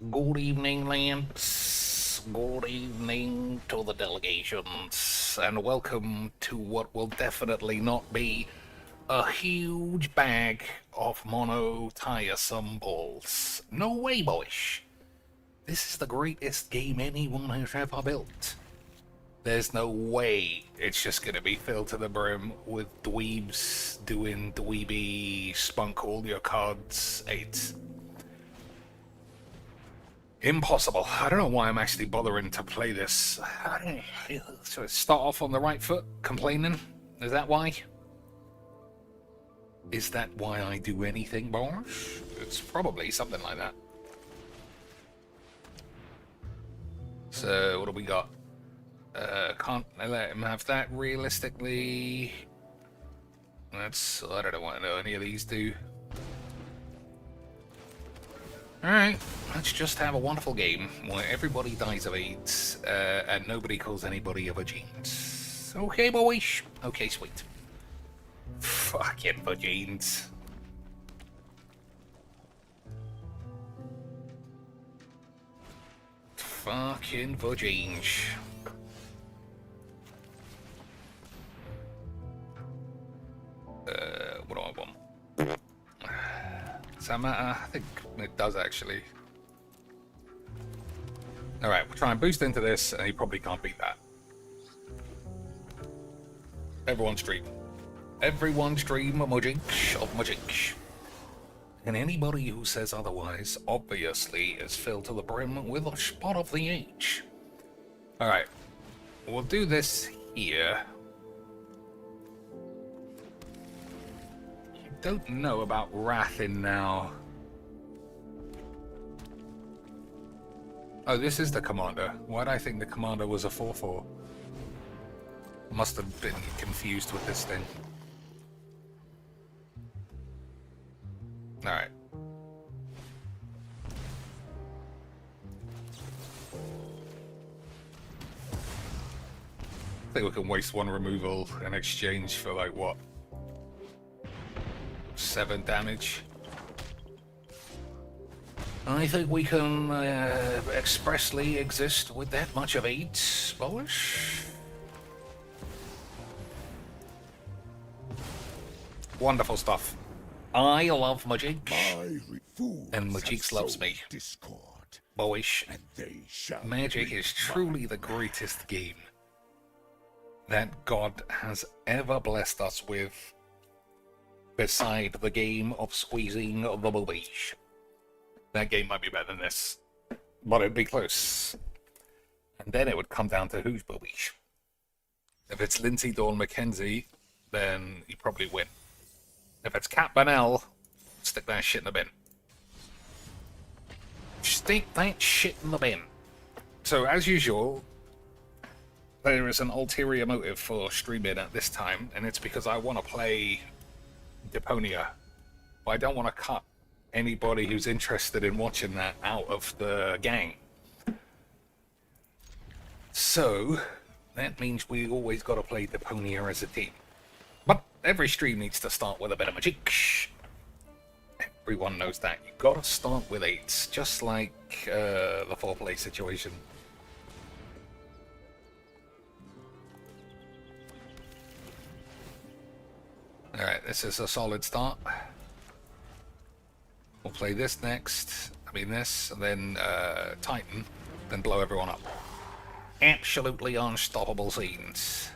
Good evening, Lance. Good evening to the delegations, and welcome to what will definitely not be a huge bag of mono tiresome balls. No way, boys. This is the greatest game anyone has ever built. There's no way it's just gonna be filled to the brim with dweebs doing dweeby spunk all your cards 8. Impossible. I don't know why I'm actually bothering to play this. Should I start off on the right foot, complaining? Is that why? Is that why I do anything, boys? It's probably something like that. So, what do we got? Can't let him have that realistically. I don't want to know any of these do. Alright, let's just have a wonderful game where everybody dies of AIDS and nobody calls anybody of a jeans. Okay, boys. Okay, sweet. Fucking vagines. Fucking vagines. What do I want? Does that matter? I think it does actually. Alright, we'll try and boost into this, and he probably can't beat that. Everyone stream. Everyone stream Mujinks of Mujinks. And anybody who says otherwise, obviously, is filled to the brim with a spot of the H. Alright, we'll do this here. Don't know about Wrathin now. Oh, this is the commander. Why do I think the commander was a 4-4? Must have been confused with this thing. Alright. I think we can waste one removal in exchange for, like, what? 7 damage. I think we can expressly exist with that much of 8, boys. Wonderful stuff. I love Majik, and Majik loves me. Boys, Magic is truly the greatest game that God has ever blessed us with, beside the game of squeezing the boobies. That game might be better than this, but it'd be close. And then it would come down to whose boobies. If it's Lindsay Dawn McKenzie, then you probably win. If it's Cat Bonnell, stick that shit in the bin. Stick that shit in the bin. So, as usual, there is an ulterior motive for streaming at this time, and it's because I want to play Deponia. But I don't want to cut anybody who's interested in watching that out of the gang. So, that means we always got to play Deponia as a team. But every stream needs to start with a bit of magic. Everyone knows that. You've got to start with 8s, just like the 4-play situation. Alright, this is a solid start. We'll play this next. I mean this, and then Titan, then blow everyone up. Absolutely unstoppable scenes.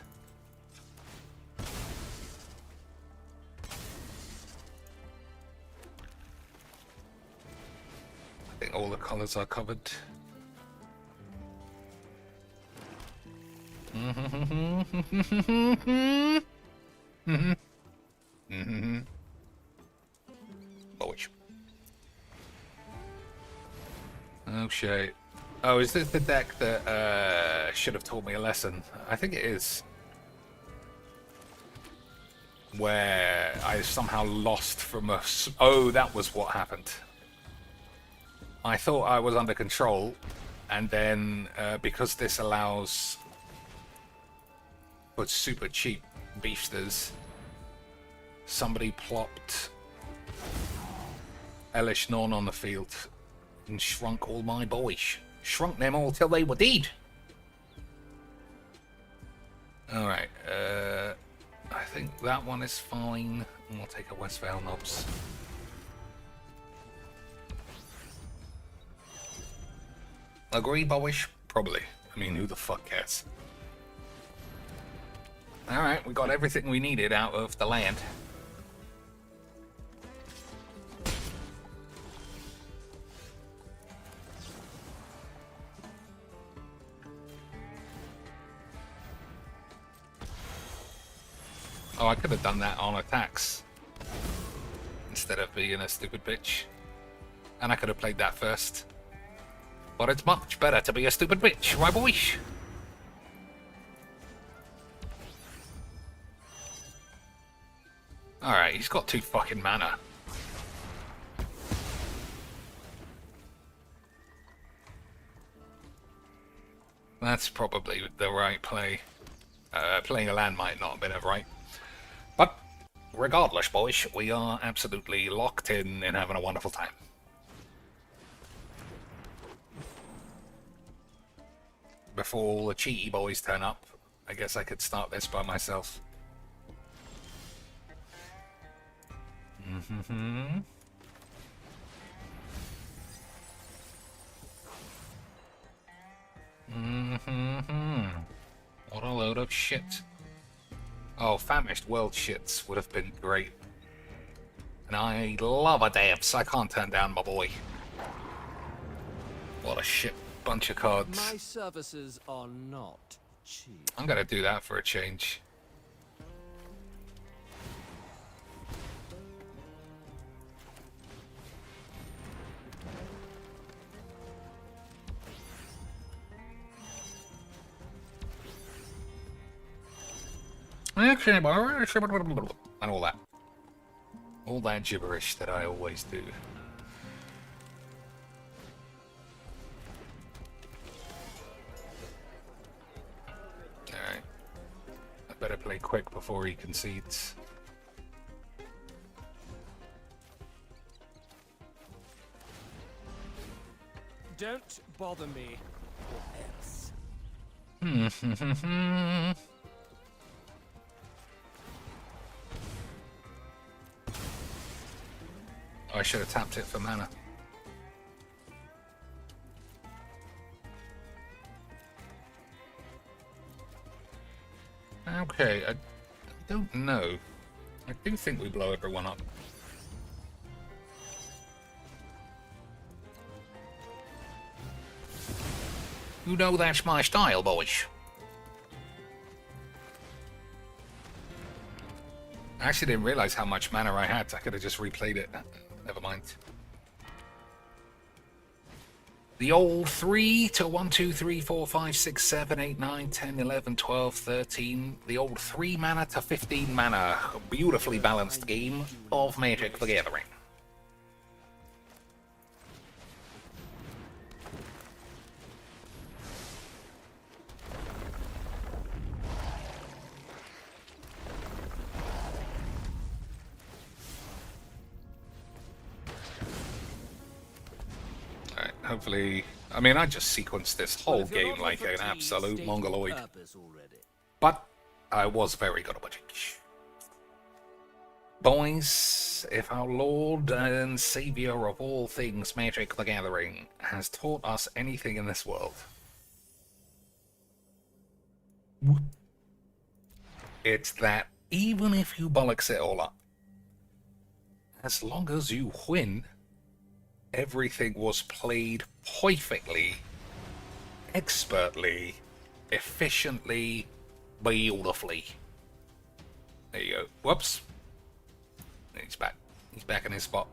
I think all the colours are covered. Bullish. Oh shit. Oh, is this the deck that should have taught me a lesson? I think it is. Where I somehow lost from a... Oh, that was what happened. I thought I was under control, and then because this allows for super cheap beefsters, somebody plopped Elish Norn on the field and shrunk all my boys. Shrunk them all till they were dead. Alright, I think that one is fine. And we'll take a Westvale Knobs. Agree, boyish? Probably. I mean, who the fuck cares? Alright, we got everything we needed out of the land. Oh, I could have done that on attacks instead of being a stupid bitch. And I could have played that first. But it's much better to be a stupid bitch, right boy? Alright, he's got 2 fucking mana. That's probably the right play. Playing a land might not have been right. But regardless, boys, we are absolutely locked in and having a wonderful time. Before all the cheaty boys turn up, I guess I could start this by myself. What a load of shit. Oh, famished world shits would have been great. And I love a dance. I can't turn down my boy. What a shit bunch of cards. My services are not cheap. I'm gonna do that for a change. And all that. All that gibberish that I always do. Alright. I better play quick before he concedes. Don't bother me, or else. I should have tapped it for mana. Okay, I don't know. I do think we blow everyone up. You know that's my style, boys. I actually didn't realize how much mana I had. I could have just replayed it. Never mind. The old 3 to 1, 2, 3, 4, 5, 6, 7, 8, 9, 10, 11, 12, 13. The old 3 mana to 15 mana. A beautifully balanced game of Magic the Gathering. Hopefully, I mean, I just sequenced this whole game like an absolute mongoloid. But I was very good at Magic. Boys, if our Lord and Savior of all things Magic the Gathering has taught us anything in this world, it's that even if you bollocks it all up, as long as you win, everything was played perfectly, expertly, efficiently, beautifully. There you go. Whoops. He's back. He's back in his spot.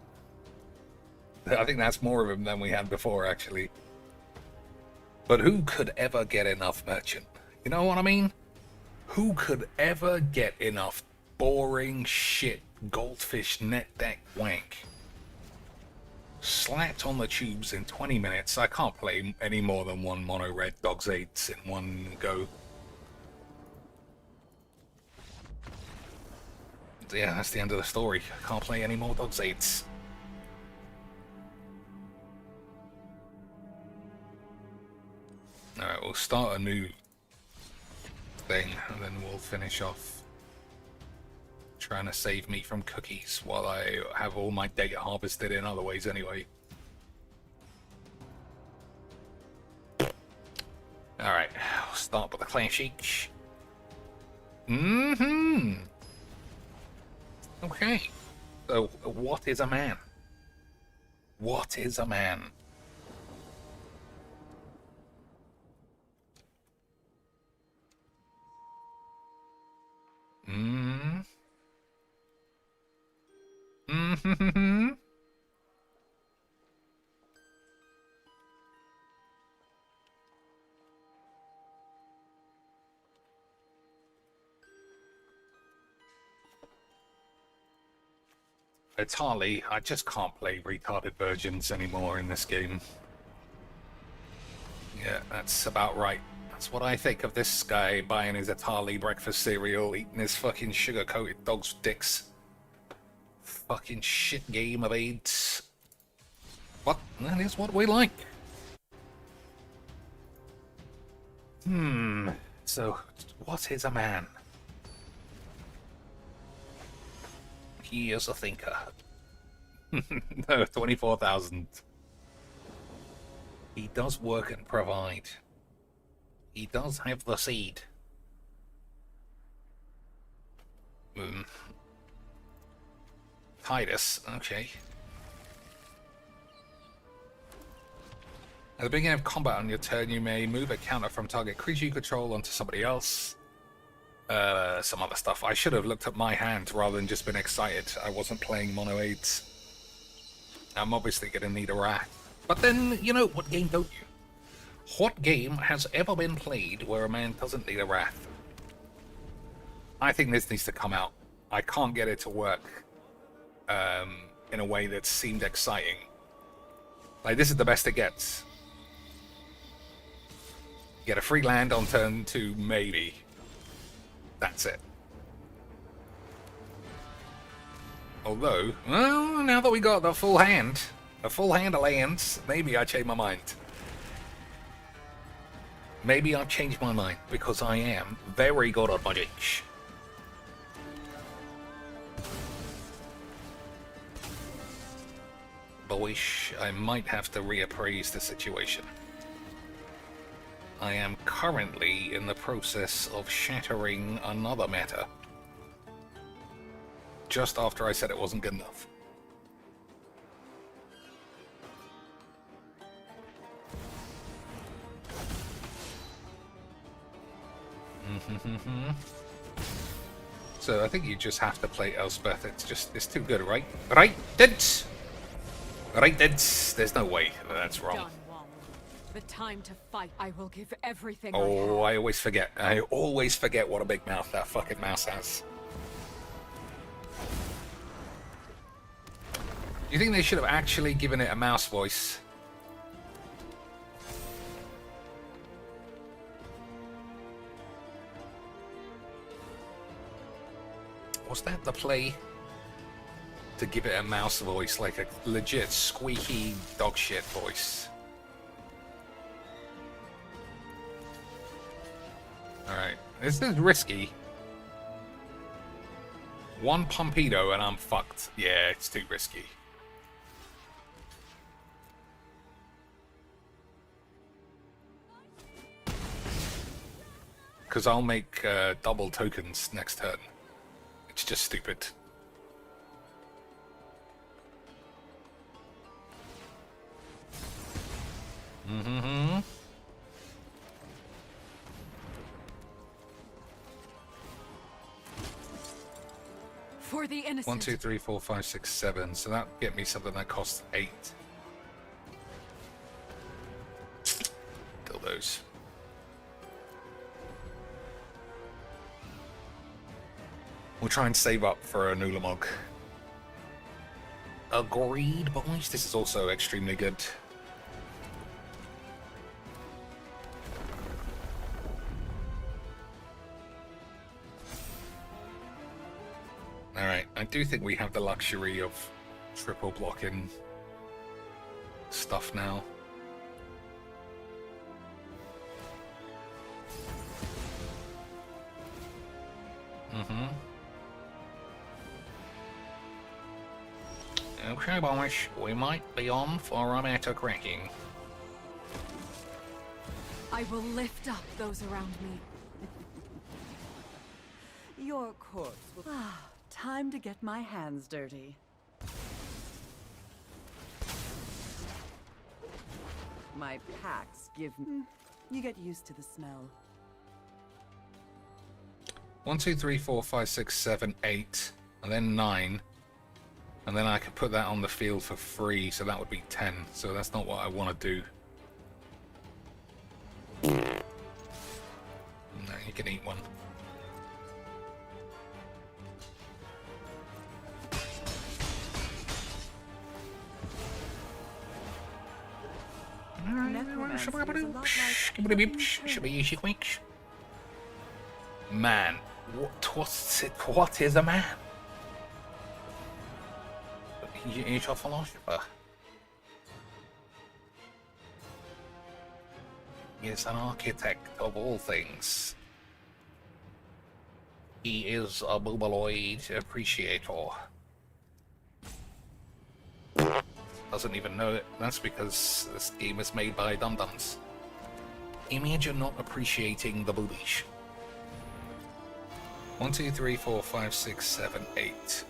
I think that's more of him than we had before, actually. But who could ever get enough merchant? You know what I mean? Who could ever get enough boring shit goldfish net deck wank? Slapped on the tubes in 20 minutes. I can't play any more than one mono red Dog's Aids in one go. Yeah, that's the end of the story. I can't play any more Dog's Aids. we'll start a new thing, and then we'll finish off trying to save me from cookies while I have all my data harvested in other ways anyway. Alright, we'll start with the clash each. Okay. So, what is a man? What is a man? It's Harley. I just can't play retarded virgins anymore in this game. Yeah, that's about right. That's what I think of this guy buying his Atari breakfast cereal, eating his fucking sugar-coated dog's dicks. Fucking shit game of AIDS. But that is what we like. So, what is a man? He is a thinker. No, 24,000. He does work and provide. He does have the seed. Titus, okay. At the beginning of combat on your turn, you may move a counter from target creature you control onto somebody else. Some other stuff. I should have looked at my hand rather than just been excited. I wasn't playing mono aids. I'm obviously going to need a wrath. But then, you know, what game don't you? What game has ever been played where a man doesn't need a wrath? I think this needs to come out. I can't get it to work in a way that seemed exciting. Like, this is the best it gets. Get a free land on turn 2, maybe. That's it. Although, well, now that we got the full hand of lands, maybe I change my mind. Maybe I've changed my mind, because I am very good at budgets. Boyish, I might have to reappraise the situation. I am currently in the process of shattering another meta. Just after I said it wasn't good enough. So I think you just have to play Elspeth. It's too good, right? Right, Dids? Right, Dids? There's no way that's wrong. The time to fight. I will give everything. Oh, I always forget. I always forget what a big mouth that fucking mouse has. You think they should have actually given it a mouse voice? Was that the play? To give it a mouse voice, like a legit squeaky dog shit voice. Alright, this is risky. One Pumpido and I'm fucked. Yeah, it's too risky. Because I'll make double tokens next turn. It's just stupid. For the innocent. 1, 2, 3, 4, 5, 6, 7. So that get me something that costs 8. Dildos. We'll try and save up for a Nulamog. Agreed, boys. This is also extremely good. Alright, I do think we have the luxury of triple blocking stuff now. Mm-hmm. Okay, boys, we might be on for a meta cracking. I will lift up those around me. Your corpse will... time to get my hands dirty. My packs give... You get used to the smell. 1, 2, 3, 4, 5, 6, 7, 8, and then 9. And then I could put that on the field for free, so that would be 10. So that's not what I want to do. No, you can eat one. Man, what is a man? He's a philosopher. He is an architect of all things. He is a bubaloid appreciator. Doesn't even know it. That's because this game is made by dum-dums. Imagine not appreciating the boobies. 1, 2, 3, 4, 5, 6, 7, 8.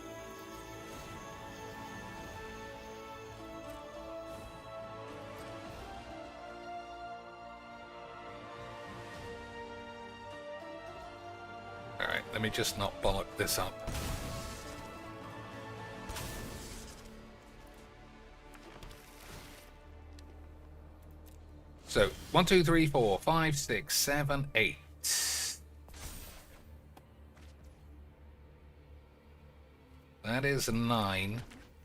Alright, let me just not bollock this up. So, 1, 2, 3, 4, 5, 6, 7, 8. That is 9.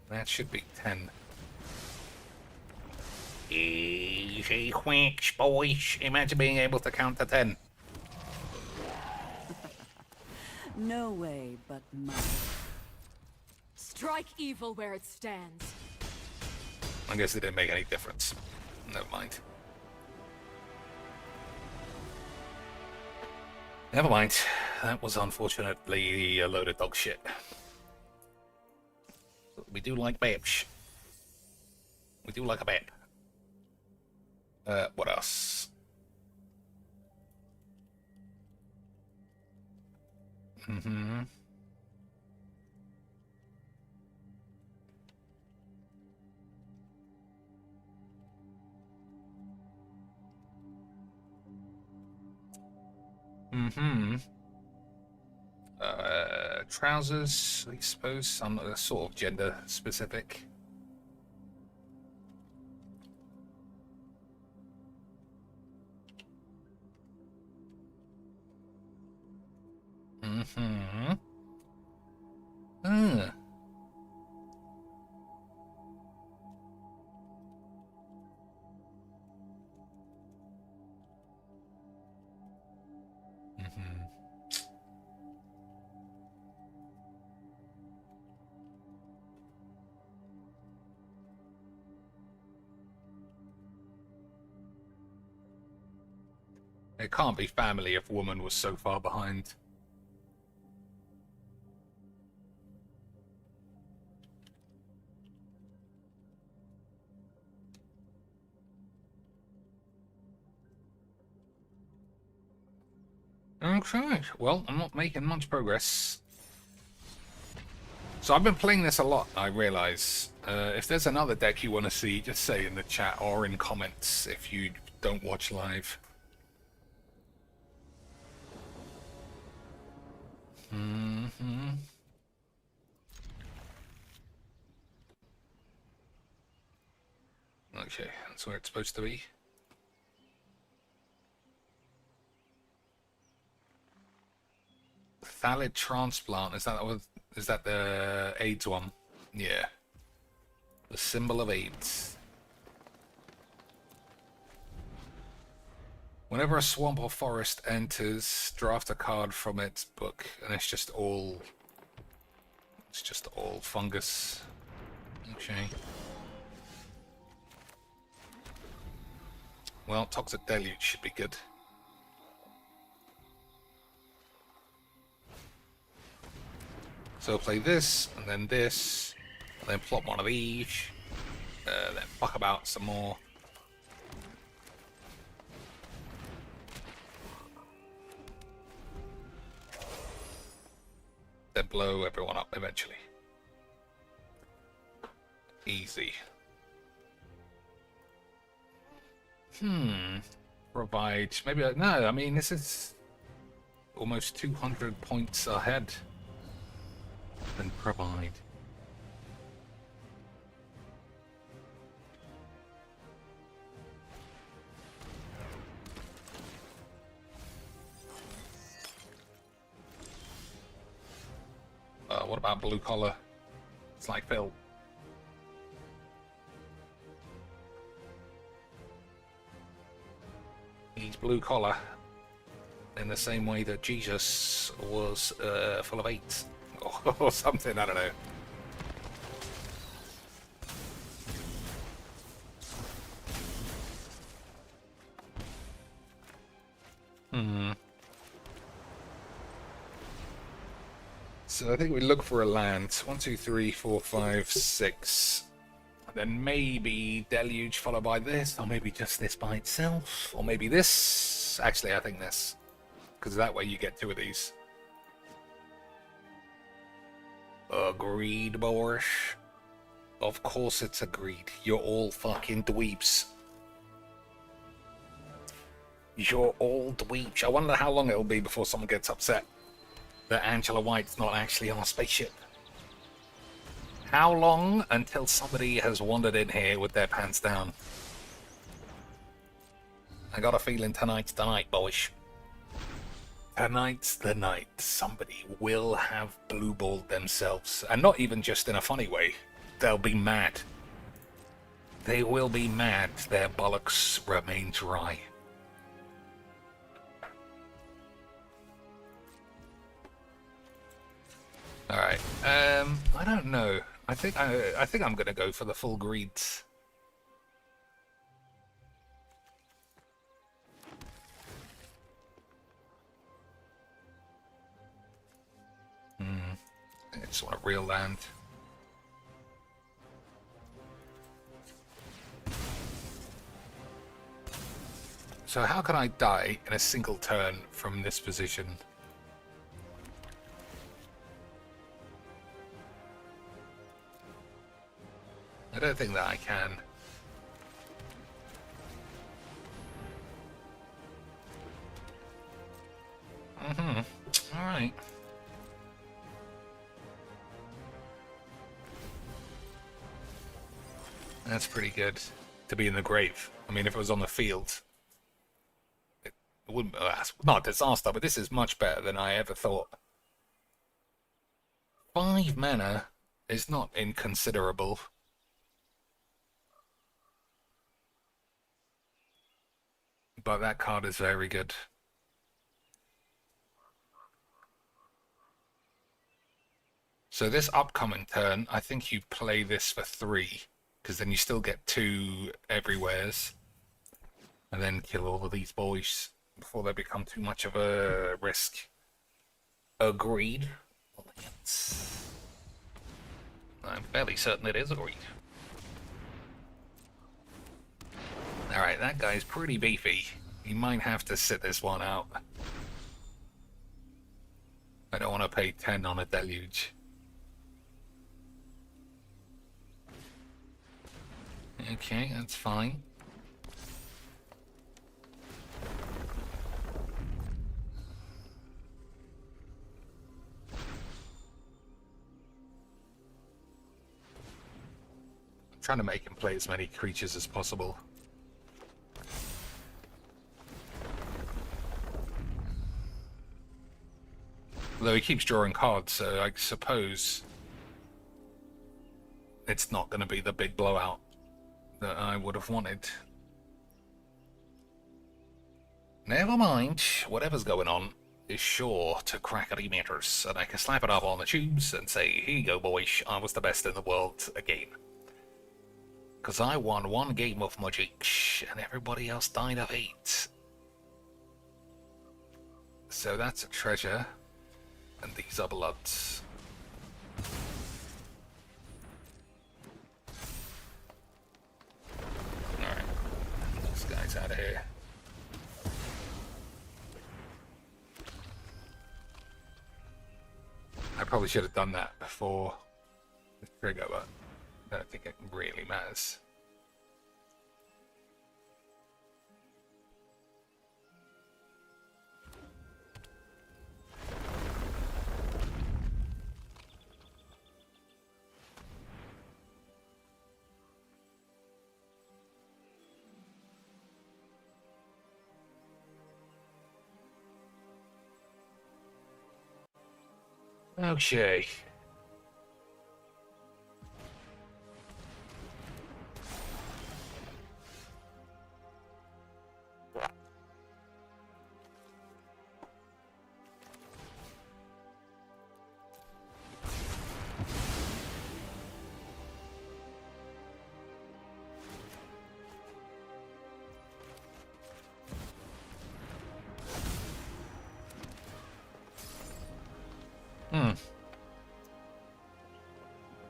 That should be 10. Easy Qwayucks, boys. Imagine being able to count to 10. No way but mine. Strike evil where it stands. I guess it didn't make any difference. Never mind. Never mind. That was unfortunately a load of dog shit. We do like Bayups. We do like a Bayup. What else? Mm-hmm. Mm-hmm. Trousers, I suppose, some sort of gender specific. Mm-hmm. It can't be family if woman was so far behind. Okay, well, I'm not making much progress. So I've been playing this a lot, I realise. If there's another deck you want to see, just say in the chat or in comments if you don't watch live. Mm-hmm. Okay, that's where it's supposed to be. Thallid transplant, is that the AIDS one? Yeah. The symbol of AIDS. Whenever a swamp or forest enters, draft a card from its book, and it's just all fungus. Okay. Well, Toxic Deluge should be good. So play this, and then this, and then plop one of these, then fuck about some more. Then blow everyone up eventually. Easy. Provide, maybe, no, I mean, this is almost 200 points ahead. Then provide. What about blue collar? It's like Phil. He's blue collar in the same way that Jesus was full of eight or something, I don't know. So I think we look for a land. 1, 2, 3, 4, 5, 6. And then maybe Deluge followed by this, or maybe just this by itself, or maybe this. Actually, I think this, because that way you get 2 of these. Agreed, boys. Of course it's agreed. You're all fucking dweebs. You're all dweebs. I wonder how long it'll be before someone gets upset that Angela White's not actually on a spaceship. How long until somebody has wandered in here with their pants down? I got a feeling tonight's the night, boys. Tonight's the night. Somebody will have blue-balled themselves. And not even just in a funny way. They'll be mad. They will be mad. Their bollocks remain dry. Alright, I don't know. I think I'm gonna go for the full greeds. I just want a real land. So how can I die in a single turn from this position? I don't think that I can. Alright. That's pretty good to be in the grave. I mean, if it was on the field, it wouldn't. Not a disaster, but this is much better than I ever thought. 5 mana is not inconsiderable. But that card is very good. So this upcoming turn, I think you play this for 3, because then you still get 2 everywheres, and then kill all of these boys before they become too much of a risk. Agreed. I'm fairly certain it is agreed. Alright, that guy's pretty beefy. You might have to sit this one out. I don't want to pay 10 on a deluge. Okay, that's fine. I'm trying to make him play as many creatures as possible. Although he keeps drawing cards, so I suppose it's not going to be the big blowout that I would have wanted. Never mind, whatever's going on is sure to crackety meters, and I can slap it up on the tubes and say, here you go boys, I was the best in the world again. Because I won 1 game of Magic, and everybody else died of 8. So that's a treasure. And these are bloods. Probably should have done that before the trigger, but I don't think it really matters. Okay.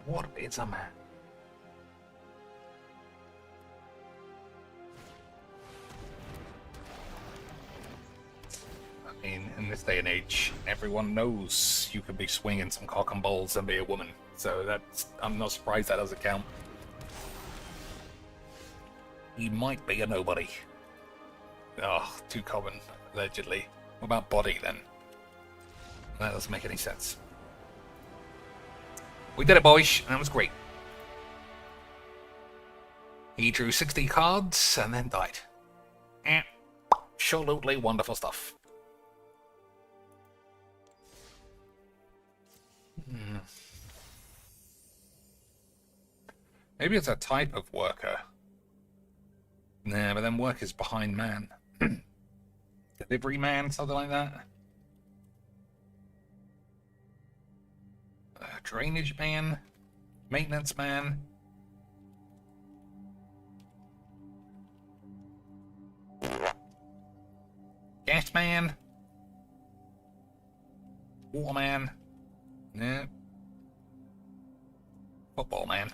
What is a man? I mean, in this day and age, everyone knows you can be swinging some cock and balls and be a woman. So I'm not surprised that doesn't count. You might be a nobody. Oh, too common, allegedly. What about body then? That doesn't make any sense. We did it, boys, and that was great. He drew 60 cards and then died. Absolutely wonderful stuff. Maybe it's a type of worker. Nah, but then work is behind man. Delivery man, something like that. Drainage man, maintenance man. Gas man. Water man. No. Football man.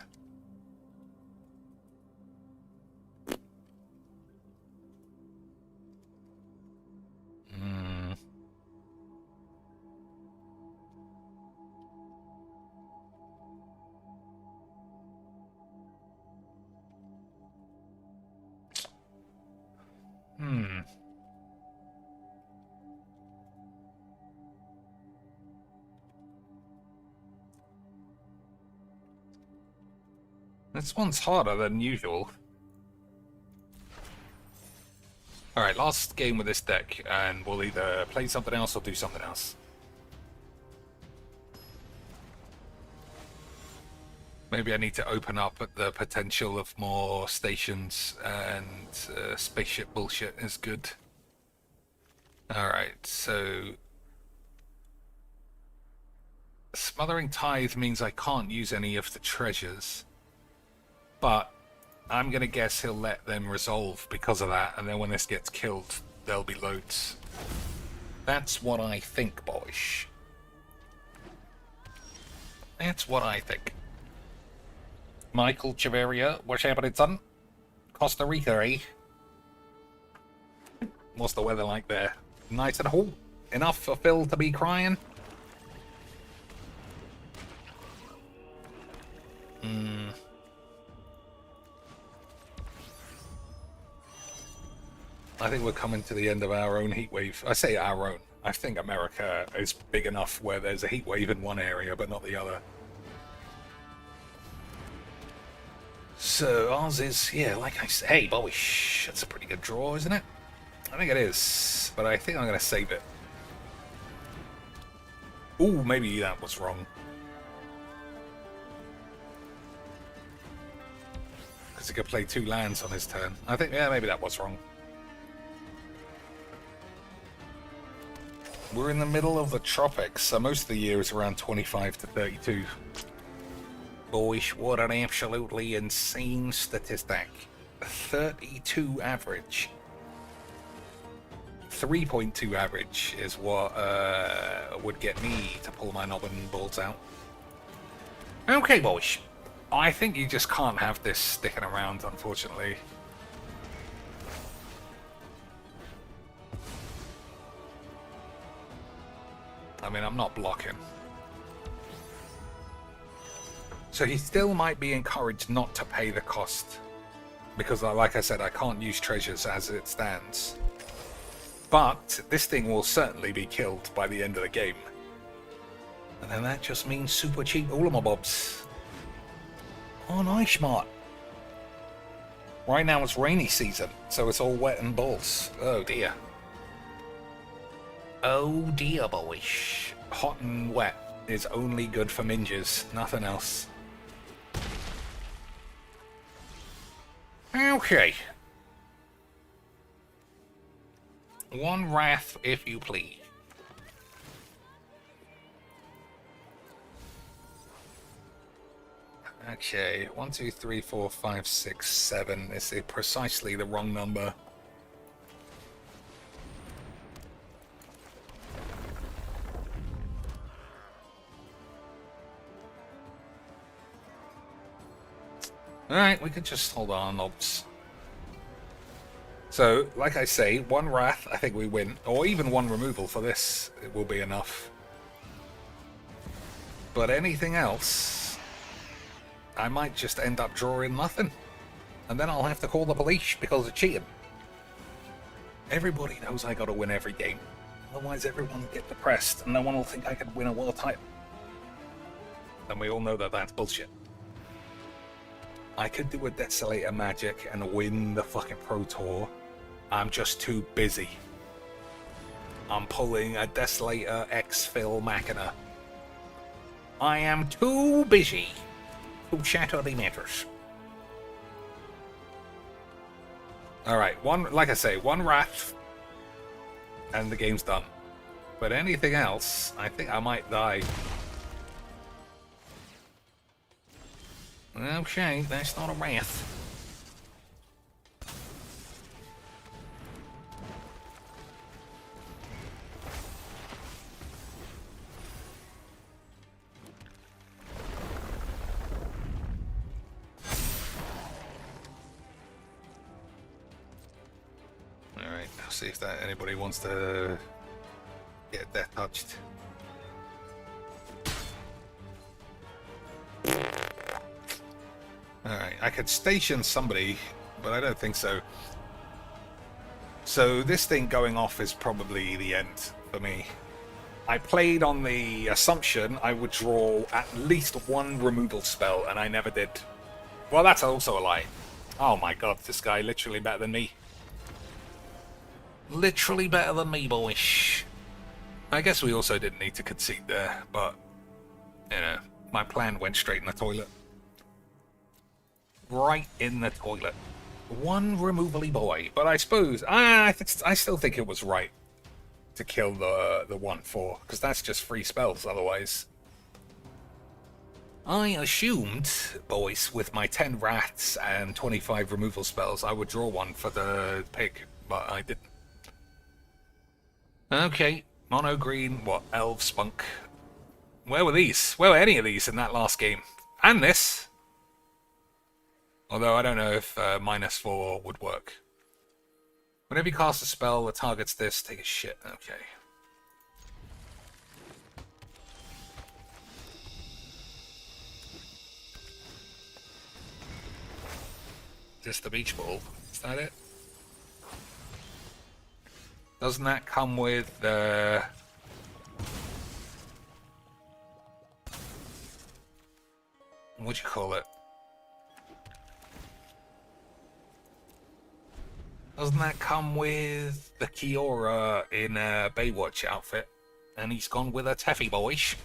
This one's harder than usual. Alright, last game with this deck, and we'll either play something else or do something else. Maybe I need to open up at the potential of more stations, and spaceship bullshit is good. Alright, so... Smothering Tithe means I can't use any of the treasures. But I'm going to guess he'll let them resolve because of that, and then when this gets killed, there'll be loads. That's what I think, boys. That's what I think. Michael Chaveria, what's happening, son? Costa Rica, eh? What's the weather like there? Nice and hot? Enough for Phil to be crying? I think we're coming to the end of our own heatwave. I say our own. I think America is big enough where there's a heatwave in one area, but not the other. So ours is, yeah, like I say, hey, boyish. That's a pretty good draw, isn't it? I think it is, but I think I'm going to save it. Ooh, maybe that was wrong. Because he could play 2 lands on his turn. I think, yeah, maybe that was wrong. We're in the middle of the tropics, so most of the year is around 25 to 32. Boyish, what an absolutely insane statistic. 32 average. 3.2 average is what would get me to pull my knob and balls out. Okay, boyish. I think you just can't have this sticking around, unfortunately. I mean, I'm not blocking. So he still might be encouraged not to pay the cost. Because, like I said, I can't use treasures as it stands. But this thing will certainly be killed by the end of the game. And then that just means super cheap all of my bobs. Oh, nice, Mart. Right now it's rainy season, so it's all wet and balls. Oh, dear. Oh, dear, boys. Hot and wet is only good for ninjas, nothing else. Okay. One wrath, if you please. Okay, 1, 2, 3, 4, 5, 6, 7. This is precisely the wrong number. Alright, we could just hold on, knobs. So, like I say, one wrath, I think we win. Or even one removal for this, it will be enough. But anything else, I might just end up drawing nothing. And then I'll have to call the police because of cheating. Everybody knows I gotta win every game. Otherwise everyone will get depressed and no one will think I could win a world title. And we all know that that's bullshit. I could do a Desolator magic and win the fucking Pro Tour. I'm just too busy. I'm pulling a Desolator X-Fill Machina. I am too busy to shatter the matters. Alright, like I say, one wrath and the game's done. But anything else, I think I might die. Okay, that's not a wrath. Alright, I'll see if anybody wants to get that touched. Alright, I could station somebody, but I don't think so. So this thing going off is probably the end for me. I played on the assumption I would draw at least one removal spell, and I never did. Well, that's also a lie. Oh my god, this guy literally better than me. Literally better than me, boys. I guess we also didn't need to concede there, but, you know, my plan went straight in the toilet. Right in the toilet. One removally boy, but I suppose I still think it was right to kill the 1/4 because that's just free spells otherwise. I assumed, boys, with my 10 rats and 25 removal spells, I would draw one for the pig, but I didn't. Okay, mono green, what, elf, spunk. Where were these? Where were any of these in that last game? And this. Although I don't know if -4 would work. Whenever you cast a spell that targets this, take a shit. Okay. Just the beach ball. Is that it? Doesn't that come with what'd you call it? Doesn't that come with the Kiora in a Baywatch outfit? And he's gone with a Taffy boyish.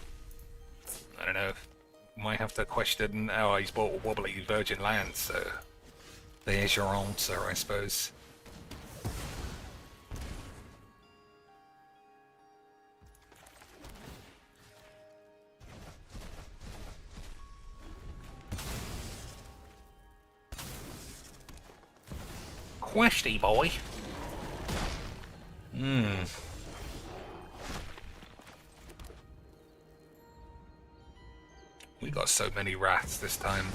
I don't know. Might have to question. Oh, he's bought a wobbly virgin land, so there's your answer, I suppose. Questy boy. We got so many rats this time.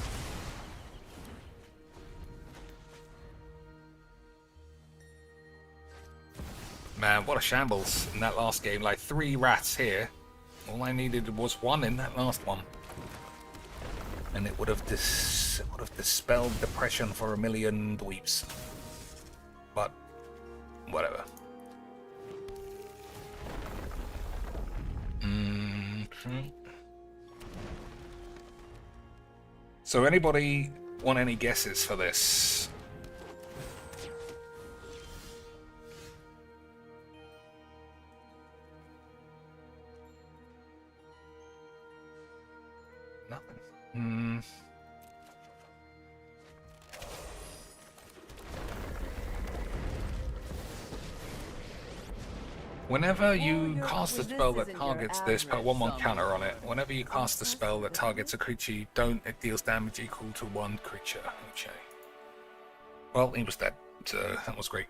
Man, what a shambles in that last game. Like 3 rats here. All I needed was 1 in that last one. and it would have dispelled depression for a million dweeps. But whatever. So anybody want any guesses for this? Nothing. Whenever you cast a spell that targets this, put 1/1 counter on it. Whenever you cast a spell that targets a creature you don't, it deals damage equal to 1 creature. Okay. Well, he was dead, so that was great.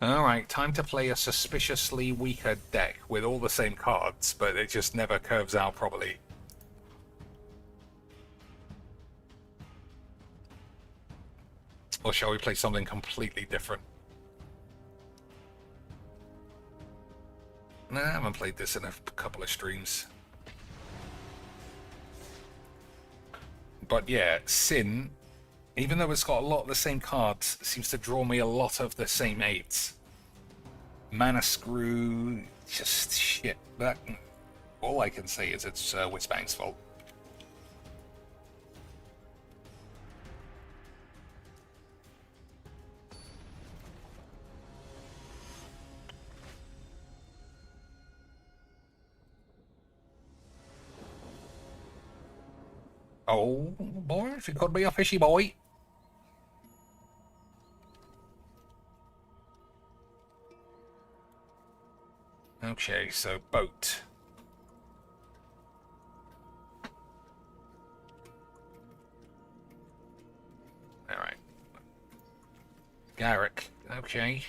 Alright, time to play a suspiciously weaker deck with all the same cards, but it just never curves out properly. Or shall we play something completely different? Nah, I haven't played this in a couple of streams. But yeah, Sin, even though it's got a lot of the same cards, seems to draw me a lot of the same 8s. Mana Screw, just shit. That, all I can say is it's Whizbang's fault. Oh, boy, if it could be a fishy boy. Okay, so boat. Alright. Garrick, okay.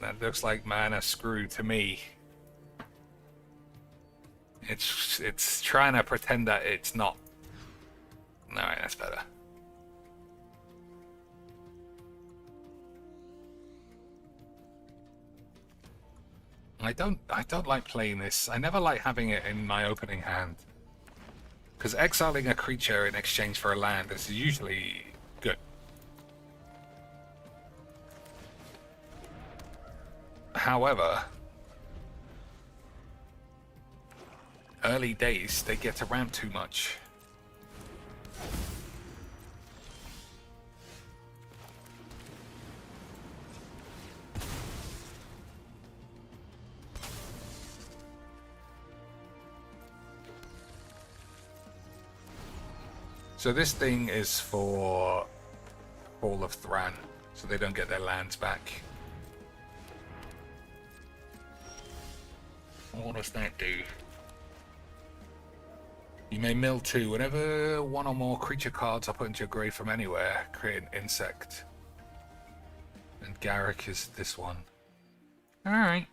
That looks like Mana Screw to me. It's trying to pretend that it's not. Alright, that's better. I don't like playing this. I never like having it in my opening hand. Because exiling a creature in exchange for a land is usually good. However, early days, they get to ramp too much. So this thing is for Hall of Thran, so they don't get their lands back. What does that do? You may mill 2. Whenever 1 or more creature cards are put into your grave from anywhere, create an insect. And Garrick is this one. Alright.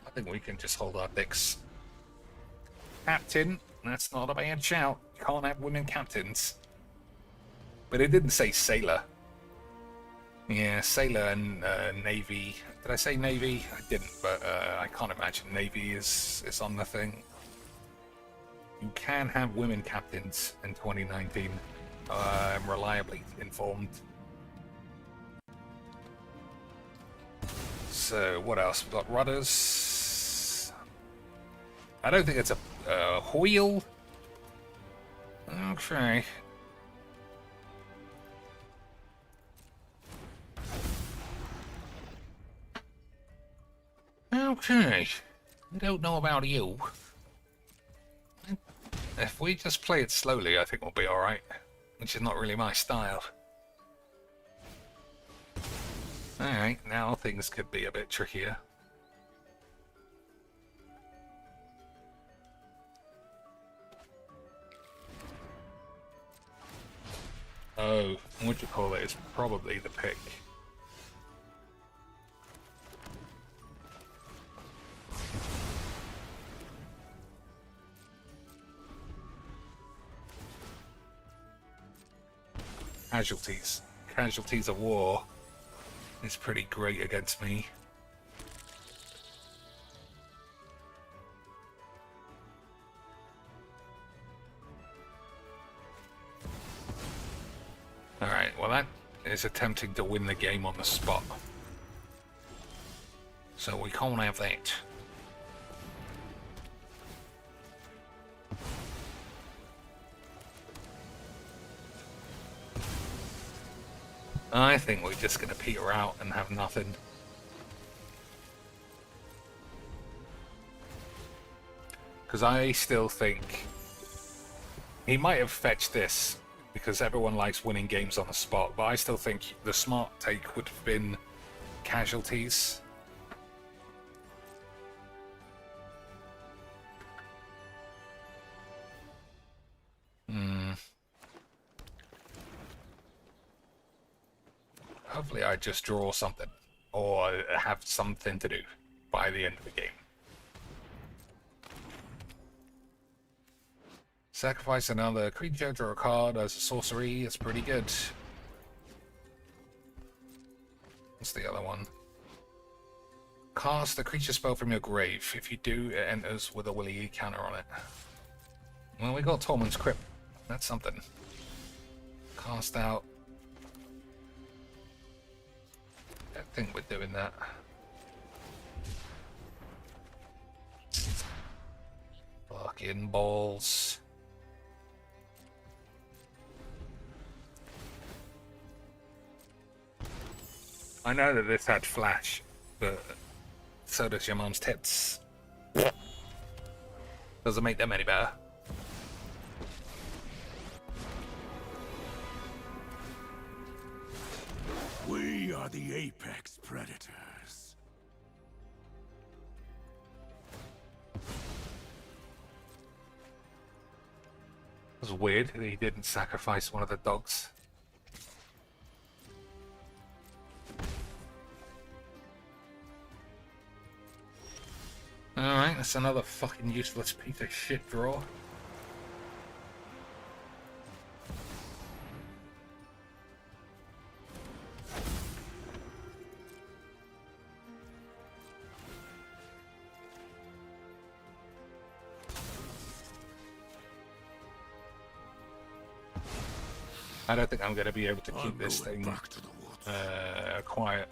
I think we can just hold our dicks. Captain, that's not a bad shout. You can't have women captains. But it didn't say sailor. Yeah, sailor and navy. Did I say navy? I didn't, but I can't imagine navy is on the thing. You can have women captains in 2019. I'm reliably informed. So, what else? We've got rudders. I don't think it's a wheel. Okay. Okay. I don't know about you. If we just play it slowly, I think we'll be alright. Which is not really my style. Alright, now things could be a bit trickier. Oh, what do you call it? It's probably the pick. Casualties. Casualties of war. is pretty great against me. Alright, well that is attempting to win the game on the spot. So we can't have that. I think we're just going to peter out and have nothing. Because I still think he might have fetched this because everyone likes winning games on the spot, but I still think the smart take would have been casualties. Hopefully I just draw something, or have something to do by the end of the game. Sacrifice another creature, draw a card as a sorcery, it's pretty good. What's the other one? Cast the creature spell from your grave. If you do, it enters with a willy counter on it. Well, we got Tormund's Crypt. That's something. Cast out. I think we're doing that. Fucking balls. I know that this had flash, but so does your mom's tits. Doesn't make them any better. We are the apex predators. It was weird that he didn't sacrifice one of the dogs. Alright, that's another fucking useless piece of shit draw. I don't think I'm going to be able to keep this thing quiet.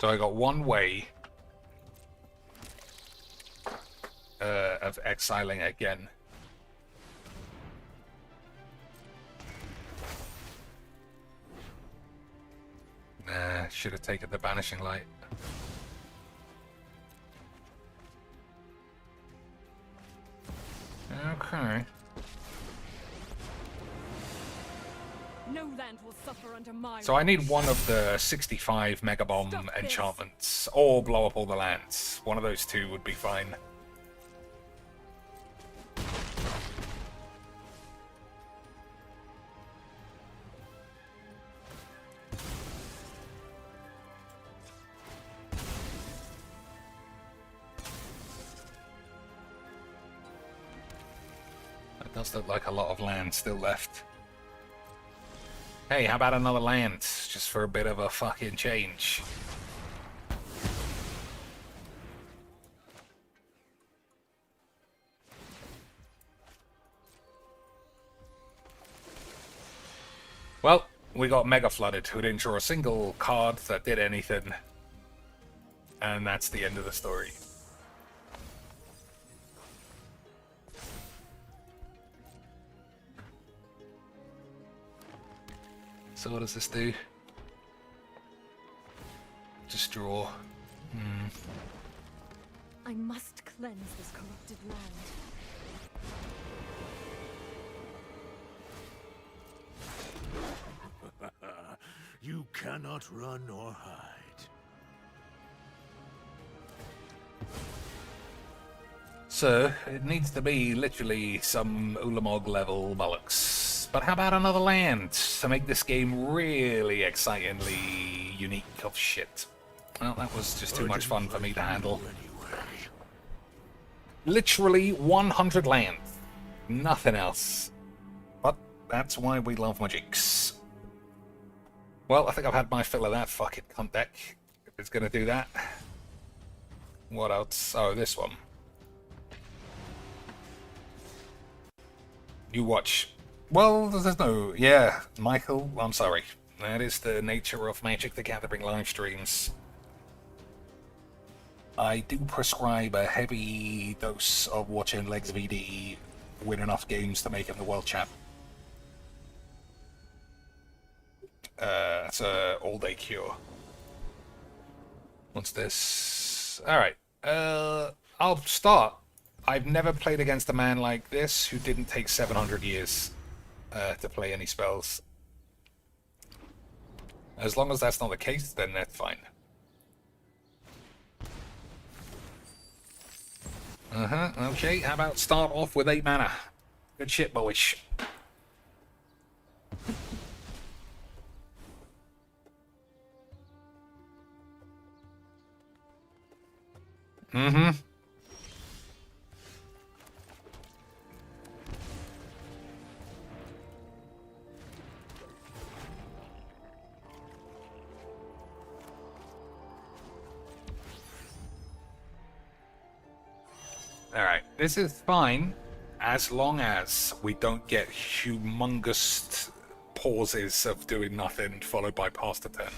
So I got one way of exiling again. Nah, should have taken the Banishing Light. Okay. No land will suffer under my So I need one of the 65 Mega Bomb enchantments, or blow up all the lands. One of those two would be fine. That does look like a lot of land still left. Hey, how about another land? Just for a bit of a fucking change. Well, we got Mega Flooded, who didn't draw a single card that did anything. And that's the end of the story. So what does this do? Just draw. I must cleanse this corrupted land. You cannot run or hide. So, it needs to be literally some Ulamog level bollocks. But how about another land to make this game really excitingly unique of shit? Well, that was just too much fun for me to handle. Literally 100 lands. nothing else. But that's why we love magics. Well, I think I've had my fill of that fucking cunt deck. If it's gonna do that. What else? Oh, this one. You watch. Well, there's no... Yeah, Michael, I'm sorry. That is the nature of Magic the Gathering live streams. I do prescribe a heavy dose of watching Legs VD win enough games to make him the world champ. That's a all-day cure. What's this? Alright. I'll start. I've never played against a man like this who didn't take 700 years to play any spells. As long as that's not the case, then that's fine. Okay, how about start off with 8 mana? Good shit, boys. Alright, this is fine as long as we don't get humongous pauses of doing nothing followed by past a turn.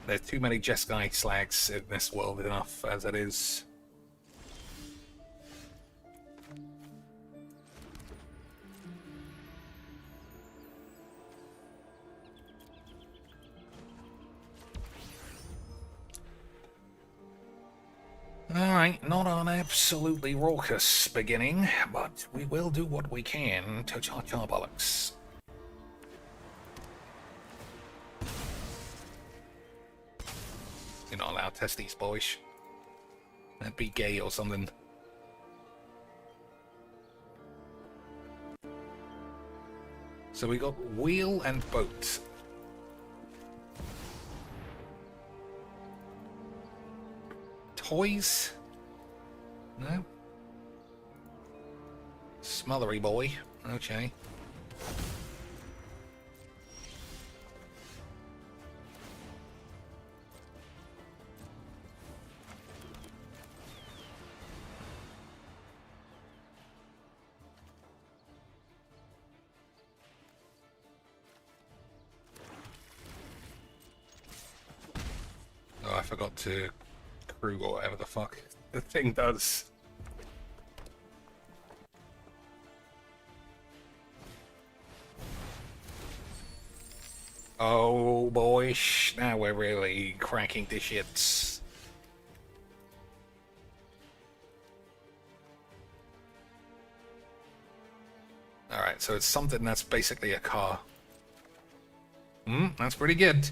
There's too many Jeskai slags in this world enough as it is. Alright, not an absolutely raucous beginning, but we will do what we can to charge our bollocks. You're not allowed to test these, boys. That'd be gay or something. So we got wheel and boat. Toys? No? Smothery boy. Okay. Oh, I forgot to crew or whatever the fuck the thing does. Oh boy, now we're really cracking the shits. Alright, so it's something that's basically a car. That's pretty good.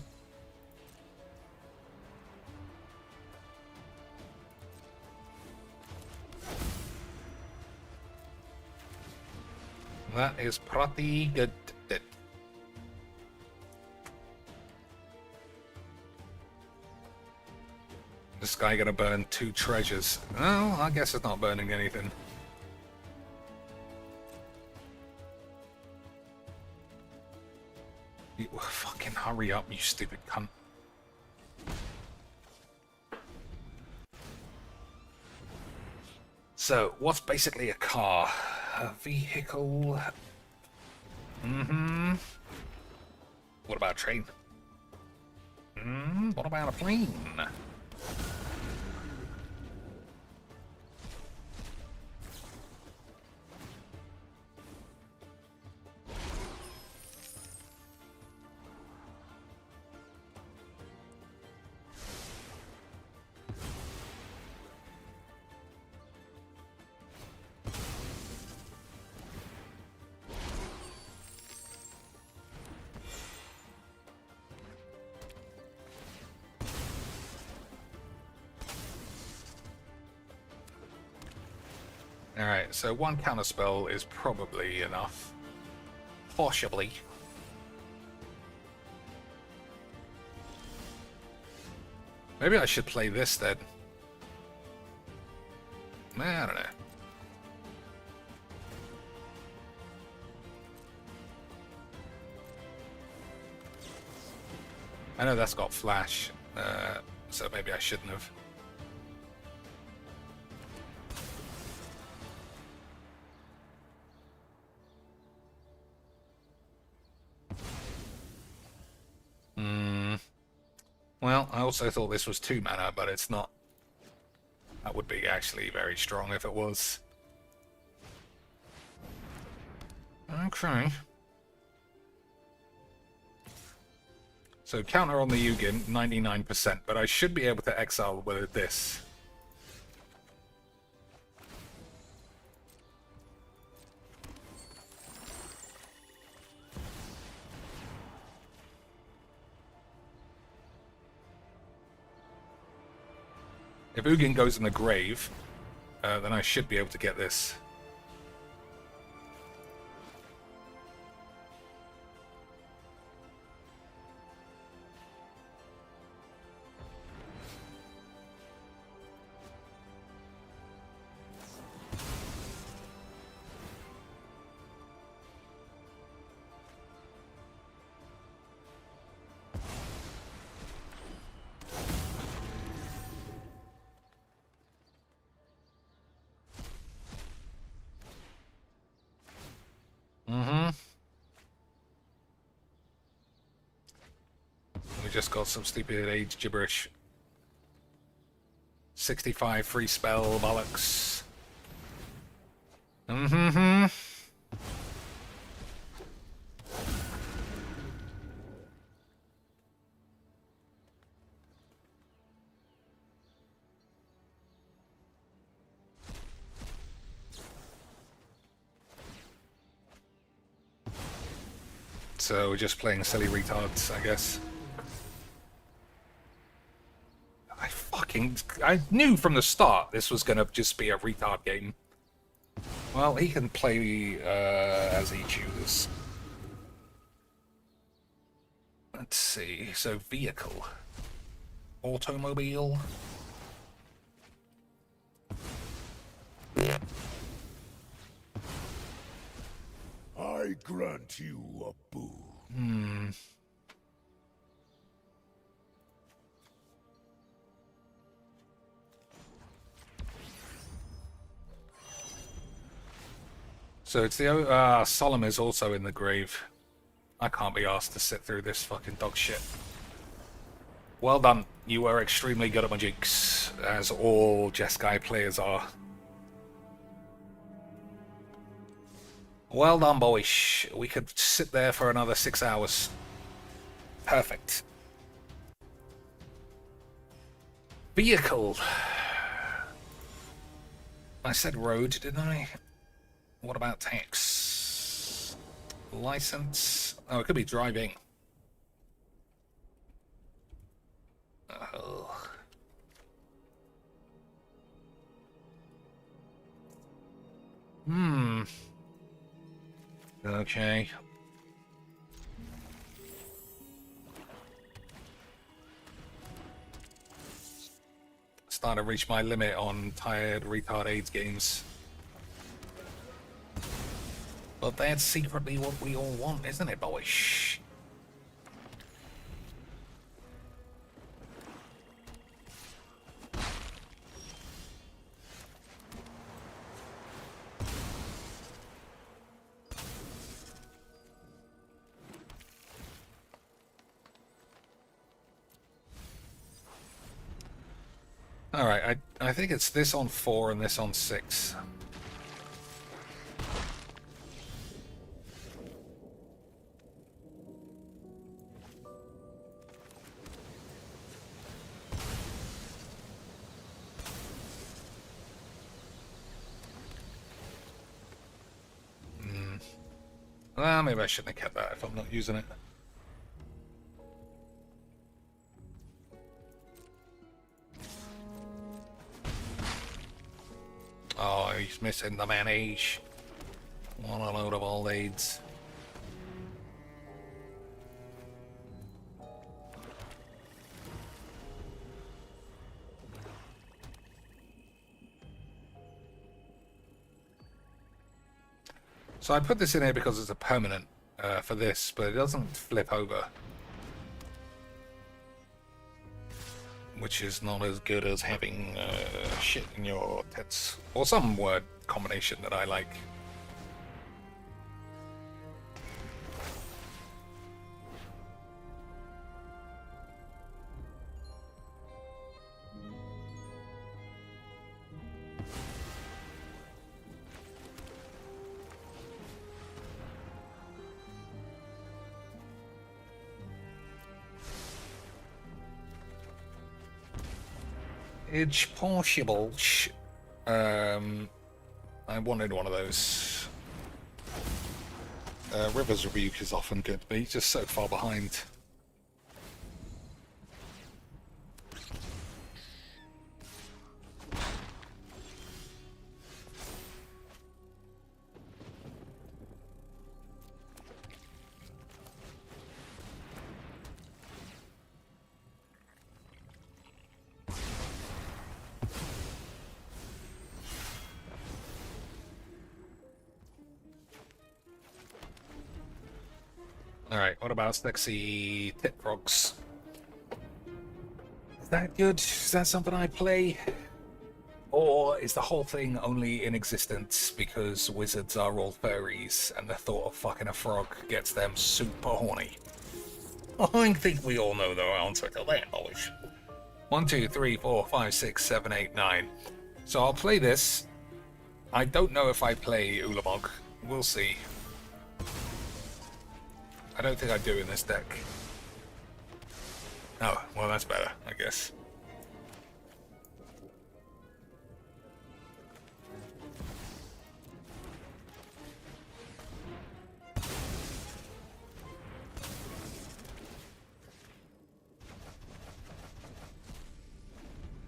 That is pretty good. This guy gonna burn 2 treasures. Oh, I guess it's not burning anything. You fucking hurry up, you stupid cunt. So, what's basically a car? A vehicle? What about a train? What about a plane? Alright, so 1 counterspell is probably enough. Possibly. Maybe I should play this then. I don't know. I know that's got flash, so maybe I shouldn't have. Well, I also thought this was 2 mana, but it's not. That would be actually very strong if it was. Okay. So counter on the Ugin, 99%, but I should be able to exile with this. If Ugin goes in the grave, then I should be able to get this. We just got some stupid age gibberish. 65 free spell bollocks. So we're just playing silly retards, I guess. I knew from the start this was going to just be a retard game. Well, he can play as he chooses. Let's see. So, vehicle. Automobile. I grant you a boon. So it's the Solemn is also in the grave. I can't be asked to sit through this fucking dog shit. Well done. You were extremely good at Magics, as all Jeskai players are. Well done, boys. We could sit there for another 6 hours. Perfect. Vehicle. I said road, didn't I? What about tax? License? Oh, it could be driving. Oh. Okay. Starting to reach my limit on tired retard AIDS games. But that's secretly what we all want, isn't it, boys? Alright, I think it's this on 4 and this on 6. Well, maybe I shouldn't have kept that if I'm not using it. Oh, he's missing the manage. What a load of old aids. So I put this in here because it's a permanent for this, but it doesn't flip over. which is not as good as having shit in your tits. Or some word combination that I like. It's possible. I wanted one of those. River's Rebuke is often good, but he's just so far behind. Alright, what about sexy tit frogs? Is that good? Is that something I play? Or is the whole thing only in existence because wizards are all furries and the thought of fucking a frog gets them super horny? I think we all know the answer to that, boys. 1, 2, 3, 4, 5, 6, 7, 8, 9. So I'll play this. I don't know if I play Ulamog. We'll see. I don't think I do in this deck. Oh, well that's better, I guess.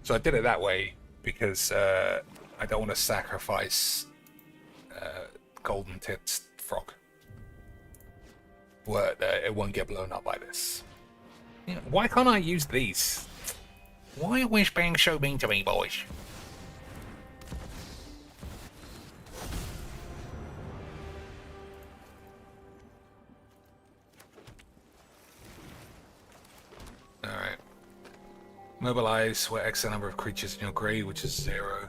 So I did it that way because I don't want to sacrifice Golden Tits Frog. Where it won't get blown up by this. Yeah, why can't I use these? Why are Wish being so mean to me, boys? Alright. Mobilize where X number of creatures in your grave, which is 0.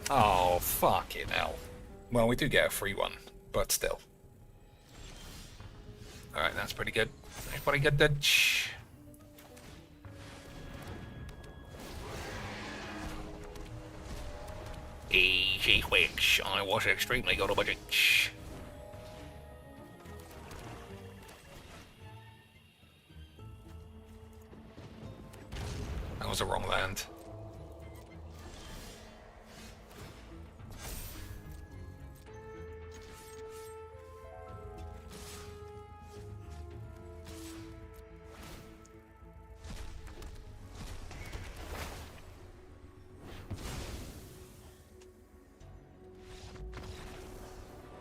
Oh, fucking hell. Well, we do get a free one, but still. Alright, that's pretty good. That's pretty good, Dutch. Easy fix. I was extremely good about it. That was a wrong land.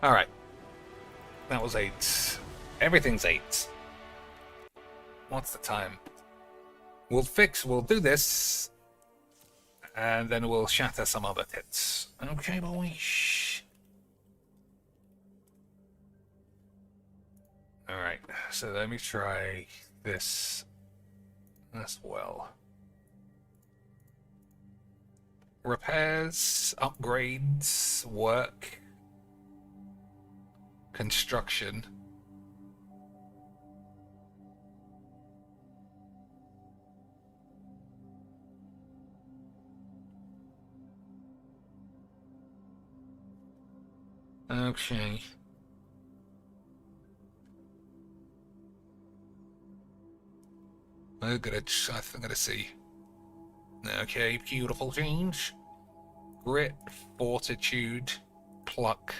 Alright. That was 8. Everything's 8. What's the time? We'll do this, and then we'll shatter some other tits. Okay, boys. Alright, so let me try this as well. Repairs, upgrades, work, construction. Okay. I'm gonna see. Okay, beautiful change. Grit, fortitude, pluck,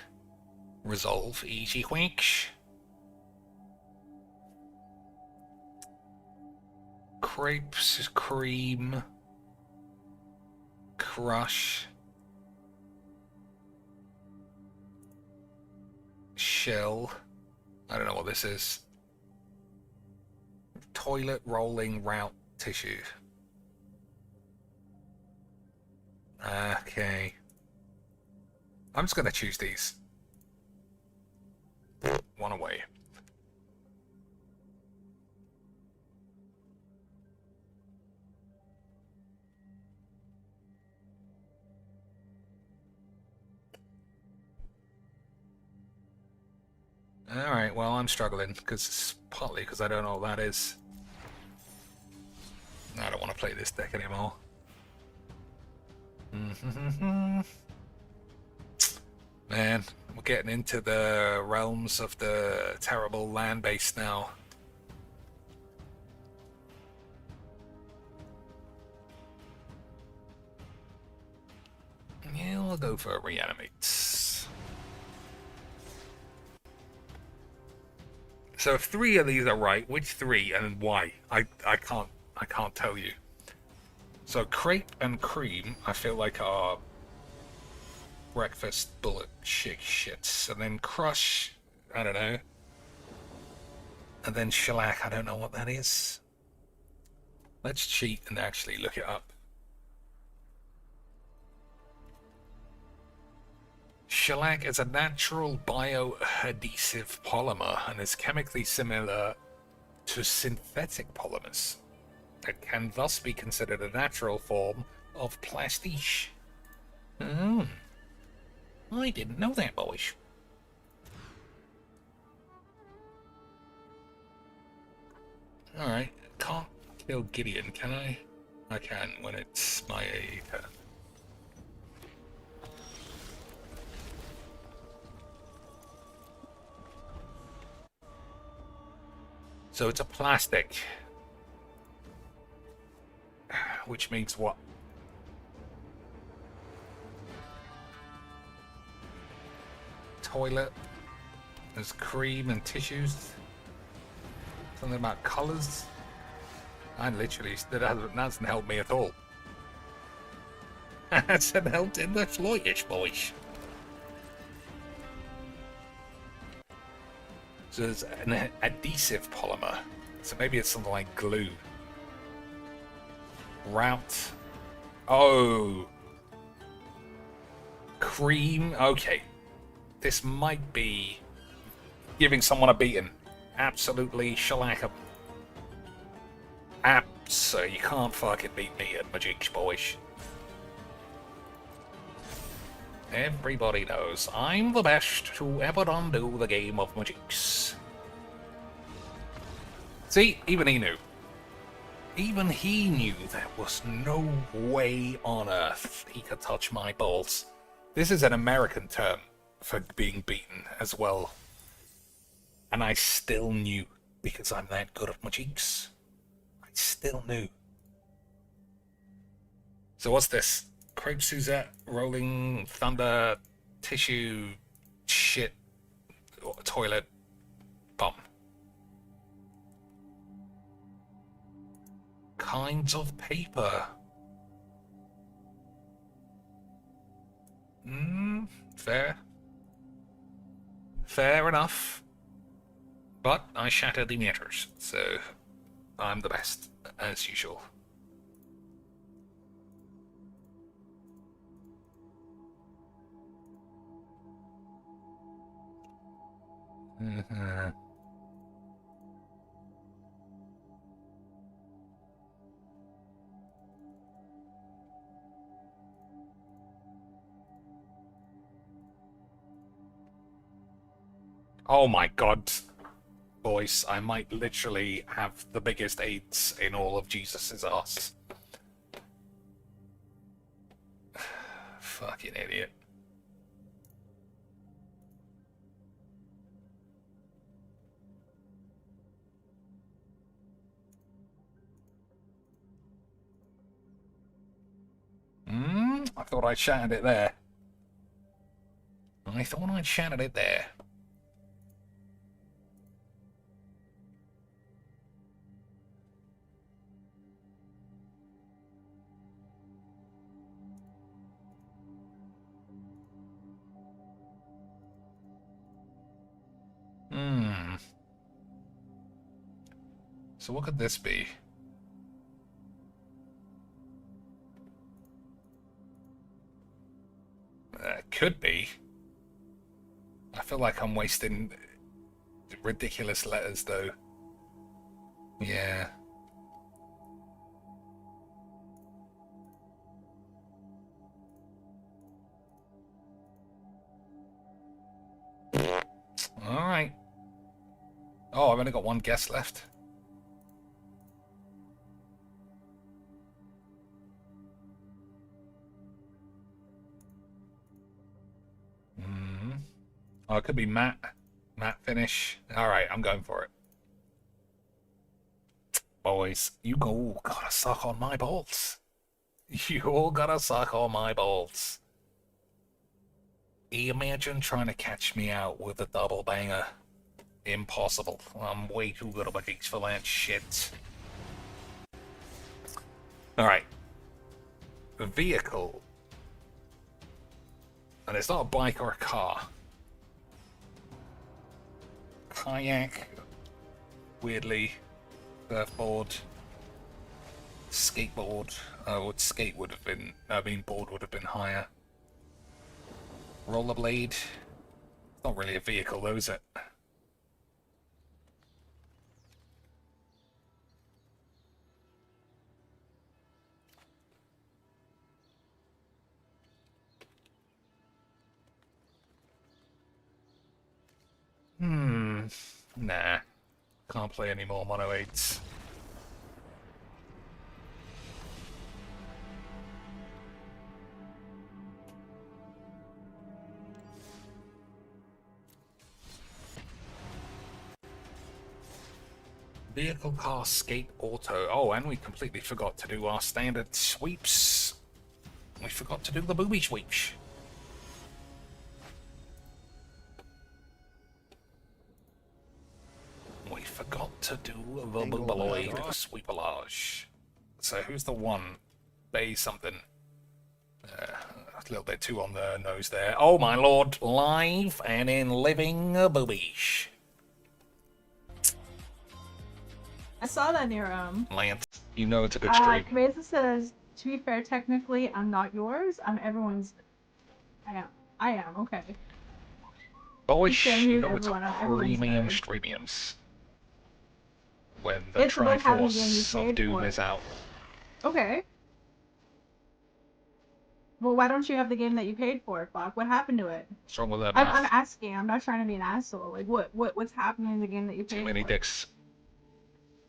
resolve, easy quick. Crepes, cream, crush, shell. I don't know what this is. Toilet rolling route tissue. Okay. I'm just gonna choose these. One away. Alright, well, I'm struggling, partly because I don't know what that is. I don't want to play this deck anymore. Man, we're getting into the realms of the terrible land base now. Yeah, we'll go for reanimates. So if 3 of these are right, which 3 and why? I can't tell you. So crepe and cream, I feel like are breakfast bullet shits, and then crush, I don't know, and then shellac, I don't know what that is. Let's cheat and actually look it up. Shellac is a natural bioadhesive polymer and is chemically similar to synthetic polymers. It can thus be considered a natural form of plastiche. Oh, I didn't know that, boys. Alright, can't kill Gideon, can I? I can when it's my turn. So it's a plastic. Which means what? Toilet. There's cream and tissues. Something about colours. I literally, that hasn't helped me at all. Hasn't helped in the slightest, boys. So there's an adhesive polymer. So maybe it's something like glue. Route. Oh. Cream. Okay. This might be giving someone a beating. Absolutely shellac 'em. So you can't fucking beat me at Magic, boys. Everybody knows I'm the best to ever undo the game of Magics. See, even he knew. Even he knew there was no way on earth he could touch my balls. This is an American term for being beaten as well. And I still knew, because I'm that good at Magics. I still knew. So what's this? Crepe Suzette, Rolling Thunder, Tissue, Shit, Toilet, Bomb. Kinds of paper. Fair. Fair enough. But I shattered the meters, so I'm the best, as usual. Oh my god, boys, I might literally have the biggest AIDS in all of Jesus' ass. Fucking idiot. I thought I'd shattered it there. I thought I'd shattered it there. So what could this be? Could be. I feel like I'm wasting ridiculous letters, though. Yeah. Alright. Oh, I've only got one guest left. Oh, it could be Matt. Matt finish. Alright, I'm going for it. Boys, you all gotta suck on my balls. You all gotta suck on my balls. Imagine trying to catch me out with a double banger. Impossible. I'm way too good at my geeks for that shit. Alright. The vehicle. And it's not a bike or a car. Kayak. Weirdly. Surfboard. Skateboard. Skate would have been... board would have been higher. Rollerblade. It's not really a vehicle though, is it? Nah. Can't play any more Mono 8s. Vehicle, car, skate, auto. Oh, and we completely forgot to do our standard sweeps. We forgot to do the booby sweeps. We forgot to do the Boobaloid sweepalage. So who's the one? Bay something. A little bit too on the nose there. Oh my lord, live and in living boobies. I saw that near Lance, you know it's a good stream. Qwayucks says, to be fair, technically I'm not yours. I'm everyone's. I am, okay. Boys, you know it's everyone, premium streamiums. When the it's about having games Triforce you of paid Doom for. is out. Okay. Well, why don't you have the game that you paid for, Fuck? What happened to it? What's wrong with that I'm math? asking. I'm not trying to be an asshole. Like, what's happening in the game that you paid Too many for? dicks.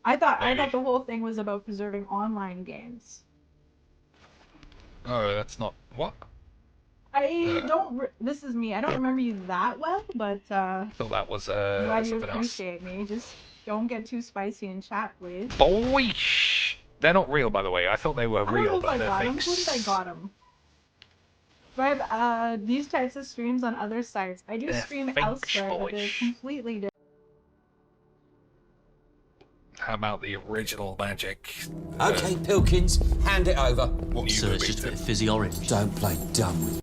I thought Maybe. the whole thing was about preserving online games. Oh, that's not... What? I don't. This is me. I don't remember you that well, but I thought that was glad you something else. appreciate me. Just don't get too spicy in chat, please. Boys! They're not real, by the way. I thought they were I don't real, know if but I they're got them. fakes. Who did I got them? But I have these types of streams on other sites. I do They're stream fakes, elsewhere, but they're boys. completely different. How about the original Magic? Okay, Pilkins, hand it over. What, So it's just a bit of fizzy orange. Don't play dumb with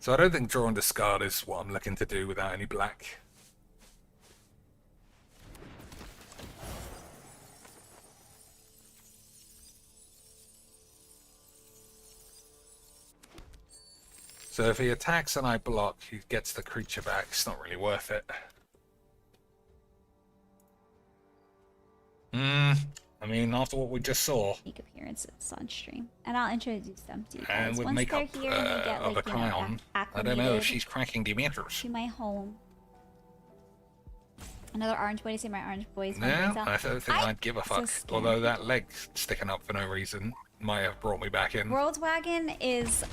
So I don't think draw and discard is what I'm looking to do without any black. So if he attacks and I block, he gets the creature back. It's not really worth it. I mean, after what we just saw, Make appearances on stream, and I'll introduce them to you guys. and with Once makeup they're here and they get of like, a you know, clown, I acclimated don't know if she's cracking Dementors. to my home. Another orange boy to say my orange boys. No, I don't think I'd give a so fuck. scared. Although that leg sticking up for no reason might have brought me back in. Worldwagon is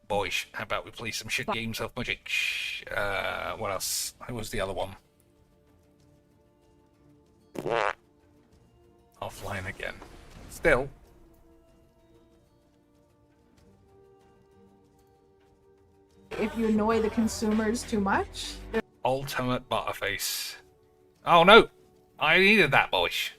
Boys, how about we play some shit games of Magic? What else? Who was the other one? Offline again. Still. If you annoy the consumers too much, Ultimate Butterface. Oh no! I needed that, boys.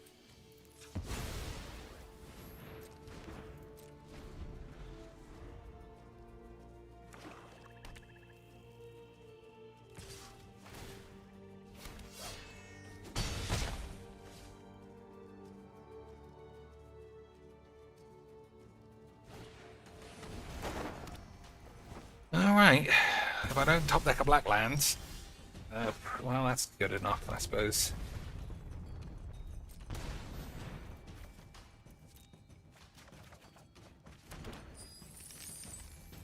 Alright, if I don't top deck a black lands, well, that's good enough, I suppose.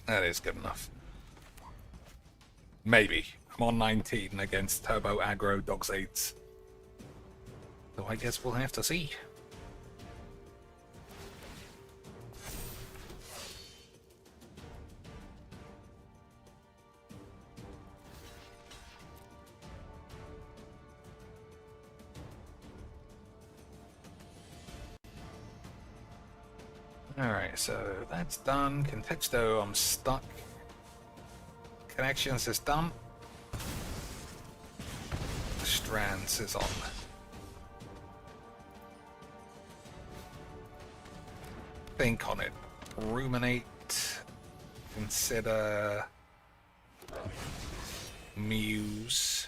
That is good enough. Maybe. I'm on 19 against Turbo Aggro Dogs 8s. So I guess we'll have to see. Alright, so that's done. Contexto, I'm stuck. Connections is done. Strands is on. Think on it. Ruminate. Consider. Muse.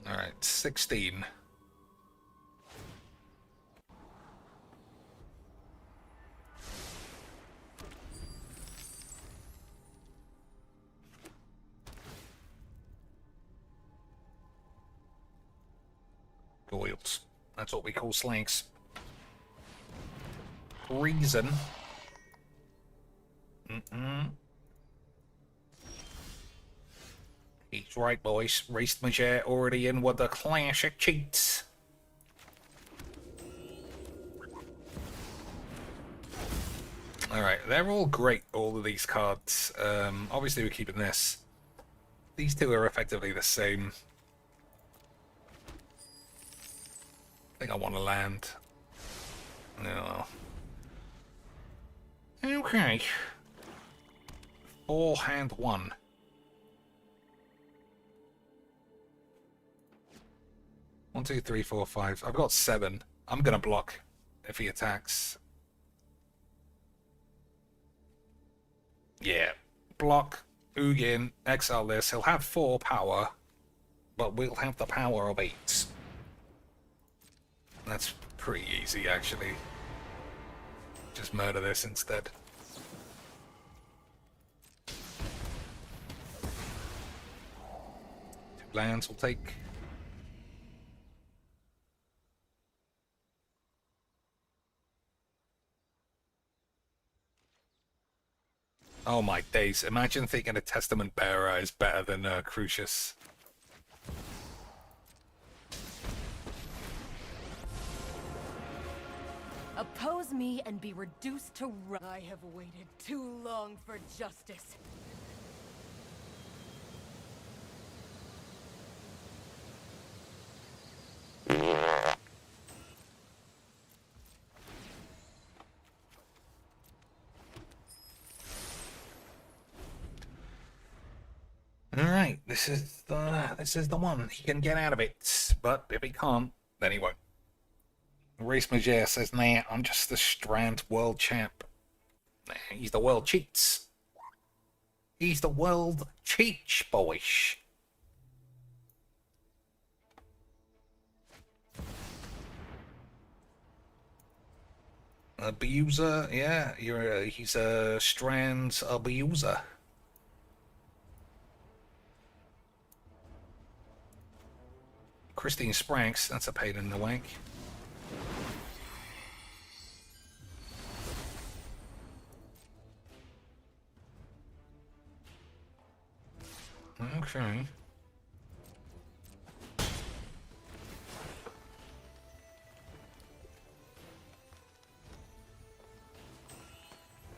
Alright, 16. Qwayucks. That's what we call slanks. Reason. He's right, boys. Raced my chair already in with the classic cheats. Alright, they're all great, all of these cards. Obviously we're keeping this. These two are effectively the same. I think I want to land. No. Okay. 4-hand 1. One, two, three, four, five. I've got 7. I'm gonna block if he attacks. Yeah. Block. Ugin. Exile this. He'll have 4 power. But we'll have the power of 8. That's pretty easy, actually. Just murder this instead. 2 lands will take. Oh my days, imagine thinking a Testament Bearer is better than Crucius. Oppose me and be reduced to I have waited too long for justice. Alright, this is the one. He can get out of it, but if he can't, then he won't. Race Major says, nah, I'm just the Strand World Champ. Nah, he's the World Cheats. He's the World Cheats, boys. Abuser, yeah, he's a Strand's abuser. Christine Spranks, that's a pain in the wank. Okay.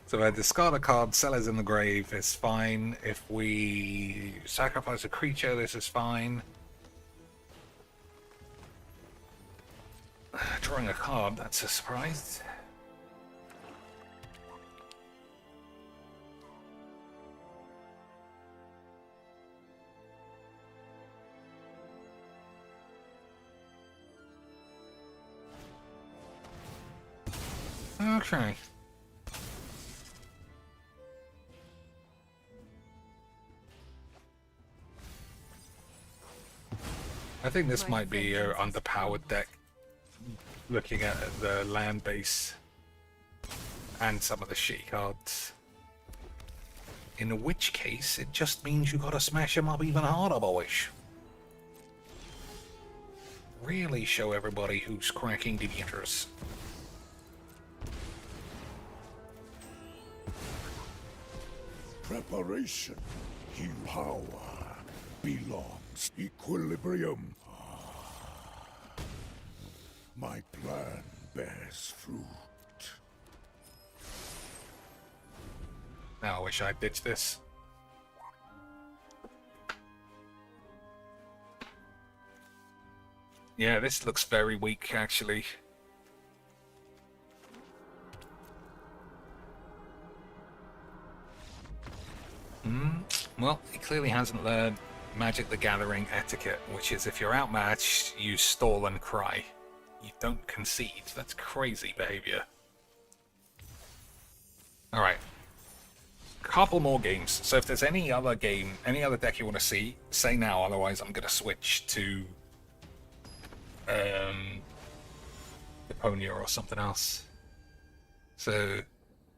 So I discard a card, Sellers in the Grave is fine. If we sacrifice a creature, this is fine. Drawing a card, that's a surprise. Okay. I think this might be an underpowered deck, looking at the land base and some of the shitty cards. In which case, it just means you gotta smash them up even harder, boys. Really show everybody who's cracking debaters. Preparation. Heal power belongs. Equilibrium. My plan bears fruit. Now I wish I'd ditched this. Yeah, this looks very weak, actually. Well, he clearly hasn't learned Magic the Gathering etiquette, which is if you're outmatched, you stall and cry. You don't concede. That's crazy behavior. Alright. Couple more games. So if there's any other game, any other deck you want to see, say now, otherwise I'm going to switch to Deponia or something else. So,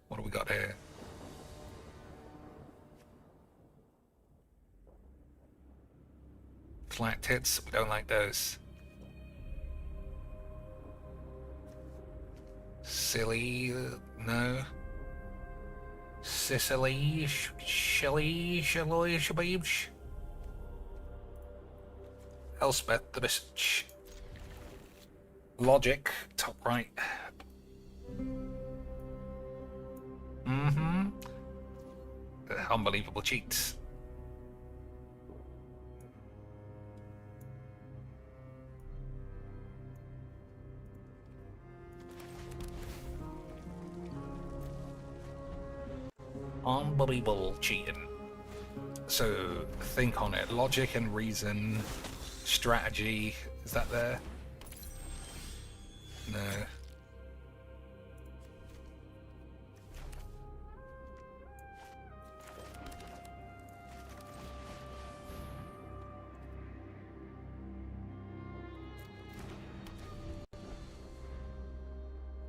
what do we got here? Flat tits, we don't like those. Silly, no. Sicily, Shelly, Shababes. Elspeth, the bitch. Logic, top right. Unbelievable cheats. Unbelievable cheating. So think on it. Logic and reason, strategy. Is that there? No.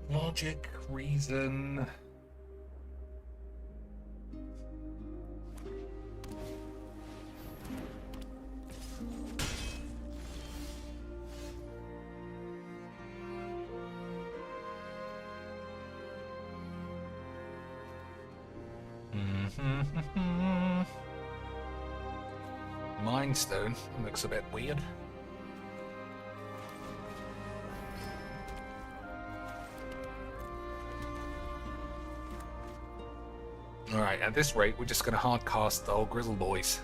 Logic, reason. Mind Stone looks a bit weird. Alright, at this rate, we're just going to hard cast the old Grizzle Boys.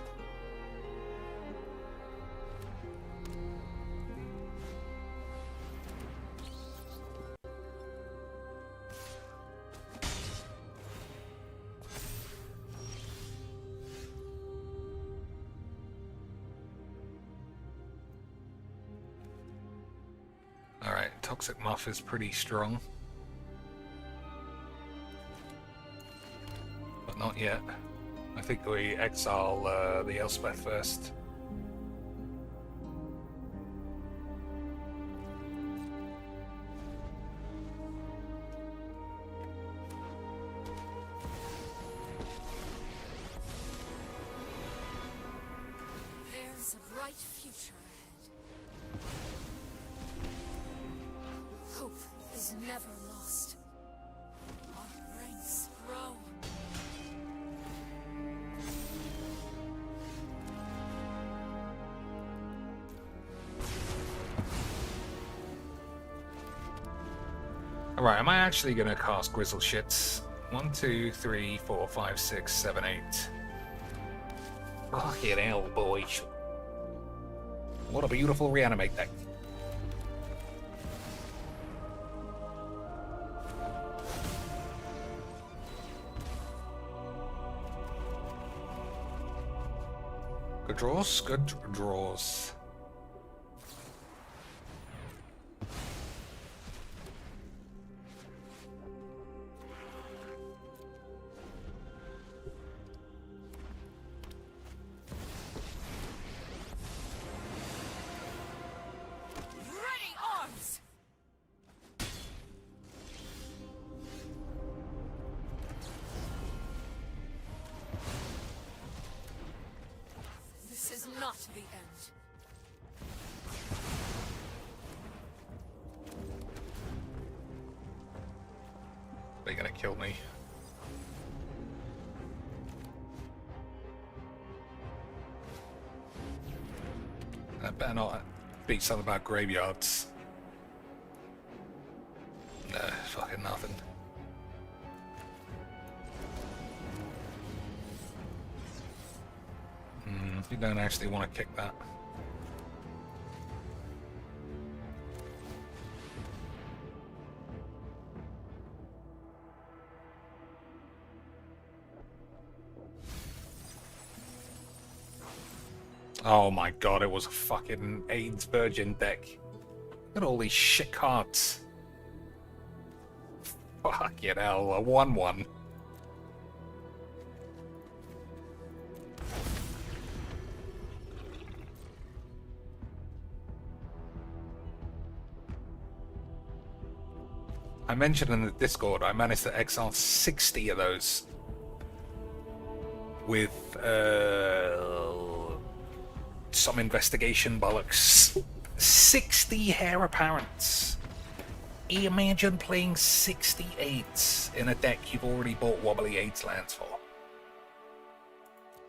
Alright, Toxic Muff is pretty strong. But not yet. I think we exile the Elspeth first. There's a bright future ahead. Hope is never lost. Our ranks grow. Alright, am I actually going to cast Grizzle Shits? 1, 2, 3, 4, 5, 6, 7, 8. Fucking hell, boys. What a beautiful reanimate deck. Good draws, good draws. not the end. They're gonna kill me. I better not be something about graveyards. No, fucking nothing. You don't actually want to kick that. Oh my god, it was a fucking AIDS Virgin deck. Look at all these shit cards. Fucking hell, a 1-1. I mentioned in the Discord, I managed to exile 60 of those with some investigation bollocks. 60 hair apparents. Imagine playing 68 in a deck you've already bought wobbly 8 lands for.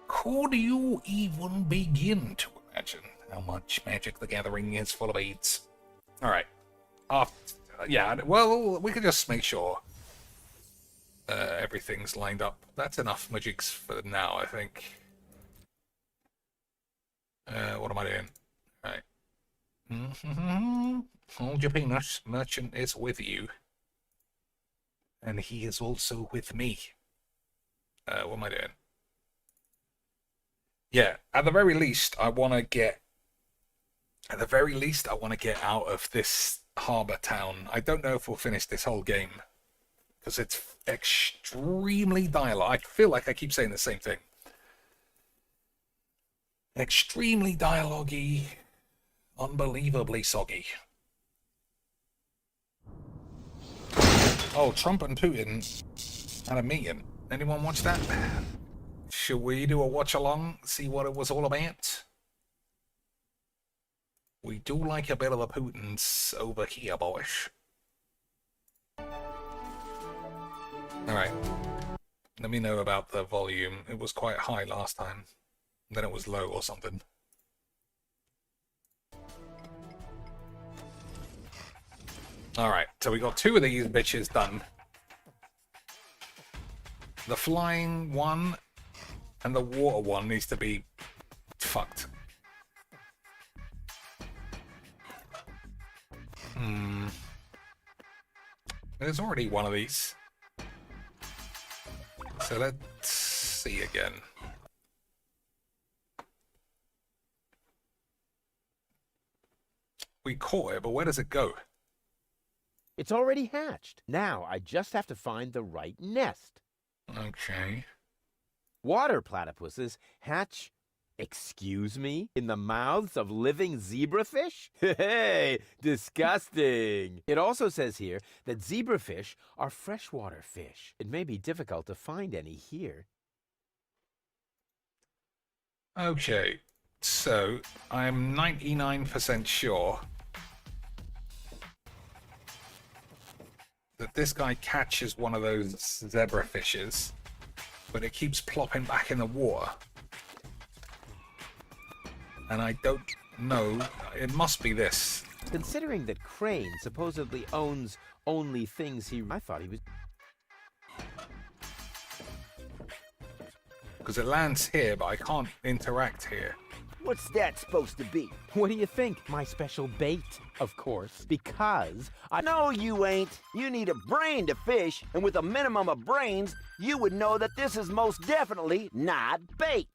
Could you even begin to imagine how much Magic the Gathering is full of 8s? Alright. Yeah, well, we can just make sure everything's lined up. That's enough Magics for now, I think. What am I doing? Right. Hold your penis. Merchant is with you. And he is also with me. What am I doing? Yeah, at the very least, I want to get... At the very least, I want to get out of this harbour town. I don't know if we'll finish this whole game. Because it's extremely dialogue. I feel like I keep saying the same thing. Extremely dialogue-y, unbelievably soggy. Oh, Trump and Putin had a meeting. Anyone watch that? Should we do a watch-along, see what it was all about? We do like a bit of the Putins over here, boys. Alright. Let me know about the volume. It was quite high last time. Then it was low or something. Alright, so we got 2 of these bitches done. The flying one and the water one needs to be fucked. There's already one of these. So let's see again. We caught it, but where does it go? It's already hatched. Now I just have to find the right nest. Okay. Water platypuses hatch, excuse me, in the mouths of living zebrafish? Hey, disgusting. It also says here that zebrafish are freshwater fish. It may be difficult to find any here. Okay, so I'm 99% sure that this guy catches one of those zebra fishes, but it keeps plopping back in the water. And I don't know, it must be this. Considering that Crane supposedly owns only things I thought he was... Because it lands here, but I can't interact here. What's that supposed to be? What do you think? My special bait, of course. Because I... No, you ain't. You need a brain to fish, and with a minimum of brains, you would know that this is most definitely not bait.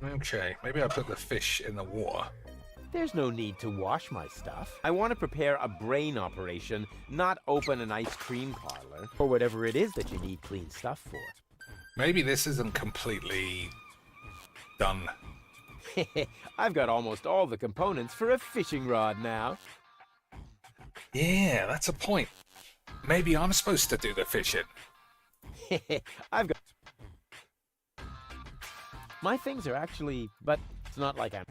Okay, maybe I put the fish in the water. There's no need to wash my stuff. I want to prepare a brain operation, not open an ice cream parlor, or whatever it is that you need clean stuff for. Maybe this isn't completely done. I've got almost all the components for a fishing rod now. Yeah, that's a point. Maybe I'm supposed to do the fishing. I've got... My things are actually, but it's not like I'm...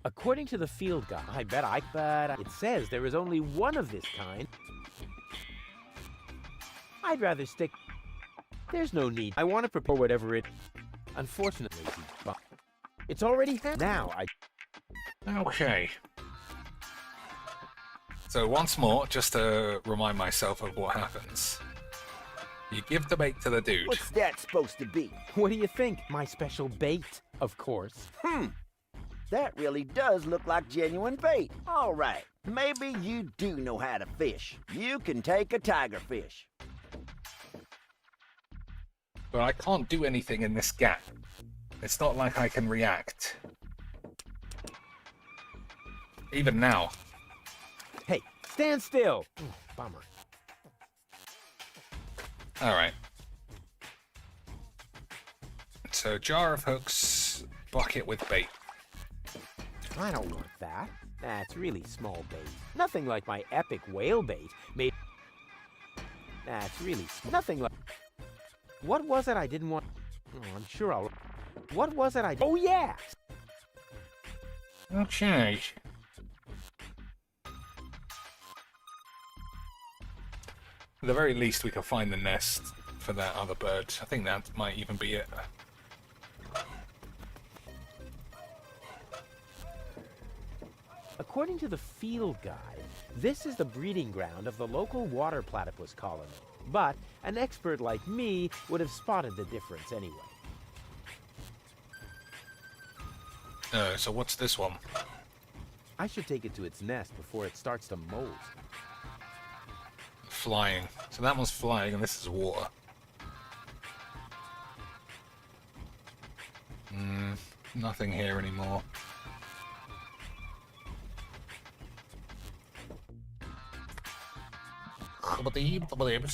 According to the field guide, but it says there is only one of this kind. I'd rather stick... There's no need. I want to prepare whatever it... Unfortunately, it's already now. Okay. So once more, just to remind myself of what happens. You give the bait to the dude. What's that supposed to be? What do you think? My special bait, of course. That really does look like genuine bait. All right, maybe you do know how to fish. You can take a tiger fish. But I can't do anything in this gap. It's not like I can react. Even now. Hey, stand still. Bummer. Alright. So, jar of hooks, bucket with bait. I don't want that. That's really small bait. Nothing like my epic whale bait made... That's really... Nothing like... What was it I didn't want... Oh, I'm sure I'll... What was it I... Oh, yeah! Okay. At the very least, we can find the nest for that other bird. I think that might even be it. According to the field guide, this is the breeding ground of the local water platypus colony. But an expert like me would have spotted the difference anyway. So what's this one? I should take it to its nest before it starts to molt. Flying. So that one's flying and this is water. Nothing here anymore.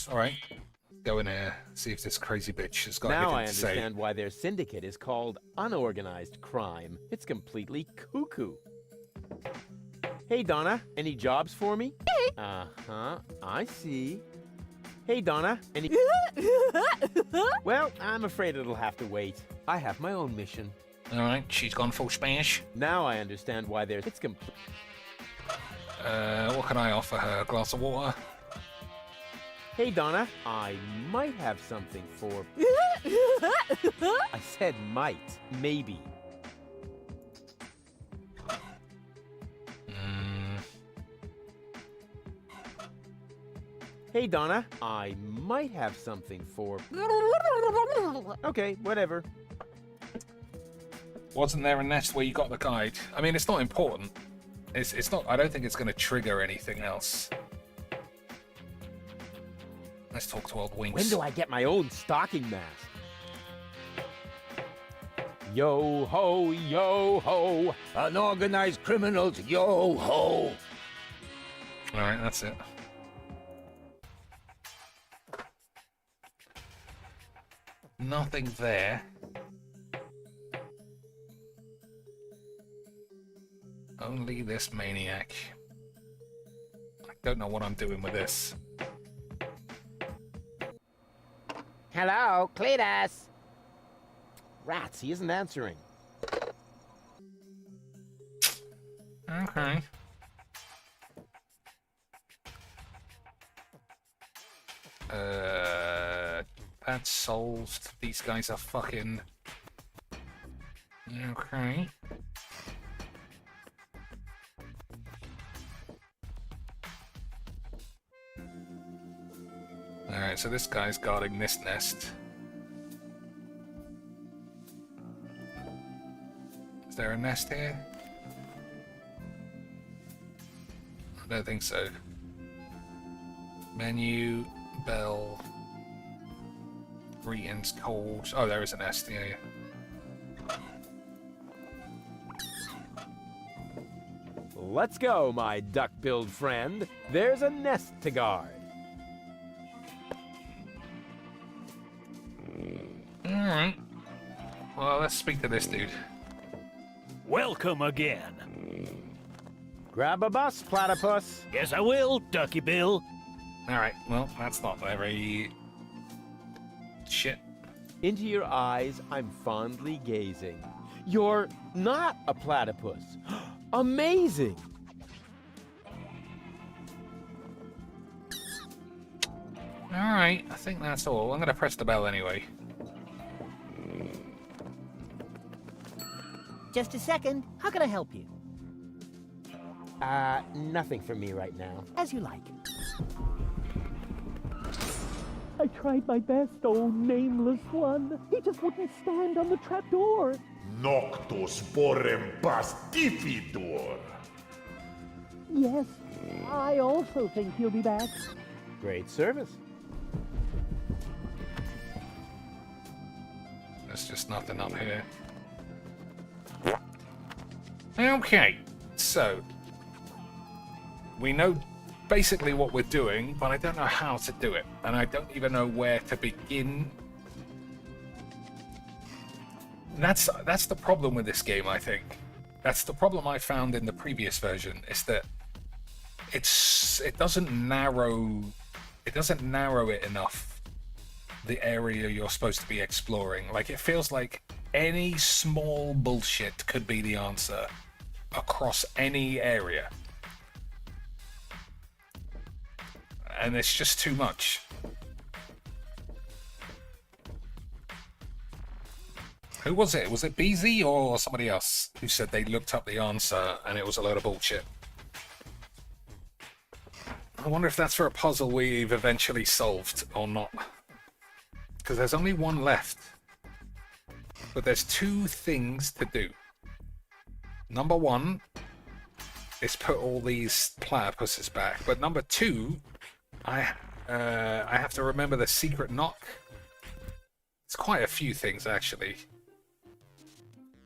Alright. Go in here, see if this crazy bitch has got now anything I to say. understand why their syndicate is called unorganized crime. It's completely cuckoo. Hey Donna, any jobs for me? Uh-huh, I see. Hey Donna, any... Well, I'm afraid it'll have to wait. I have my own mission. Alright, she's gone full Spanish. Now I understand why there's... It's complete... What can I offer her? A glass of water? Hey Donna, I might have something for... I said might, maybe. Hey Donna, I might have something for... Okay, whatever. Wasn't there a nest where you got the guide? I mean, it's not important. It's not... I don't think it's going to trigger anything else. Let's talk to old Winks. When do I get my own stocking mask? Yo ho, yo ho. Unorganized criminals, yo ho. Alright, that's it. Nothing there. Only this maniac. I don't know what I'm doing with this. Hello, Cletus. Rats, he isn't answering. Okay. That's solved. These guys are fucking... Okay. Alright, so this guy's guarding this nest. Is there a nest here? I don't think so. Menu, bell, greetings, cold. Oh, there is a nest, yeah. Let's go, my duck-billed friend. There's a nest to guard. Alright. Well, let's speak to this dude. Welcome again. Grab a bus, platypus. Yes, I will, Ducky Bill. Alright, well, that's not very... shit. Into your eyes, I'm fondly gazing. You're not a platypus. Amazing! Alright, I think that's all. I'm gonna press the bell anyway. Just a second. How can I help you? Nothing for me right now. As you like. I tried my best, oh nameless one. He just wouldn't stand on the trapdoor. Noctus borem pastifidur. Yes, I also think he'll be back. Great service. There's just nothing up here. Okay, so we know basically what we're doing, but I don't know how to do it, and I don't even know where to begin. That's the problem with this game, I think. That's the problem I found in the previous version, is that it doesn't narrow it enough, the area you're supposed to be exploring. Like, it feels like any small bullshit could be the answer across any area. And it's just too much. Who was it? Was it BZ or somebody else who said they looked up the answer and it was a load of bullshit? I wonder if that's for a puzzle we've eventually solved or not. Because there's only one left. But there's two things to do. Number one is put all these platypuses back. But number two, I have to remember the secret knock. It's quite a few things, actually.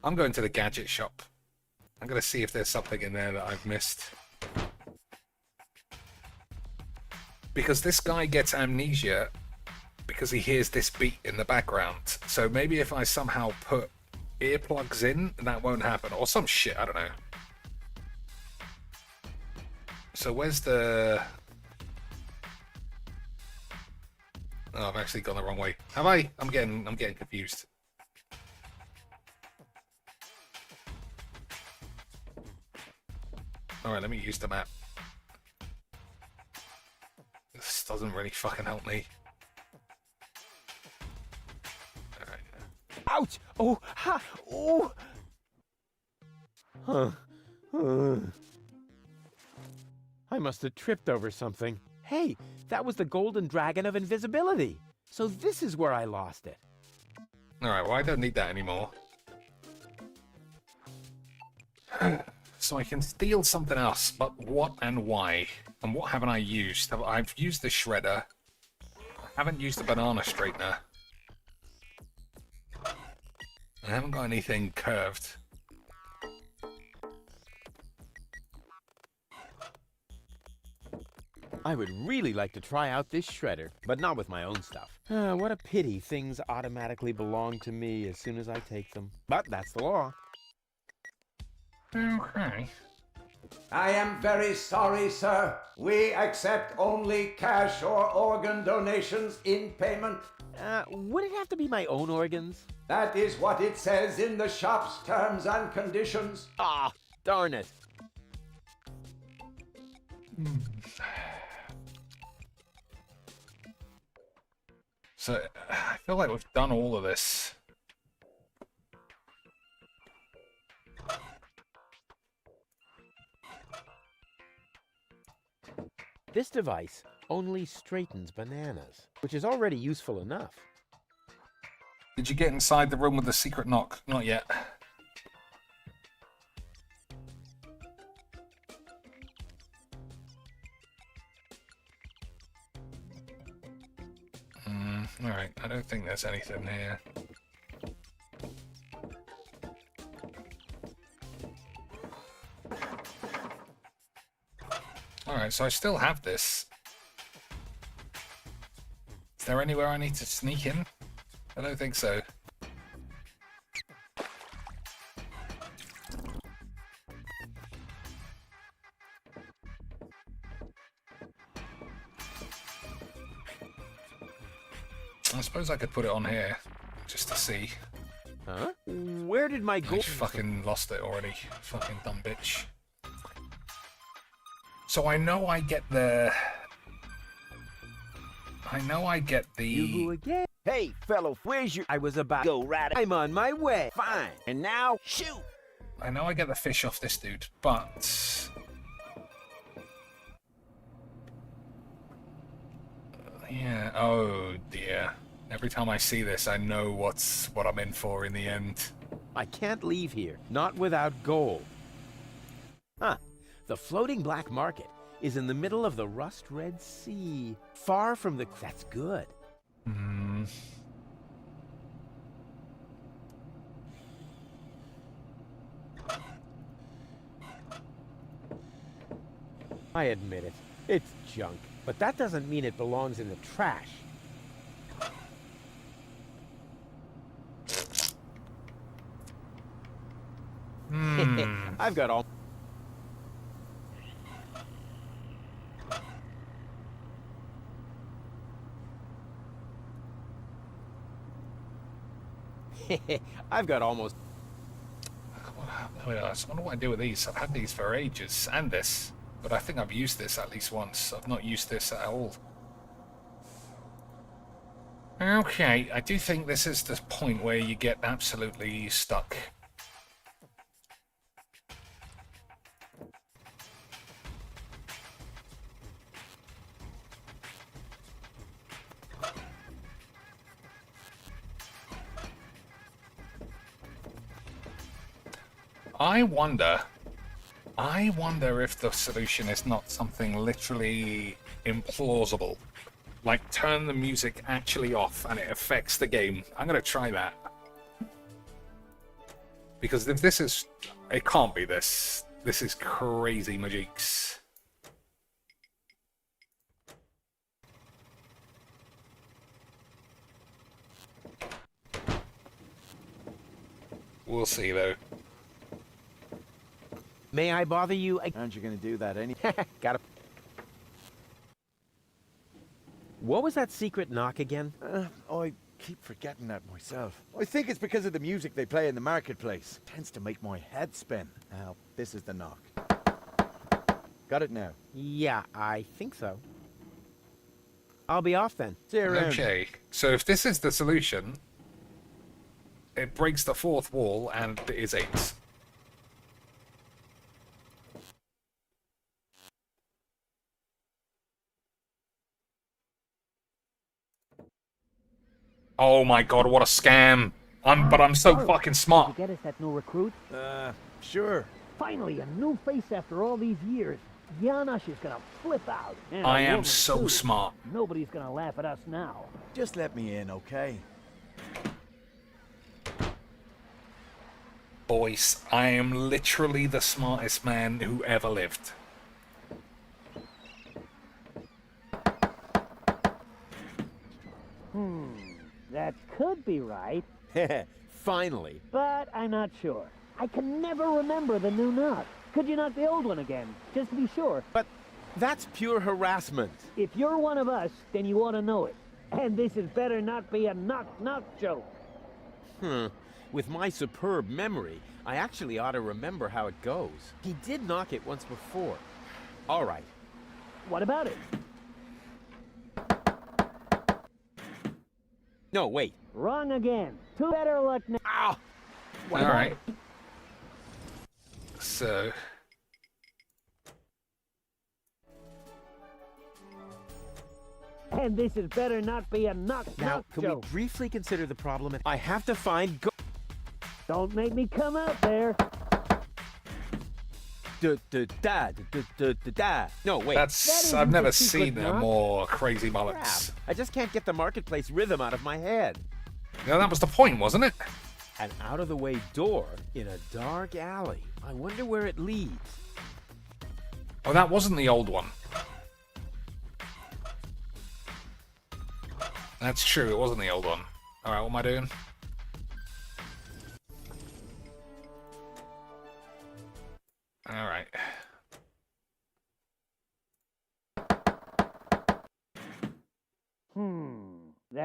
I'm going to the gadget shop. I'm going to see if there's something in there that I've missed. Because this guy gets amnesia because he hears this beat in the background. So maybe if I somehow put earplugs in, that won't happen. Or some shit, I don't know. So where's the... Oh, I've actually gone the wrong way. Have I? I'm getting confused. Alright, let me use the map. This doesn't really fucking help me. Alright. Ouch! Oh! Ha! Oh! Huh. I must have tripped over something. Hey, that was the golden dragon of invisibility. So this is where I lost it. Alright, well I don't need that anymore. So I can steal something else, but what and why? And what haven't I used? I've used the shredder. I haven't used the banana straightener. I haven't got anything curved. I would really like to try out this shredder, but not with my own stuff. What a pity things automatically belong to me as soon as I take them. But that's the law. Okay. I am very sorry, sir. We accept only cash or organ donations in payment. Would it have to be my own organs? That is what it says in the shop's terms and conditions. Ah, darn it. So, I feel like we've done all of this. This device only straightens bananas, which is already useful enough. Did you get inside the room with the secret knock? Not yet. Alright, I don't think there's anything here. Alright, so I still have this. Is there anywhere I need to sneak in? I don't think so. I suppose I could put it on here. just to see. Huh? Where did my I gold... fucking lost it already. Fucking dumb bitch. So I know I get the... You again? Hey, fellow, where's your... I was about... Go right... I'm on my way. Fine. And now, shoot! I know I get the fish off this dude, but... Yeah, oh dear. Every time I see this, I know what I'm in for in the end. I can't leave here, not without gold. Huh. The floating black market is in the middle of the rust-red sea. Far from the... That's good. Hmm. I admit it. It's junk. But that doesn't mean it belongs in the trash. I've got all... I've got almost... I don't know what I do with these. I've had these for ages, and this. But I think I've used this at least once. I've not used this at all. Okay, I do think this is the point where you get absolutely stuck. I wonder if the solution is not something literally implausible. Like, turn the music actually off and it affects the game. I'm going to try that. Because if this is... It can't be this. This is crazy magiques. We'll see, though. May I bother you? Aren't you going to do that any... Gotta... What was that secret knock again? I keep forgetting that myself. I think it's because of the music they play in the marketplace. It tends to make my head spin. Now, this is the knock. Got it now? Yeah, I think so. I'll be off then. See you around. Okay, so if this is the solution, it breaks the fourth wall and it is 8. Oh my god, what a scam! But I'm so fucking smart. You get us that new recruit? Sure. Finally, a new face after all these years. Janosch is gonna flip out. And I a am woman, so too. smart. Nobody's gonna laugh at us now. Just let me in, okay? Boys, I am literally the smartest man who ever lived. That could be right, Finally. but I'm not sure. I can never remember the new knock. Could you knock the old one again, just to be sure? But that's pure harassment. If you're one of us, then you ought to know it. And this had better not be a knock-knock joke. With my superb memory, I actually ought to remember how it goes. He did knock it once before. All right. What about it? No, wait. Wrong again. Too better luck now. Ow! What about Alright. it? So... And this had better not be a knock-knock Now, can we joke. briefly consider the problem? I have to find Don't make me come out there. No, wait. That's... That I've isn't never the secret seen knock. more crazy Crap. mullets. I just can't get the marketplace rhythm out of my head. Yeah, that was the point, wasn't it? An out-of-the-way door in a dark alley. I wonder where it leads. Oh, that wasn't the old one. That's true, it wasn't the old one. Alright, what am I doing? Alright.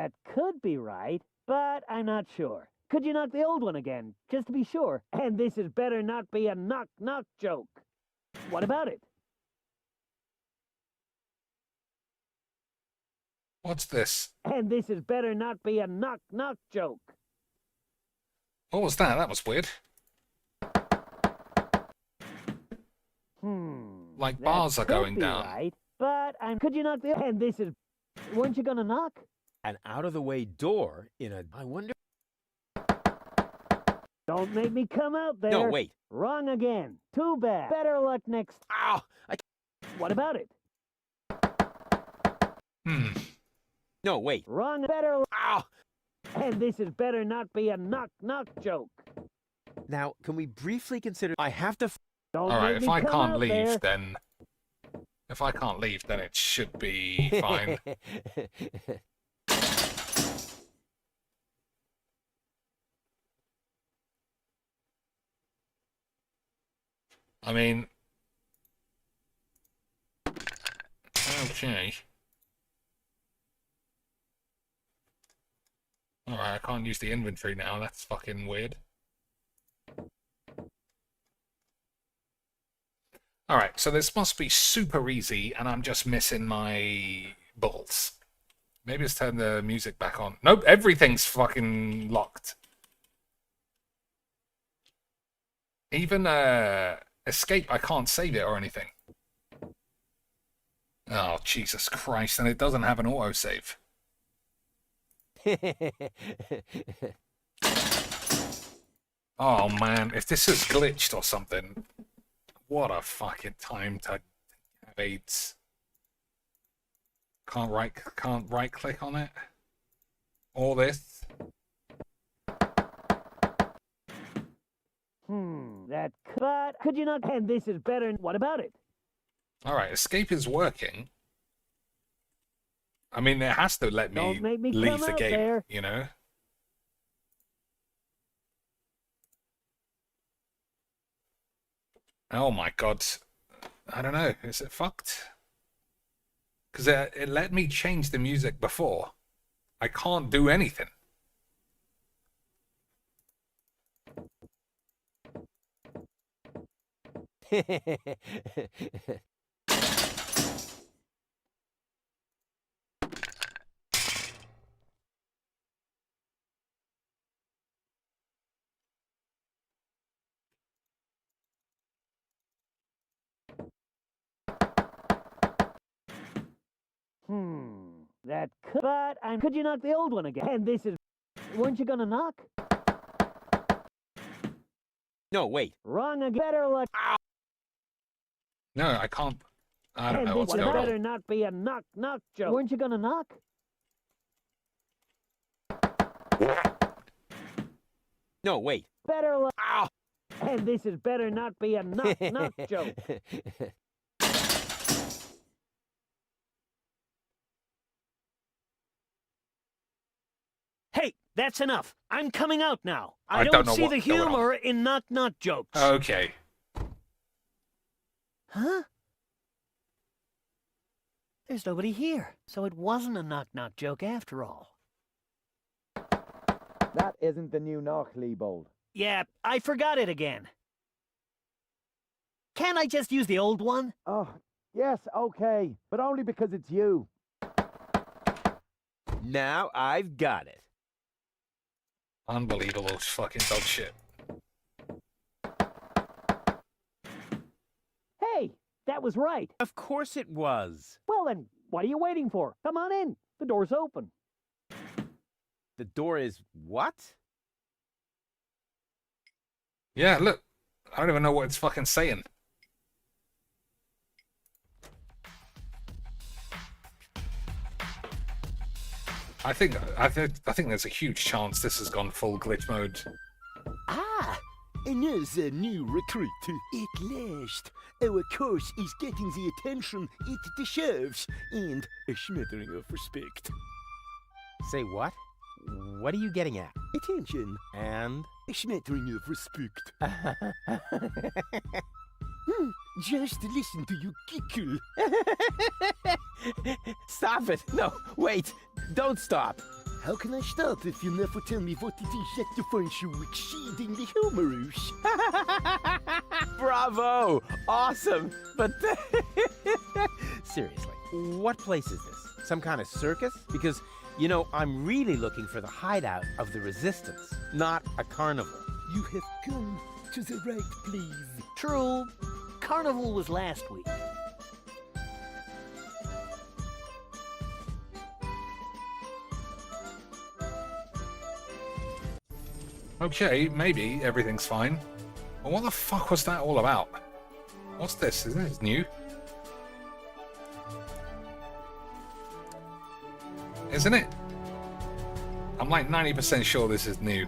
That could be right, but I'm not sure. Could you knock the old one again, just to be sure? And this is better not be a knock-knock joke. What about it? What's this? And this is better not be a knock-knock joke. What was that? That was weird. Like bars are going down. Right, but could you knock the... And this is... Weren't you gonna knock? An out-of-the-way door in a... I wonder... Don't make me come out there. No, wait. Wrong again. Too bad. Better luck next... Ow! What about it? No, wait. Wrong. Better... Ow! And this is better not be a knock-knock joke. Now, can we briefly consider... I have to... Don't Alright, if I can't leave, there. then... If I can't leave, then it should be fine. I mean... Okay. Alright, I can't use the inventory now, that's fucking weird. Alright, so this must be super easy, and I'm just missing my balls. Maybe let's turn the music back on. Nope, everything's fucking locked. Even escape, I can't save it or anything. Oh, Jesus Christ, and it doesn't have an autosave. Oh man, if this is glitched or something, what a fucking time to have AIDS. Can't right click on it. All this. But could you not? And this is better. What about it? Alright, escape is working. I mean, it has to let me leave the game, there. you know? Oh my god. I don't know. Is it fucked? Because it let me change the music before. I can't do anything. But could you knock the old one again? And this is... Weren't you gonna knock? No, wait. Wrong again. Better luck. No, I can't. I don't know what's this going better on. not be a knock-knock joke. Weren't you gonna knock? No, wait. Better luck. And this is better not be a knock-knock joke. Hey, that's enough. I'm coming out now. I don't don't know see the what's going on. humor in knock-knock jokes. Okay. Huh? There's nobody here, so it wasn't a knock-knock joke after all. That isn't the new knock, Leibold. Yeah, I forgot it again. Can't I just use the old one? Oh, yes, okay. But only because it's you. Now I've got it. Unbelievable fucking dog shit. Hey, that was right. Of course it was. Well then, what are you waiting for? Come on in. The door's open. The door is what? Yeah, look. I don't even know what it's fucking saying. I think there's a huge chance this has gone full glitch mode. Ah, Another new recruit. At last, our course is getting the attention it deserves and a smattering of respect. Say what? What are you getting at? Attention. And? A smattering of respect. Just listen to you giggle. Stop it! No, wait! Don't stop! how can I start if you never tell me what it is that you find so exceedingly humorous? Bravo! Awesome! But seriously, what place is this? Some kind of circus? Because, you know, I'm really looking for the hideout of the Resistance, not a carnival. You have come to the right place. True. Carnival was last week. Okay, maybe everything's fine. But what the fuck was that all about? What's this? Isn't this new? Isn't it? I'm like 90% sure this is new.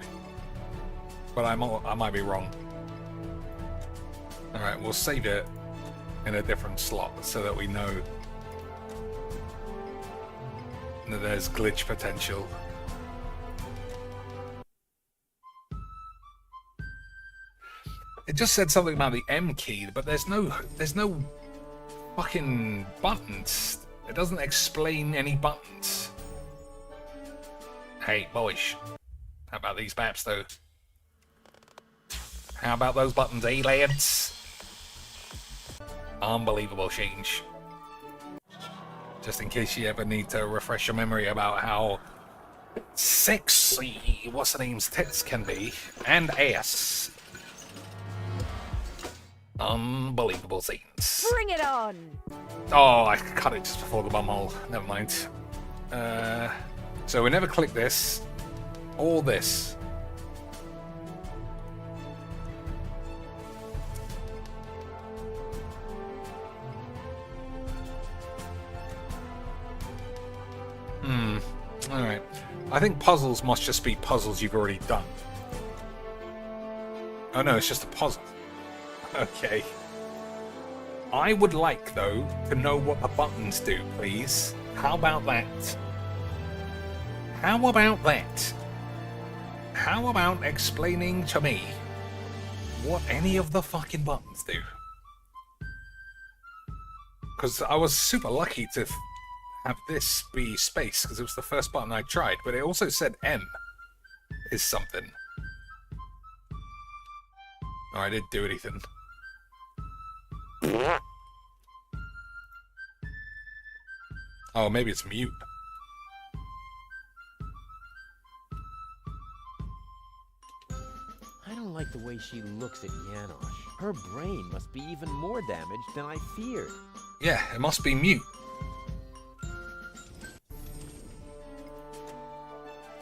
But I might be wrong. Alright, we'll save it in a different slot so that we know that there's glitch potential. It just said something about the M key, but there's no fucking buttons. It doesn't explain any buttons. Hey, boys. How about these maps, though? How about those buttons, eh, lads? Unbelievable change. Just in case you ever need to refresh your memory about how sexy what's-her-name's tits can be, and ass. Unbelievable scenes. Bring it on! Oh, I cut it just before the bumhole. Never mind. So we never click this or this. Alright. I think puzzles must just be puzzles you've already done. Oh no, it's just a puzzle. Okay. I would like, though, to know what the buttons do, please. How about that? How about that? How about explaining to me what any of the fucking buttons do? Because I was super lucky to have this be space, because it was the first button I tried, but it also said M is something. Oh, I didn't do anything. Oh, maybe it's mute. I don't like the way she looks at Janosch. Her brain must be even more damaged than I feared. Yeah, it must be mute.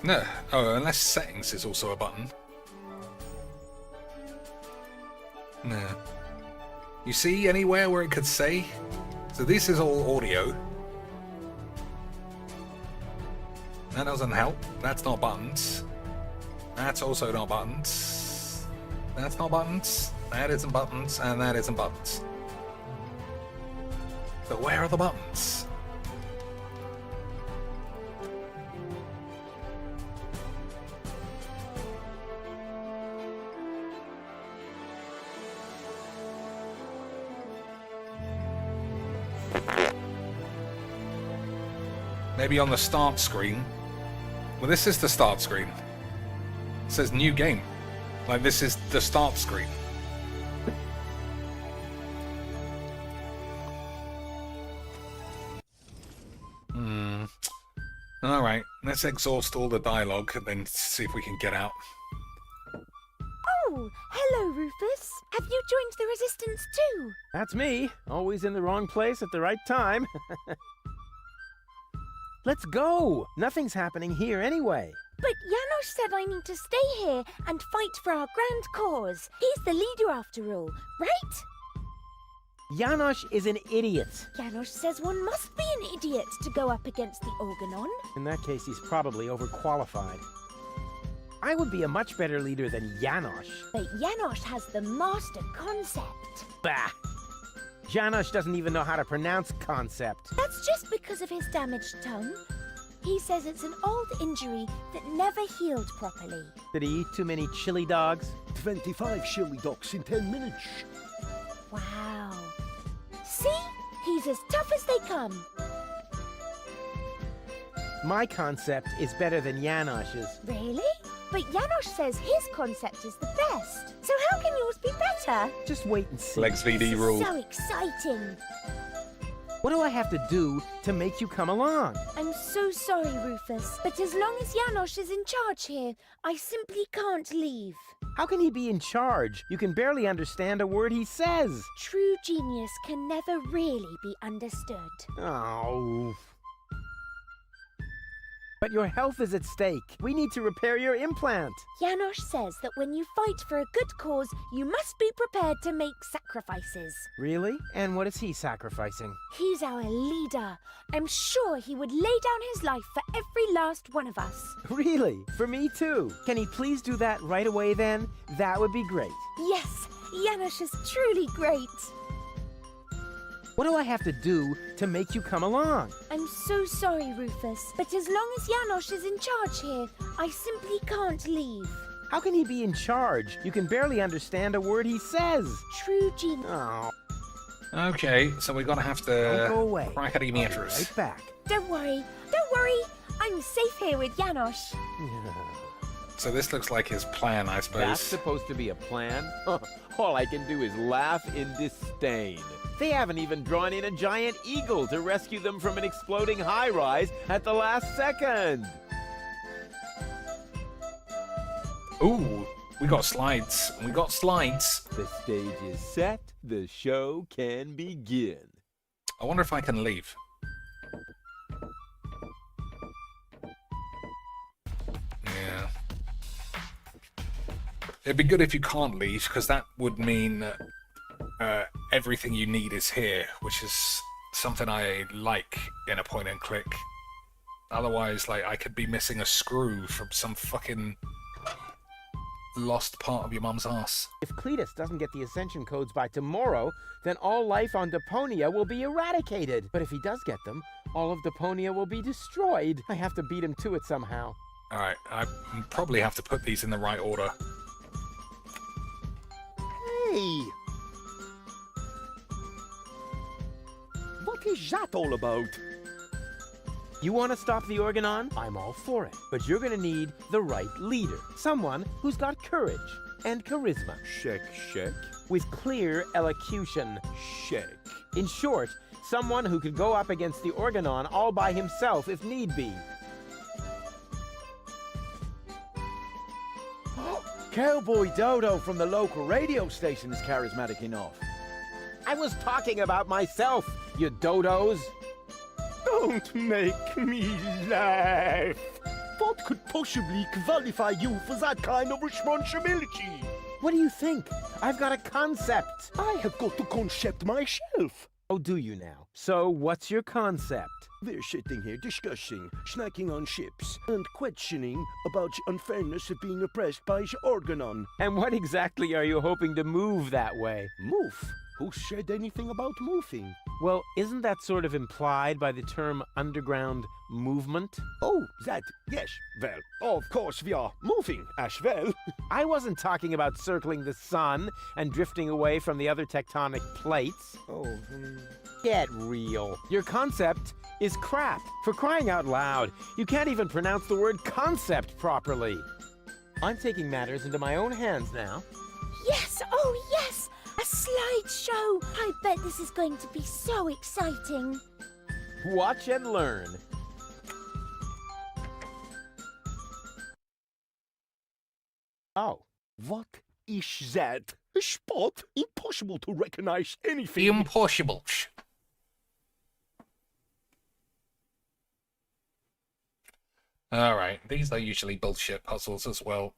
No. Oh, unless settings is also a button. No. You see anywhere where it could say? So this is all audio. That doesn't help. That's not buttons. That's also not buttons. That's not buttons. That isn't buttons. And that isn't buttons. So where are the buttons? Maybe on the start screen. Well, this is the start screen. It says new game. Like, this is the start screen. Alright, let's exhaust all the dialogue and then see if we can get out. Oh, hello, Rufus. Have you joined the Resistance too? That's me. Always in the wrong place at the right time. Let's go! Nothing's happening here anyway. But Janosch said I need to stay here and fight for our grand cause. He's the leader after all, right? Janosch is an idiot. Janosch says one must be an idiot to go up against the Organon. In that case, he's probably overqualified. I would be a much better leader than Janosch. But Janosch has the master concept. Bah! Janosch doesn't even know how to pronounce concept. That's just because of his damaged tongue. He says it's an old injury that never healed properly. Did he eat too many chili dogs? 25 chili dogs in 10 minutes. Wow. See? He's as tough as they come. My concept is better than Janosch's. Really? But Janosch says his concept is the best. So how can yours be better? Just wait and see. Legs VD rule. So exciting. What do I have to do to make you come along? I'm so sorry, Rufus, but as long as Janosch is in charge here, I simply can't leave. How can he be in charge? You can barely understand a word he says. True genius can never really be understood. Oh. But your health is at stake. We need to repair your implant. Janosch says that when you fight for a good cause, you must be prepared to make sacrifices. Really? And what is he sacrificing? He's our leader. I'm sure he would lay down his life for every last one of us. Really? For me too? Can he please do that right away then? That would be great. Yes, Janosch is truly great. What do I have to do to make you come along? I'm so sorry, Rufus, but as long as Janosch is in charge here, I simply can't leave. How can he be in charge? You can barely understand a word he says. True genius. Oh. Okay, so we're gonna have Don't go to away. crack at I'll be meters. right back. Don't worry. I'm safe here with Janosch. So this looks like his plan, I suppose. That's supposed to be a plan? All I can do is laugh in disdain. They haven't even drawn in a giant eagle to rescue them from an exploding high-rise at the last second. Ooh, we got slides. We got slides. The stage is set. The show can begin. I wonder if I can leave. Yeah. It'd be good if you can't leave, because that would mean that everything you need is here, which is something I like in a point and click. Otherwise, like, I could be missing a screw from some fucking lost part of your mum's ass. If Cletus doesn't get the Ascension codes by tomorrow, then all life on Deponia will be eradicated. But if he does get them, all of Deponia will be destroyed. I have to beat him to it somehow. Alright, I probably have to put these in the right order. Hey! What is that all about? You want to stop the Organon? I'm all for it. But you're going to need the right leader. Someone who's got courage and charisma. Check, check. With clear elocution. Check. In short, someone who could go up against the Organon all by himself if need be. Cowboy Dodo from the local radio station is charismatic enough. I was talking about myself, you dodos. Don't make me laugh. What could possibly qualify you for that kind of responsibility? What do you think? I've got a concept. I have got a concept myself. Oh, do you now? So, what's your concept? We're sitting here discussing, snacking on ships, and questioning about the unfairness of being oppressed by the Organon. And what exactly are you hoping to move that way? Move? Who said anything about moving? Well, isn't that sort of implied by the term underground movement? Oh, that, yes. Well, of course we are moving as well. I wasn't talking about circling the sun and drifting away from the other tectonic plates. Oh, Get real. Your concept is crap. For crying out loud, you can't even pronounce the word concept properly. I'm taking matters into my own hands now. Yes, oh yes! A slideshow! I bet this is going to be so exciting. Watch and learn. Oh. what is that? A spot? Impossible to recognize anything. Impossible. Alright, these are usually bullshit puzzles as well.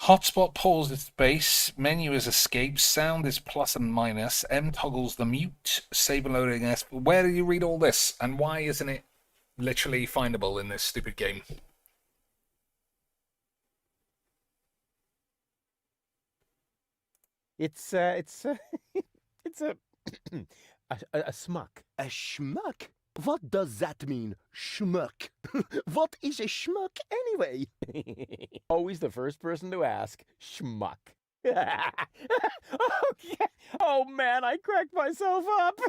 Hotspot pauses space, menu is escape, sound is plus and minus, M toggles the mute, saber loading S. Where do you read all this? And why isn't it literally findable in this stupid game? It's a smuck. A schmuck? What does that mean, schmuck? What is a schmuck anyway? Always the first person to ask, schmuck. Oh man, I cracked myself up.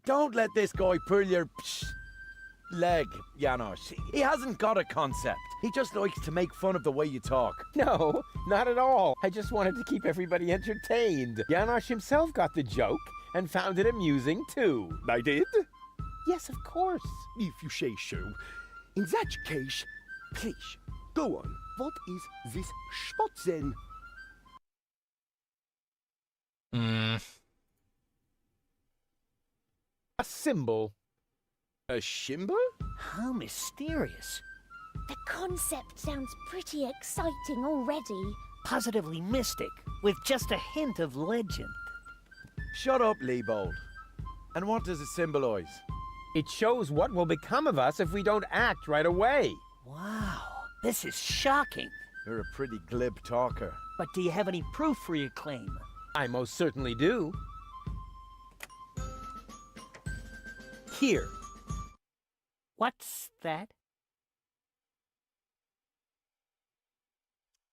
Don't let this guy pull your leg, Janosch. He hasn't got a concept. He just likes to make fun of the way you talk. No, not at all. I just wanted to keep everybody entertained. Janosch himself got the joke and found it amusing too. I did? Yes, of course. If you say so. In that case, please, go on. What is this spot then? A symbol. A symbol? How mysterious. The concept sounds pretty exciting already. Positively mystic, with just a hint of legend. Shut up, Leibold. And what does it symbolize? It shows what will become of us if we don't act right away. Wow, this is shocking. You're a pretty glib talker. But do you have any proof for your claim? I most certainly do. Here. What's that?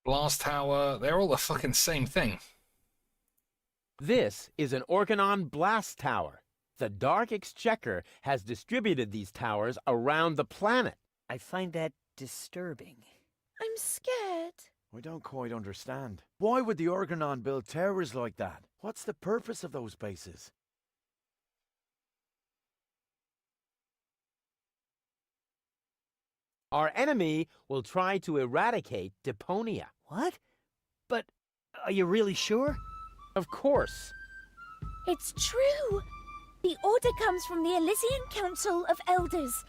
Blast Tower, they're all the fucking same thing. This is an Organon blast tower. The Dark Exchequer has distributed these towers around the planet. I find that disturbing. I'm scared. I don't quite understand. Why would the Organon build towers like that? What's the purpose of those bases? Our enemy will try to eradicate Deponia. What? But are you really sure? Of course. It's true. The order comes from the Elysian Council of Elders.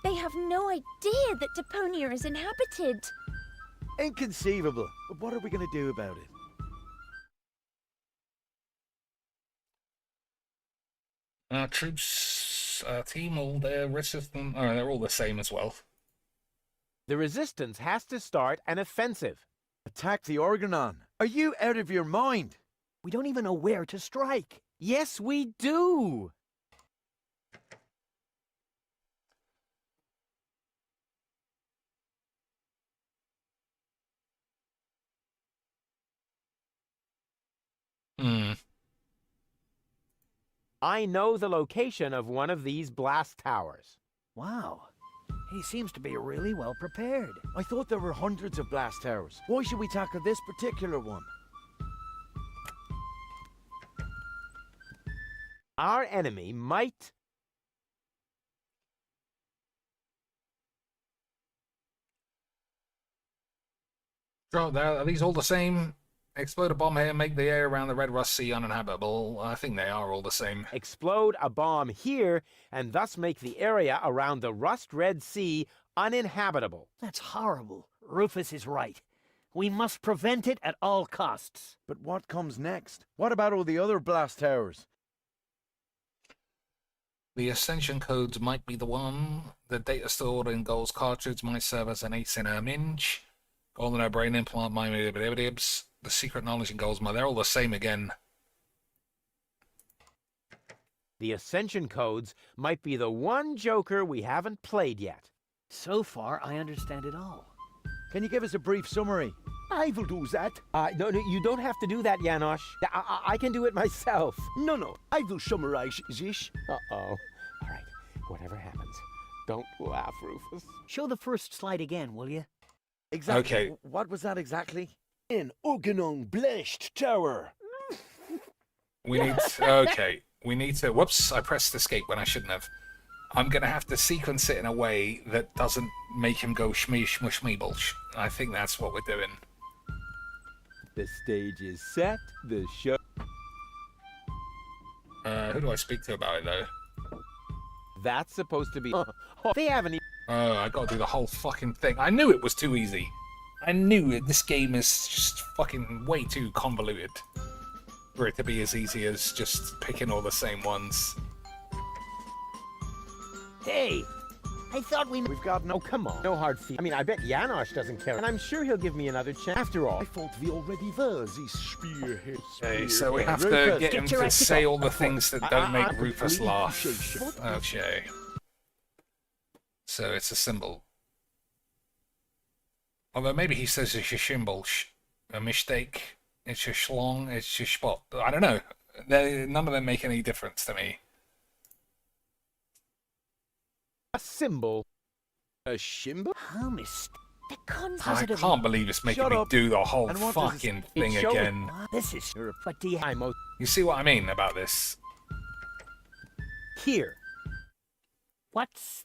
They have no idea that Deponia is inhabited. Inconceivable. But what are we going to do about it? Our troops, our team, all their rest of them, they're all the same as well. The resistance has to start an offensive. Attack the Organon. Are you out of your mind? We don't even know where to strike. Yes, we do. I know the location of one of these blast towers. Wow. He seems to be really well prepared. I thought there were hundreds of blast towers. Why should we tackle this particular one? Our enemy might... Are these all the same? Explode a bomb here, make the air around the Red Rust Sea uninhabitable. I think they are all the same. Explode a bomb here, and thus make the area around the Rust Red Sea uninhabitable. That's horrible. Rufus is right. We must prevent it at all costs. But what comes next? What about all the other blast towers? The Ascension codes might be the one. The data stored in Gold's cartridge might serve as an ace in a minge. Gold in our brain implant might be the secret knowledge in Gold's mind. They're all the same again. The Ascension codes might be the one Joker we haven't played yet. So far, I understand it all. Can you give us a brief summary? I will do that. No, you don't have to do that, Janosch. I can do it myself. No, I will summarize this. Uh-oh. All right, whatever happens, don't laugh, Rufus. Show the first slide again, will you? Exactly. Okay. What was that exactly? An Organon blast tower. We need okay. We need to... Whoops, I pressed escape when I shouldn't have. I'm going to have to sequence it in a way that doesn't make him go shmee shmush meebles. I think that's what we're doing. The stage is set, the show... Who do I speak to about it, though? That's supposed to be... they haven't even... I gotta do the whole fucking thing. I knew it was too easy. I knew it. This game is just fucking way too convoluted for it to be as easy as just picking all the same ones. Hey, I thought We've got no... Oh, come on. No hard feelings. I mean, I bet Janosch doesn't care. And I'm sure he'll give me another chance. After all... I thought we already were this spearhead. Okay, so we have to Rufus, get him your to act say together. all the things that don't make Rufus completely laugh. sure. Okay. So it's a symbol. Although maybe he says it's a symbol, a mistake, it's a schlong, it's a spot. I don't know. None of them make any difference to me. symbol. A symbol? How mistake? The cons I can't believe it's making me do the whole fucking thing again. This is what do you You see what I mean about this? Here. What's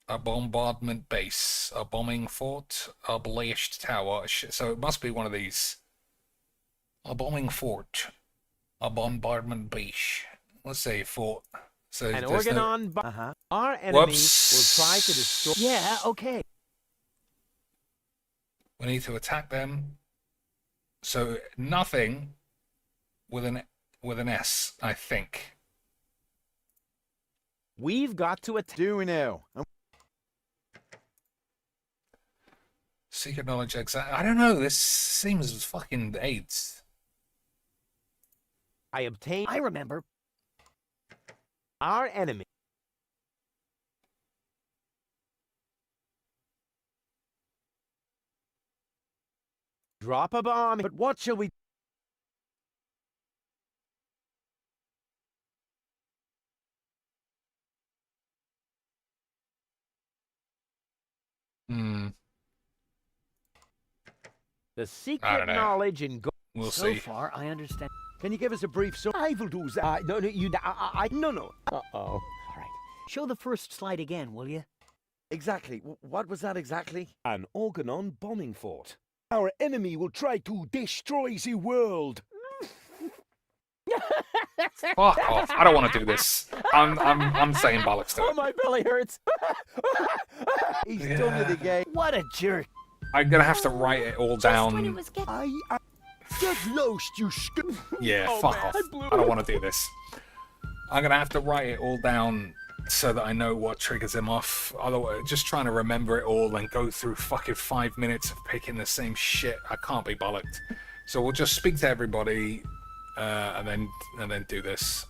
A bombardment base, a bombing fort, a blast tower. So it must be one of these. A bombing fort, a bombardment base. Let's say fort. So An there's no- organon. Our enemy Whoops. will try to destroy. Yeah, okay. We need to attack them. So nothing with an S, I think. We've got to attack. Do we now? Secret knowledge exact. I don't know. This seems fucking AIDS. I obtain. I remember. Our enemy. Drop a bomb. But what shall we... The I secret don't know. knowledge in go. We'll So see. far, I understand. Can you give us a brief... I will do that. No, you. No. Uh-oh. All right. Show the first slide again, will you? Exactly. What was that exactly? An organon bombing fort. Our enemy will try to destroy the world. Fuck off. I don't want to do this. I'm saying bollocks to Oh, it. my belly hurts. He's done it again. What a jerk. I'm gonna have to write it all Just when it down. was getting... I get lost, you Yeah, Oh, fuck man, off. I blew I don't it. want to do this. I'm gonna have to write it all down so that I know what triggers him off. Otherwise, just trying to remember it all and go through fucking 5 minutes of picking the same shit. I can't be bollocked. So we'll just speak to everybody and then do this.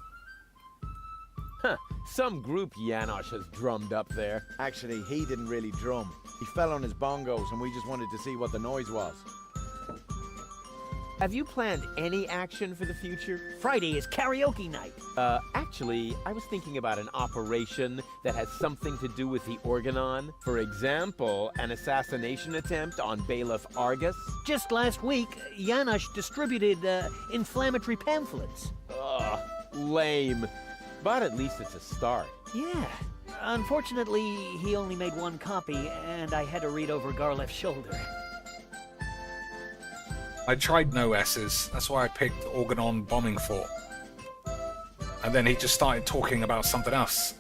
Huh. Some group Janosch has drummed up there. Actually, he didn't really drum. He fell on his bongos and we just wanted to see what the noise was. Have you planned any action for the future? Friday is karaoke night. Actually, I was thinking about an operation that has something to do with the organon. For example, an assassination attempt on Bailiff Argus. Just last week, Janosch distributed inflammatory pamphlets. Ugh, lame. But at least it's a start. Yeah. Unfortunately, he only made one copy, and I had to read over Garleff's shoulder. I tried no S's. That's why I picked Organon Bombing Fort. And then he just started talking about something else.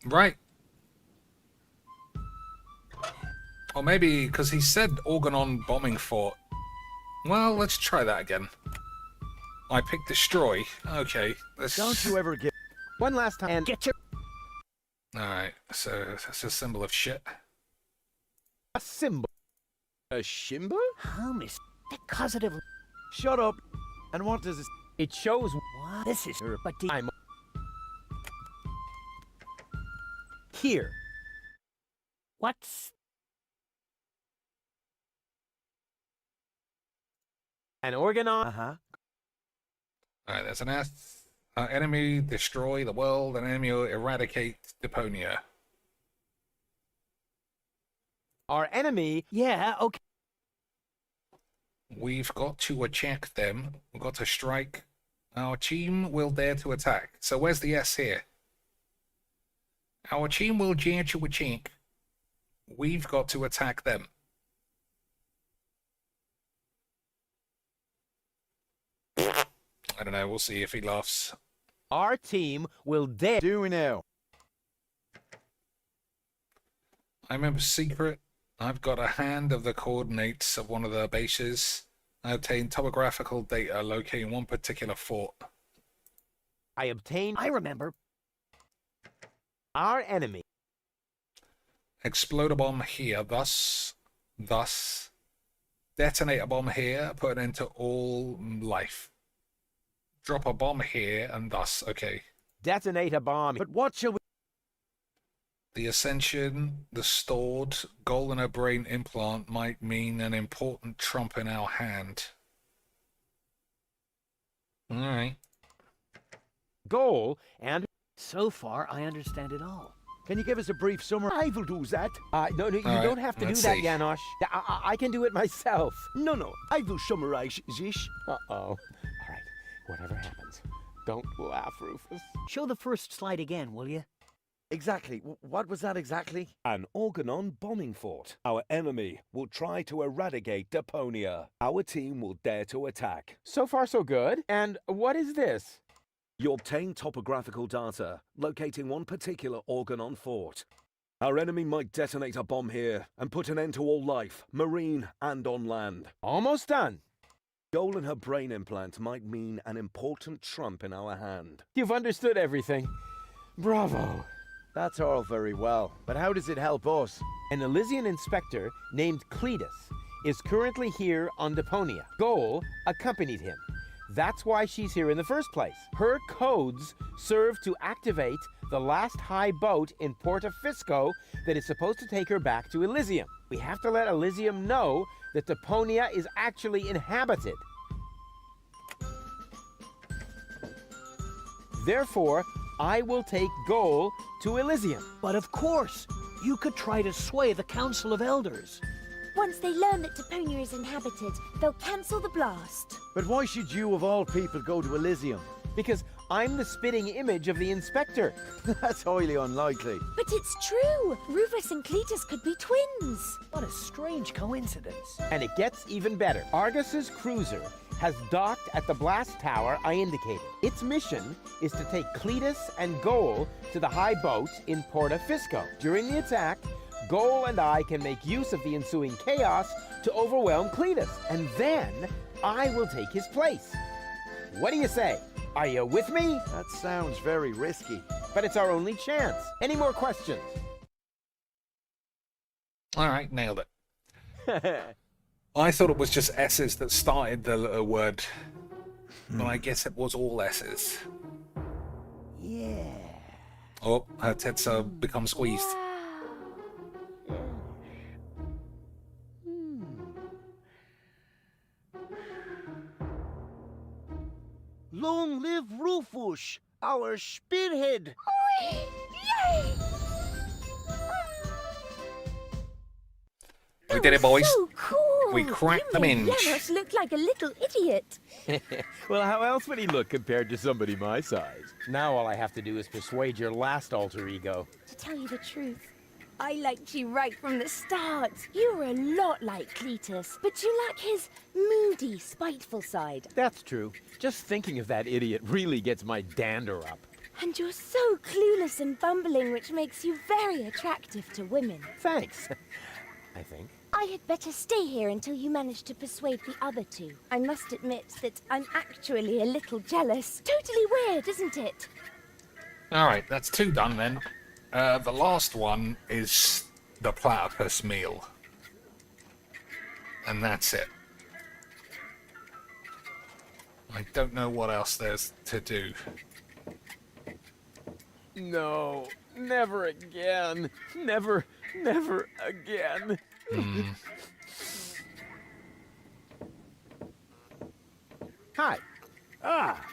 Right. Or maybe because he said Organon Bombing Fort. Well, let's try that again. I picked Destroy. Okay. Let's... Don't you ever get... One last time. And Get your... Alright, so that's a symbol of shit. a symbol. A symbol? How miss... Causative... Shut up. And what does this... It shows. What? This is... But the... I'm here. What's... An organon. Uh-huh. Alright, there's an S. Enemy destroy the world, and enemy eradicate Deponia. Our enemy. Yeah, okay. We've got to attack them. We've got to strike. Our team will dare to attack. So where's the S here? Our team will dare to attack. We've got to attack them. I don't know. We'll see if he laughs. Our team will dare. Do we now? I remember secret. I've got a hand of the coordinates of one of the bases. I obtained topographical data locating one particular fort. I obtained. I remember. Our enemy. Explode a bomb here, thus. Detonate a bomb here, put an end to all life. Drop a bomb here, and thus. Okay. Detonate a bomb. But what shall we... The ascension, the stored gold in her brain implant might mean an important trump in our hand. Alright. Goal and... So far, I understand it all. Can you give us a brief summary? I will do that. No, you right, don't have to do let's that, see. Janosch. I can do it myself. No, I will summarize this. Uh-oh. All right, whatever happens, don't laugh, Rufus. Show the first slide again, will you? Exactly. What was that exactly? An Organon bombing fort. Our enemy will try to eradicate Deponia. Our team will dare to attack. So far, so good. And what is this? You obtain topographical data, locating one particular Organon fort. Our enemy might detonate a bomb here and put an end to all life, marine and on land. Almost done. Goal in her brain implant might mean an important trump in our hand. You've understood everything. Bravo. That's all very well, but how does it help us? An Elysian inspector named Cletus is currently here on Deponia. Goal accompanied him. That's why she's here in the first place. Her codes serve to activate the last high boat in Porta Fisco that is supposed to take her back to Elysium. We have to let Elysium know that Deponia is actually inhabited. Therefore, I will take Goal to Elysium. But of course, you could try to sway the Council of Elders. Once they learn that Deponia is inhabited, they'll cancel the blast. But why should you, of all people, go to Elysium? Because I'm the spitting image of the inspector. That's highly unlikely. But it's true! Rufus and Cletus could be twins. What a strange coincidence. And it gets even better. Argus's cruiser has docked at the blast tower I indicated. Its mission is to take Cletus and Goal to the high boat in Porta Fisco. During the attack, Goal and I can make use of the ensuing chaos to overwhelm Cletus, and then I will take his place. What do you say? Are you with me? That sounds very risky. But it's our only chance. Any more questions? Alright, nailed it. I thought it was just S's that started the word, but I guess it was all S's. Yeah. Oh, her tits become squeezed. Long live Rufus, our spearhead. Yay! We did it, boys. So cool. We cracked the You made minge. Janos look like a little idiot. Well, how else would he look compared to somebody my size? Now all I have to do is persuade your last alter ego. To tell you the truth, I liked you right from the start. You were a lot like Cletus, but you lack his moody, spiteful side. That's true. Just thinking of that idiot really gets my dander up. And you're so clueless and bumbling, which makes you very attractive to women. Thanks. I think. I had better stay here until you manage to persuade the other two. I must admit that I'm actually a little jealous. Totally weird, isn't it? Alright, that's 2 done then. The last one is the platypus meal. And that's it. I don't know what else there's to do. No, never again. Never again. Hi. Ah,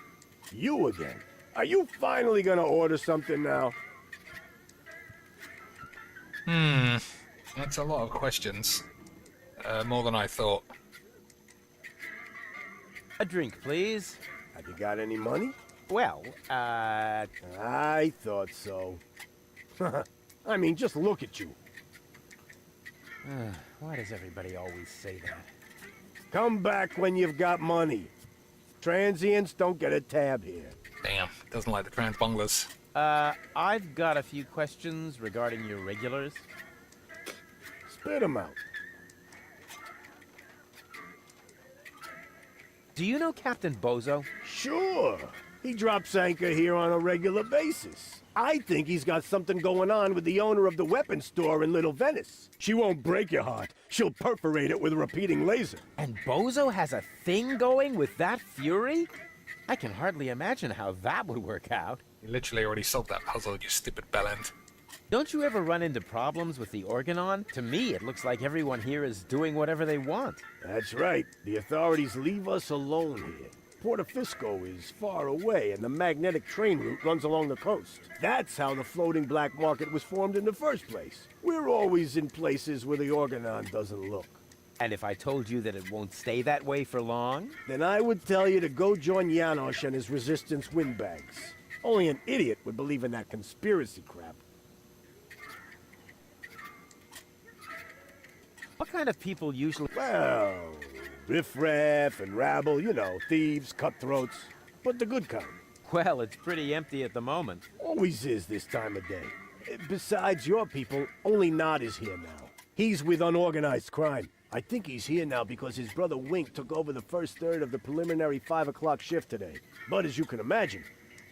you again. Are you finally gonna order something now? That's a lot of questions. More than I thought. A drink, please. Have you got any money? Well, I thought so. I mean, just look at you. Why does everybody always say that? Come back when you've got money. Transients don't get a tab here. Damn, doesn't like the trans bunglers. I've got a few questions regarding your regulars. Spit them out. Do you know Captain Bozo? Sure. He drops anchor here on a regular basis. I think he's got something going on with the owner of the weapons store in Little Venice. She won't break your heart. She'll perforate it with a repeating laser. And Bozo has a thing going with that fury? I can hardly imagine how that would work out. You literally already solved that puzzle, you stupid bellend. Don't you ever run into problems with the Organon? To me, it looks like everyone here is doing whatever they want. That's right. The authorities leave us alone here. Porto Fisco is far away, and the magnetic train route runs along the coast. That's how the floating black market was formed in the first place. We're always in places where the Organon doesn't look. And if I told you that it won't stay that way for long? Then I would tell you to go join Janosch and his resistance windbags. Only an idiot would believe in that conspiracy crap. What kind of people usually... Well, riffraff and rabble, you know, thieves, cutthroats, but the good kind. Well, it's pretty empty at the moment. Always is this time of day. Besides your people, only Nod is here now. He's with unorganized crime. I think he's here now because his brother Wink took over the first third of the preliminary 5 o'clock shift today. But as you can imagine,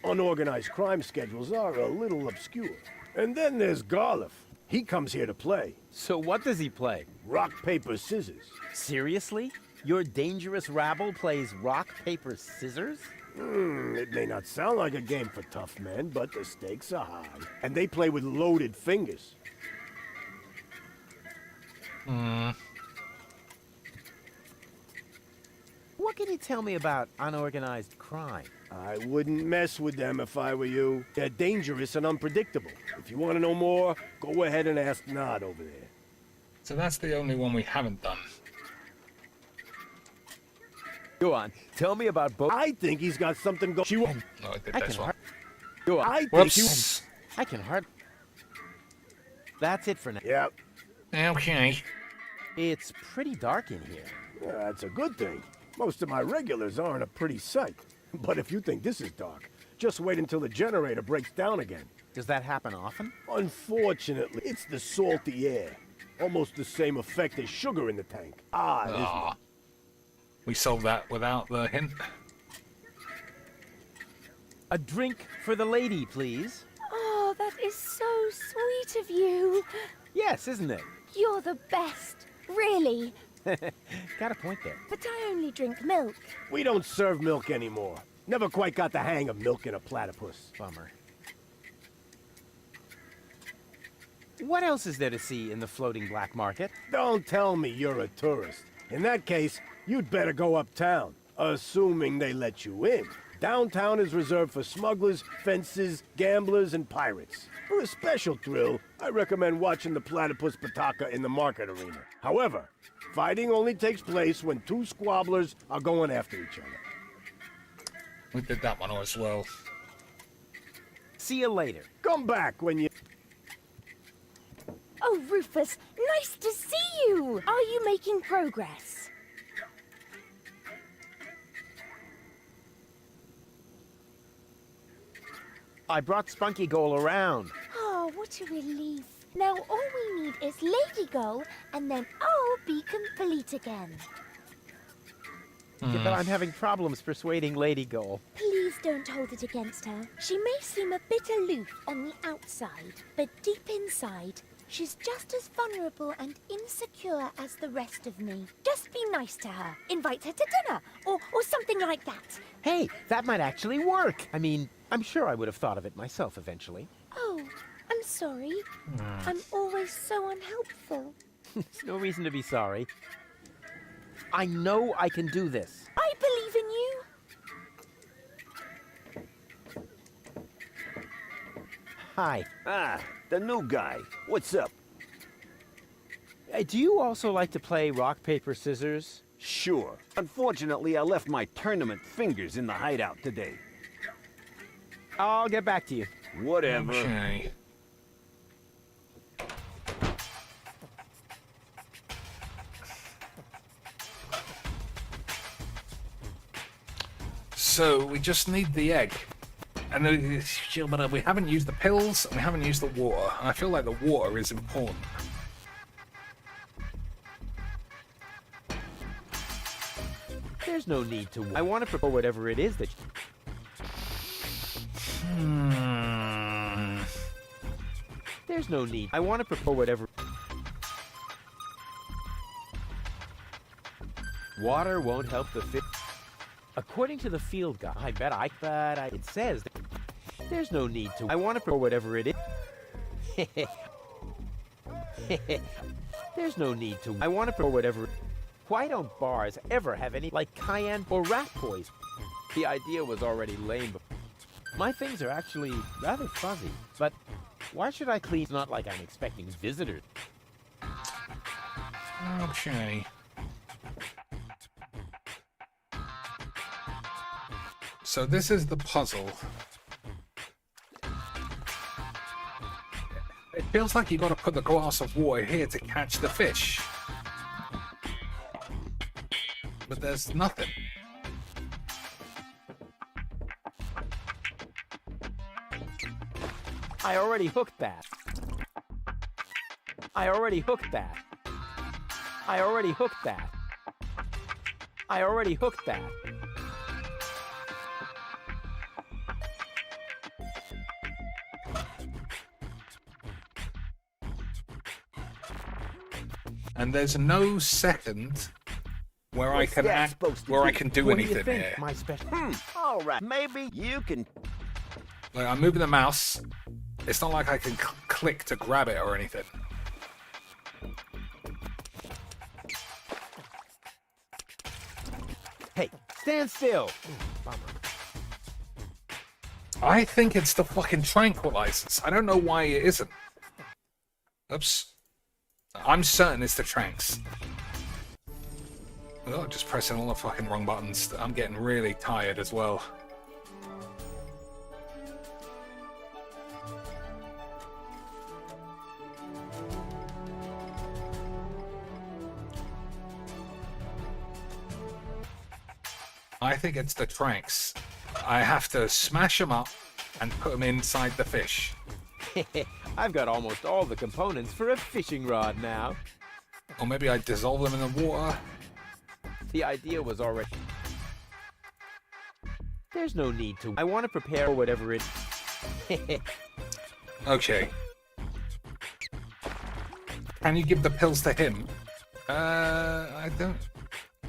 unorganized crime schedules are a little obscure. And then there's Garliff. He comes here to play. So what does he play? Rock, paper, scissors. Seriously? Your dangerous rabble plays rock, paper, scissors? It may not sound like a game for tough men, but the stakes are high. And they play with loaded fingers. What can you tell me about unorganized crime? I wouldn't mess with them if I were you. They're dangerous and unpredictable. If you want to know more, go ahead and ask Nod over there. So that's the only one we haven't done. Go on, tell me about both. I think he's got something going. No, I did this one. Go on. I think Whoops. I can hardly... That's it for now. Yep. Okay. It's pretty dark in here. Yeah, that's a good thing. Most of my regulars aren't a pretty sight. But if you think this is dark, just wait until the generator breaks down again. Does that happen often? Unfortunately, it's the salty air. Almost the same effect as sugar in the tank. Isn't it? We solved that without the hint. A drink for the lady, please. Oh, that is so sweet of you. Yes, isn't it? You're the best, really. Got a point there. But I only drink milk. We don't serve milk anymore. Never quite got the hang of milking a platypus. Bummer. What else is there to see in the floating black market? Don't tell me you're a tourist. In that case, you'd better go uptown, assuming they let you in. Downtown is reserved for smugglers, fences, gamblers, and pirates. For a special thrill, I recommend watching the platypus pataka in the market arena. However, fighting only takes place when two squabblers are going after each other. We did that one as well. See you later. Come back when you... Oh, Rufus, nice to see you! Are you making progress? I brought Spunky Goal around. Oh, what a relief. Now all we need is Lady Gull, and then I'll be complete again. Yeah, but I'm having problems persuading Lady Gull. Please don't hold it against her. She may seem a bit aloof on the outside, but deep inside, she's just as vulnerable and insecure as the rest of me. Just be nice to her. Invite her to dinner, or something like that. Hey, that might actually work. I mean, I'm sure I would have thought of it myself eventually. Oh, I'm sorry. I'm always so unhelpful. There's no reason to be sorry. I know I can do this. I believe in you. Hi. Ah, the new guy. What's up? Do you also like to play rock, paper, scissors? Sure. Unfortunately, I left my tournament fingers in the hideout today. I'll get back to you. Whatever. Okay. So we just need the egg. And we haven't used the pills, and we haven't used the water. And I feel like the water is important. There's no need to. I want to prepare whatever it is that. There's no need. I want to prepare whatever. Water won't help the fit. According to the field guide, it says that there's no need to. I want to prepare whatever it is. There's no need to. I want to pour whatever. Why don't bars ever have any like cayenne or rat poison? The idea was already lame. My things are actually rather fuzzy, but why should I clean? It's not like I'm expecting visitors. Okay. So this is the puzzle. It feels like you got to put the glass of water here to catch the fish. But there's nothing. I already hooked that. I already hooked that. I already hooked that. I already hooked that. And there's no second where I can act, where I can do What anything do you think, here. my special? All right, maybe you can. Like, I'm moving the mouse. It's not like I can click to grab it or anything. Hey, stand still. Bummer. I think it's the fucking tranquilizers. I don't know why it isn't. Oops. I'm certain it's the tranks. Oh, just pressing all the fucking wrong buttons. I'm getting really tired as well. I think it's the tranks. I have to smash them up and put them inside the fish. I've got almost all the components for a fishing rod now. Or maybe I dissolve them in the water. The idea was already... There's no need to. I want to prepare whatever it... Okay. Can you give the pills to him? I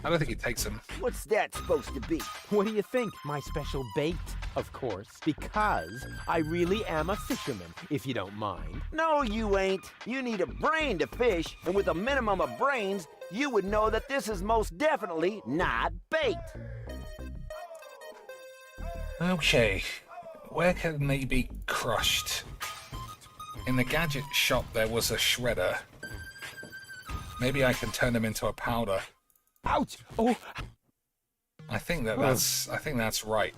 don't think he takes them. What's that supposed to be? What do you think? My special bait, of course. Because I really am a fisherman, if you don't mind. No, you ain't. You need a brain to fish, and with a minimum of brains, you would know that this is most definitely not bait. Okay. Where can they be crushed? In the gadget shop there was a shredder. Maybe I can turn them into a powder. Ouch! Oh! I think that's right.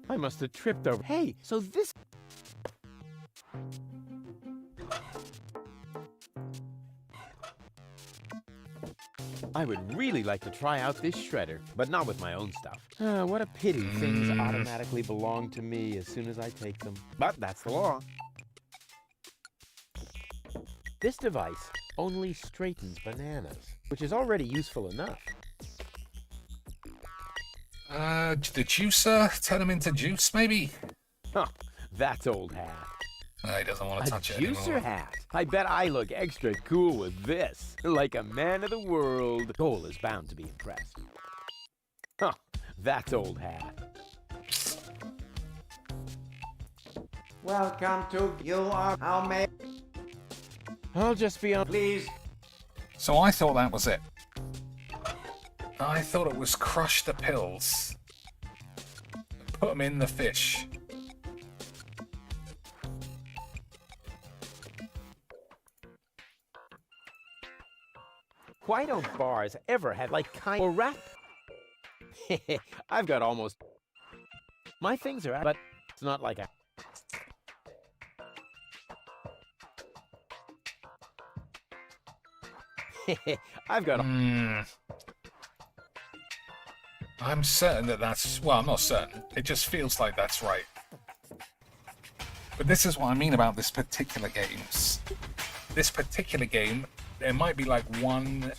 I must have tripped over. Hey, so this... I would really like to try out this shredder, but not with my own stuff. What a pity things automatically belong to me as soon as I take them. But that's the law. This device only straightens bananas, which is already useful enough. The juicer? Turn them into juice, maybe? Huh, that's old hat. He doesn't want to touch it A juicer anymore. hat? I bet I look extra cool with this. Like a man of the world. Cole is bound to be impressed. Huh, that's old hat. Welcome to You Are How May. I'll just be on. Please. So I thought that was it. I thought it was crush the pills. Put them in the fish. Why don't bars ever have like kind or rat? I've got almost... My things are out, but it's not like a... I've got... I'm certain that that's... Well, I'm not certain. It just feels like that's right. But this is what I mean about this particular games. This particular game, there might be like one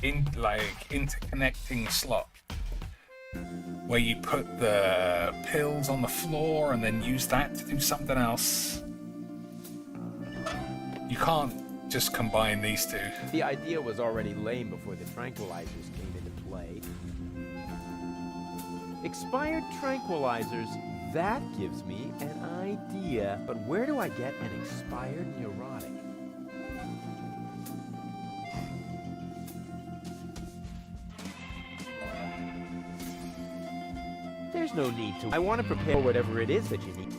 interconnecting slot where you put the pills on the floor and then use that to do something else. You can't just combine these two. The idea was already lame before the tranquilizers came into play. Expired tranquilizers that gives me an idea. But where do I get an expired neurotic? There's no need to. I want to prepare whatever it is that you need.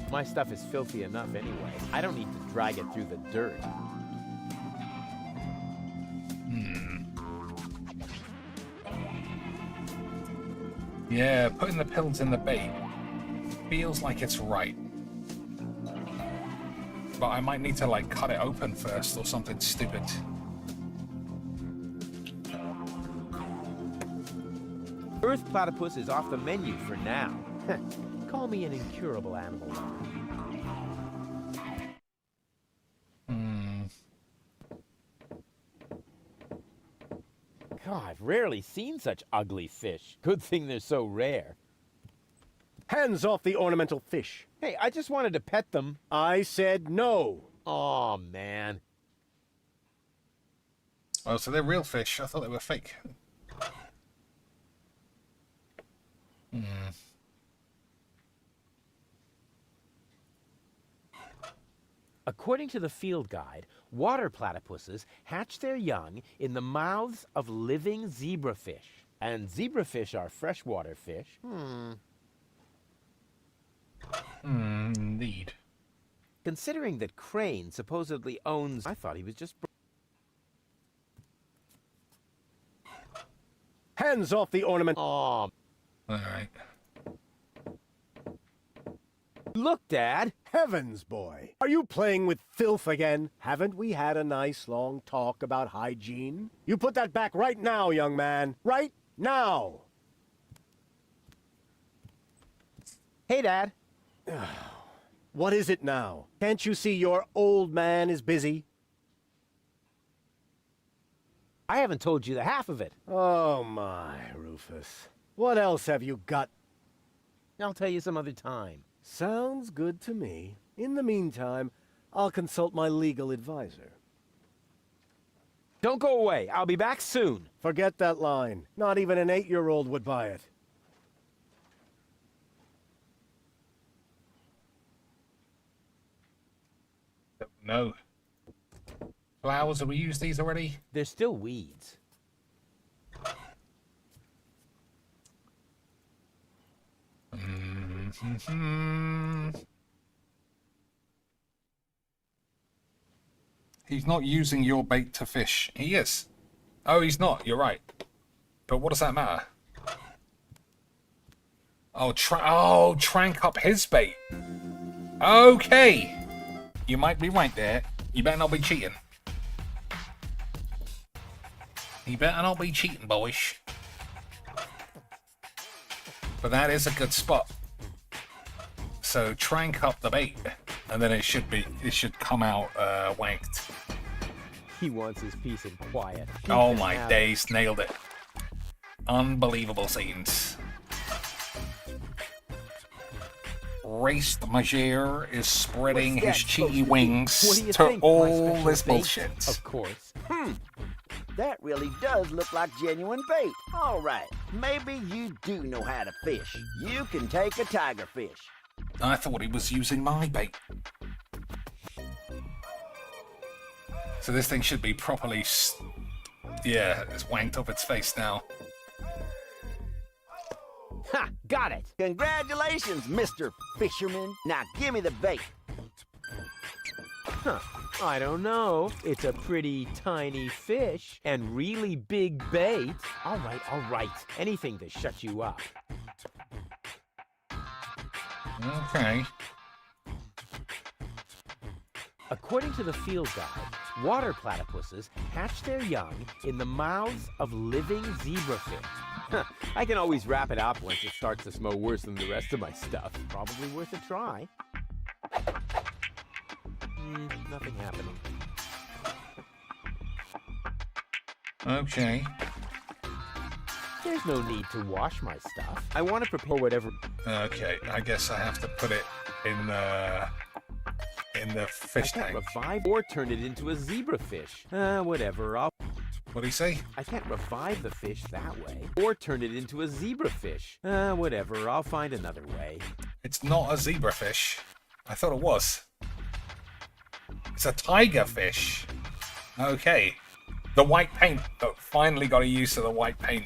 My stuff is filthy enough anyway. I don't need to drag it through the dirt. Yeah, putting the pills in the bait feels like it's right. But I might need to, like, cut it open first or something stupid. Earth platypus is off the menu for now. Call me an incurable animal. God, I've rarely seen such ugly fish. Good thing they're so rare. Hands off the ornamental fish. Hey, I just wanted to pet them. I said no. Aw, man. Oh, so they're real fish. I thought they were fake. According to the field guide, water platypuses hatch their young in the mouths of living zebrafish. And zebrafish are freshwater fish. Indeed. Considering that Crane supposedly owns... I thought he was just... Hands off the ornament. Aw. Alright. Look, Dad. Heavens, boy. Are you playing with filth again? Haven't we had a nice long talk about hygiene? You put that back right now, young man. Right now. Hey, Dad. What is it now? Can't you see your old man is busy? I haven't told you the half of it. Oh, my, Rufus. What else have you got? I'll tell you some other time. Sounds good to me. In the meantime, I'll consult my legal advisor. Don't go away. I'll be back soon. Forget that line. Not even an 8-year-old would buy it. No. Flowers, have we used these already? They're still weeds. He's not using your bait to fish. He is. Oh, he's not. You're right. But what does that matter? Oh, trank up his bait. Okay. You might be right there. You better not be cheating. You better not be cheating, boys. But that is a good spot. So trank up the bait, and then it should come out wanked. He wants his peace and quiet. Oh my days, nailed it. Unbelievable scenes. Race the Major is spreading his cheeky wings to all this bullshit. Of course. That really does look like genuine bait. All right, maybe you do know how to fish. You can take a tigerfish. I thought he was using my bait. So this thing should be properly... Yeah, it's wanked up its face now. Ha! Got it! Congratulations, Mr. Fisherman. Now give me the bait. Huh. I don't know. It's a pretty tiny fish and really big bait. All right. Anything to shut you up. Okay. According to the field guide, water platypuses hatch their young in the mouths of living zebrafish. I can always wrap it up once it starts to smell worse than the rest of my stuff. Probably worth a try. Nothing happening. Okay. There's no need to wash my stuff. I want to prepare whatever... Okay, I guess I have to put it in the fish I can't tank. revive or turn it into a zebrafish. Whatever. What do you say? I can't revive the fish that way or turn it into a zebrafish. Whatever. I'll find another way. It's not a zebrafish. I thought it was. It's a tiger fish. Okay. The white paint. Oh, finally got a use of the white paint.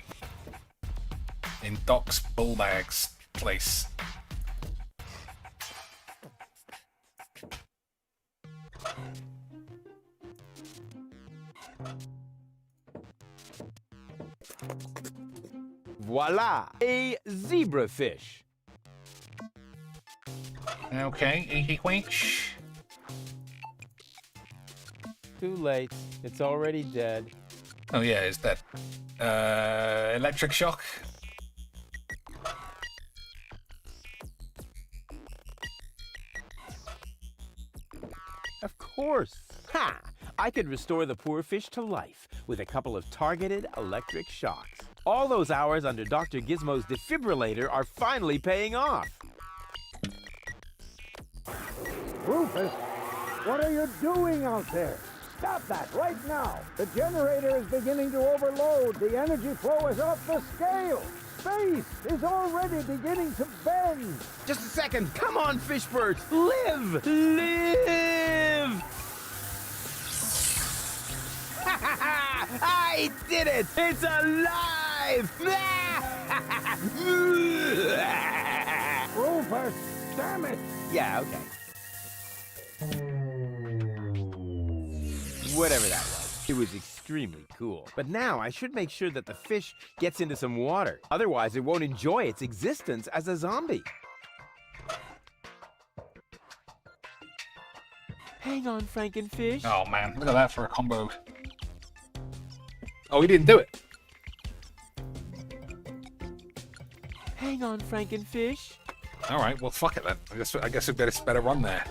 In Doc's Bullbag's place. Voila! A zebrafish. Okay, Inky Quench. Too late. It's already dead. Oh yeah, it's dead. Electric shock. Of course. Ha! I could restore the poor fish to life with a couple of targeted electric shocks. All those hours under Dr. Gizmo's defibrillator are finally paying off. Rufus, what are you doing out there? Stop that right now! The generator is beginning to overload. The energy flow is off the scale. Space is already beginning to bend. Just a second. Come on, fish birds. Live! Live! I did it! It's alive! Rufus, damn it! Yeah, okay. Whatever that was. It was extremely cool. But now I should make sure that the fish gets into some water. Otherwise, it won't enjoy its existence as a zombie. Hang on, Frankenfish. Oh man, look at that for a combo. Oh, he didn't do it. Hang on, Frankenfish. All right, well, fuck it then. I guess it's better run there.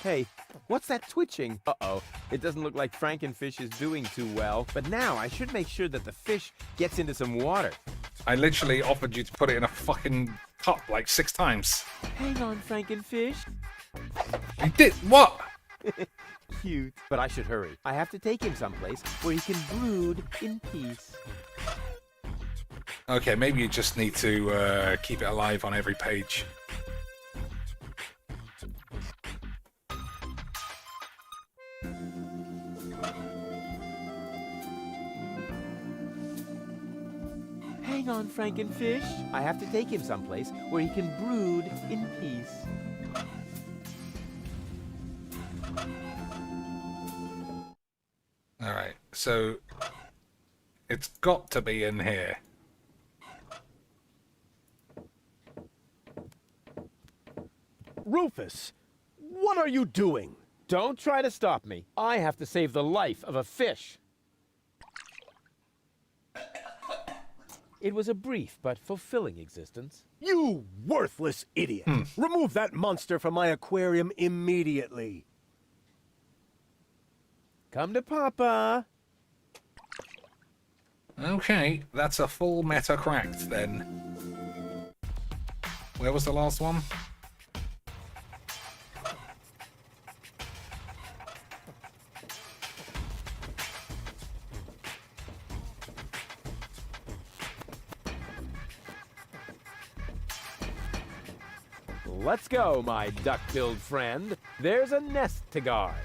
Hey, what's that twitching? Uh-oh, it doesn't look like Frankenfish is doing too well. But now I should make sure that the fish gets into some water. I literally offered you to put it in a fucking cup like 6 times. Hang on, Frankenfish. You did what? Cute. But I should hurry. I have to take him someplace where he can brood in peace. Okay, maybe you just need to keep it alive on every page. Hang on, Frankenfish. I have to take him someplace where he can brood in peace. Alright, so it's got to be in here. Rufus, what are you doing? Don't try to stop me. I have to save the life of a fish. It was a brief but fulfilling existence. You worthless idiot! Remove that monster from my aquarium immediately. Come to Papa. Okay, that's a full meta cracked then. Where was the last one? Let's go, my duck-billed friend. There's a nest to guard.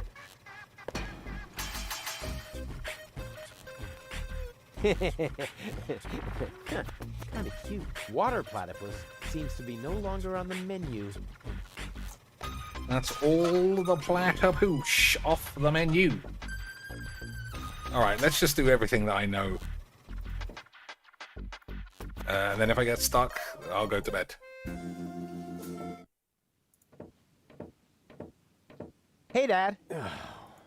Kind of cute. Water platypus seems to be no longer on the menu. That's all the platypoosh off the menu. Alright, let's just do everything that I know. And then if I get stuck, I'll go to bed. Hey, Dad.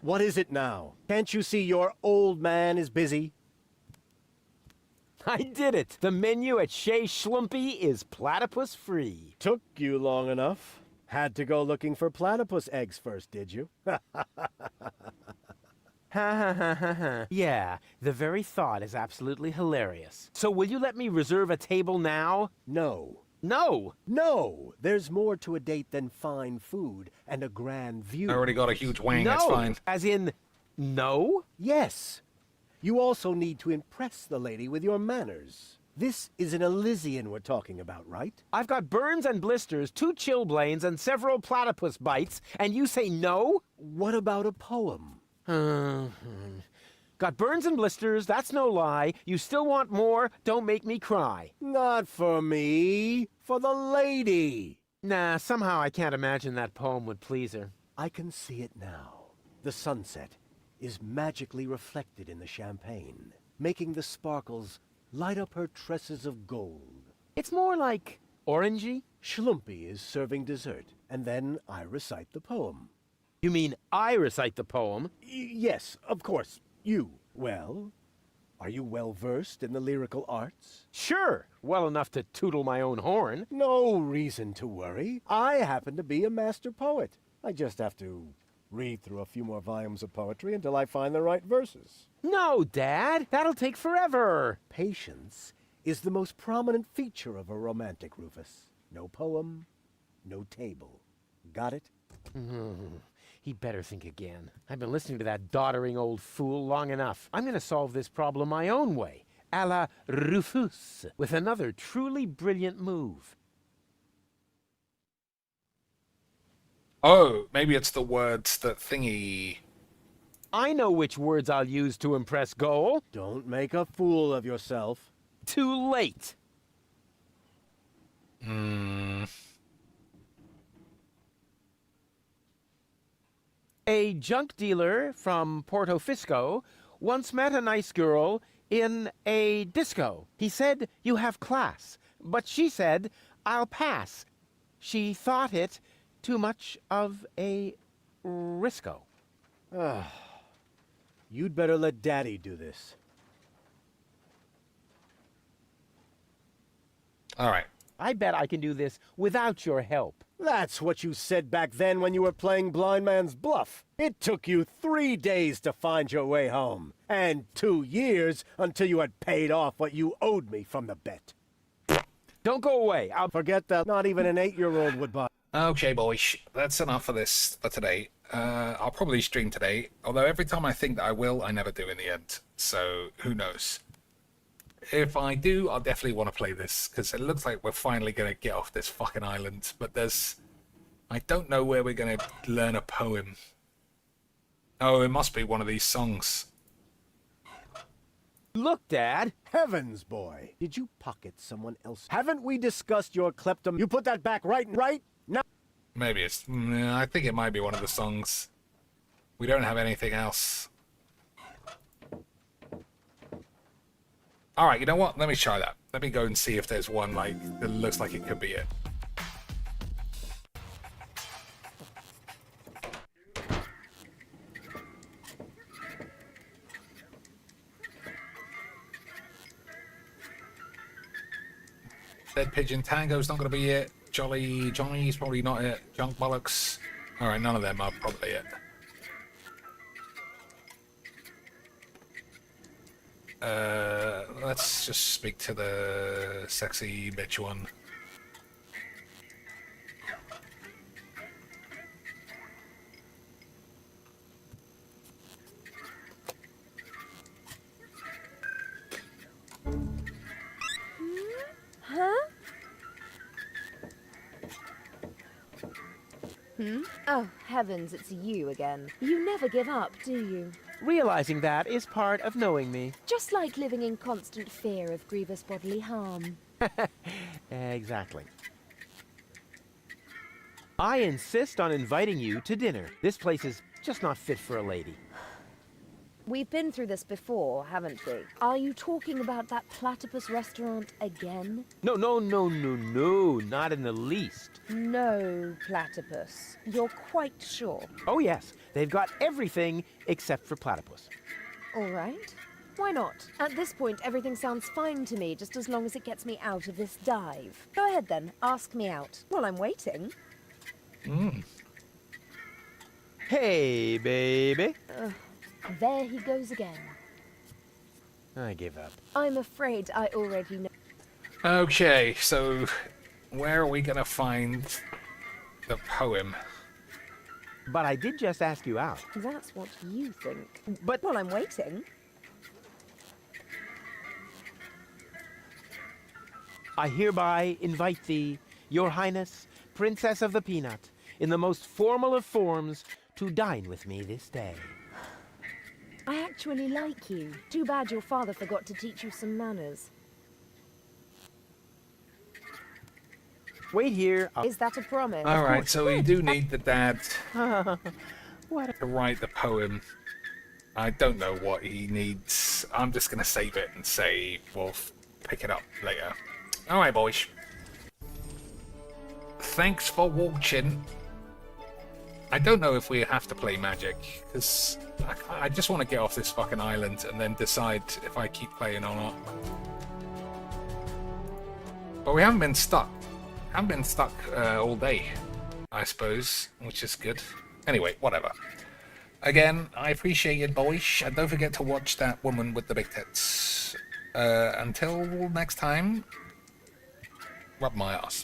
What is it now? Can't you see your old man is busy? I did it! The menu at Shea Schlumpy is platypus free. Took you long enough. Had to go looking for platypus eggs first, did you? Ha ha ha ha ha. Yeah, the very thought is absolutely hilarious. So will you let me reserve a table now? No. No! No! There's more to a date than fine food and a grand view. I already got a huge wang, No! that's fine. As in, no? Yes. You also need to impress the lady with your manners. This is an Elysian we're talking about, right? I've got burns and blisters, 2 chilblains, and several platypus bites, and you say no? What about a poem? Got burns and blisters, that's no lie. You still want more? Don't make me cry. Not for me. For the lady. Nah, somehow I can't imagine that poem would please her. I can see it now. The sunset is magically reflected in the champagne, making the sparkles light up her tresses of gold. It's more like orangey. Schlumpy is serving dessert, and then I recite the poem. You mean I recite the poem? Yes, of course. You. Well, are you well-versed in the lyrical arts? Sure, well enough to tootle my own horn. No reason to worry. I happen to be a master poet. I just have to read through a few more volumes of poetry until I find the right verses. No, Dad, that'll take forever. Patience is the most prominent feature of a romantic, Rufus. No poem, no table. Got it? He'd better think again. I've been listening to that doddering old fool long enough. I'm going to solve this problem my own way, a la Rufus, with another truly brilliant move. Oh, maybe it's the words that thingy... I know which words I'll use to impress Goal. Don't make a fool of yourself. Too late. A junk dealer from Porto Fisco once met a nice girl in a disco. He said, "You have class." But she said, "I'll pass." She thought it too much of a risco. You'd better let Daddy do this. All right. I bet I can do this without your help. That's what you said back then when you were playing Blind Man's Bluff. It took you 3 days to find your way home, and 2 years until you had paid off what you owed me from the bet. Don't go away. I'll forget that not even an 8-year-old would buy. Okay, boys, that's enough for this for today. I'll probably stream today, although every time I think that I will, I never do in the end. So, who knows? If I do, I'll definitely want to play this, because it looks like we're finally going to get off this fucking island. But there's... I don't know where we're going to learn a poem. Oh, it must be one of these songs. Look, Dad. Heavens, boy. Did you pocket someone else? Haven't we discussed your kleptom? You put that back right now. Maybe it's... I think it might be one of the songs. We don't have anything else. Alright, you know what? Let me try that. Let me go and see if there's one, like, that looks like it could be it. Dead Pigeon Tango's not going to be it. Jolly Johnny's probably not it. Junk Bollocks. Alright, none of them are probably it. Let's just speak to the sexy bitch one. Huh? Oh, heavens, it's you again. You never give up, do you? Realizing that is part of knowing me. Just like living in constant fear of grievous bodily harm. Exactly. I insist on inviting you to dinner. This place is just not fit for a lady. We've been through this before, haven't we? Are you talking about that platypus restaurant again? No, not in the least. No platypus. You're quite sure? Oh yes, they've got everything except for platypus. All right. Why not? At this point, everything sounds fine to me, just as long as it gets me out of this dive. Go ahead then, ask me out. While I'm waiting. Hey, baby. There he goes again. I give up. I'm afraid I already know. Okay, so where are we gonna find the poem? But I did just ask you out. That's what you think. But while I'm waiting... I hereby invite thee, Your Highness, Princess of the Peanut, in the most formal of forms, to dine with me this day. I actually like you. Too bad your father forgot to teach you some manners. Wait here. Is that a promise? Alright, so we do need the dad What? to write the poem. I don't know what he needs. I'm just gonna save it and say we'll pick it up later. Alright, boys. Thanks for watching. I don't know if we have to play Magic, because I just want to get off this fucking island and then decide if I keep playing or not. But we haven't been stuck. Haven't been stuck all day, I suppose, which is good. Anyway, whatever. Again, I appreciate it, boys, and don't forget to watch that woman with the big tits. Until next time, rub my ass.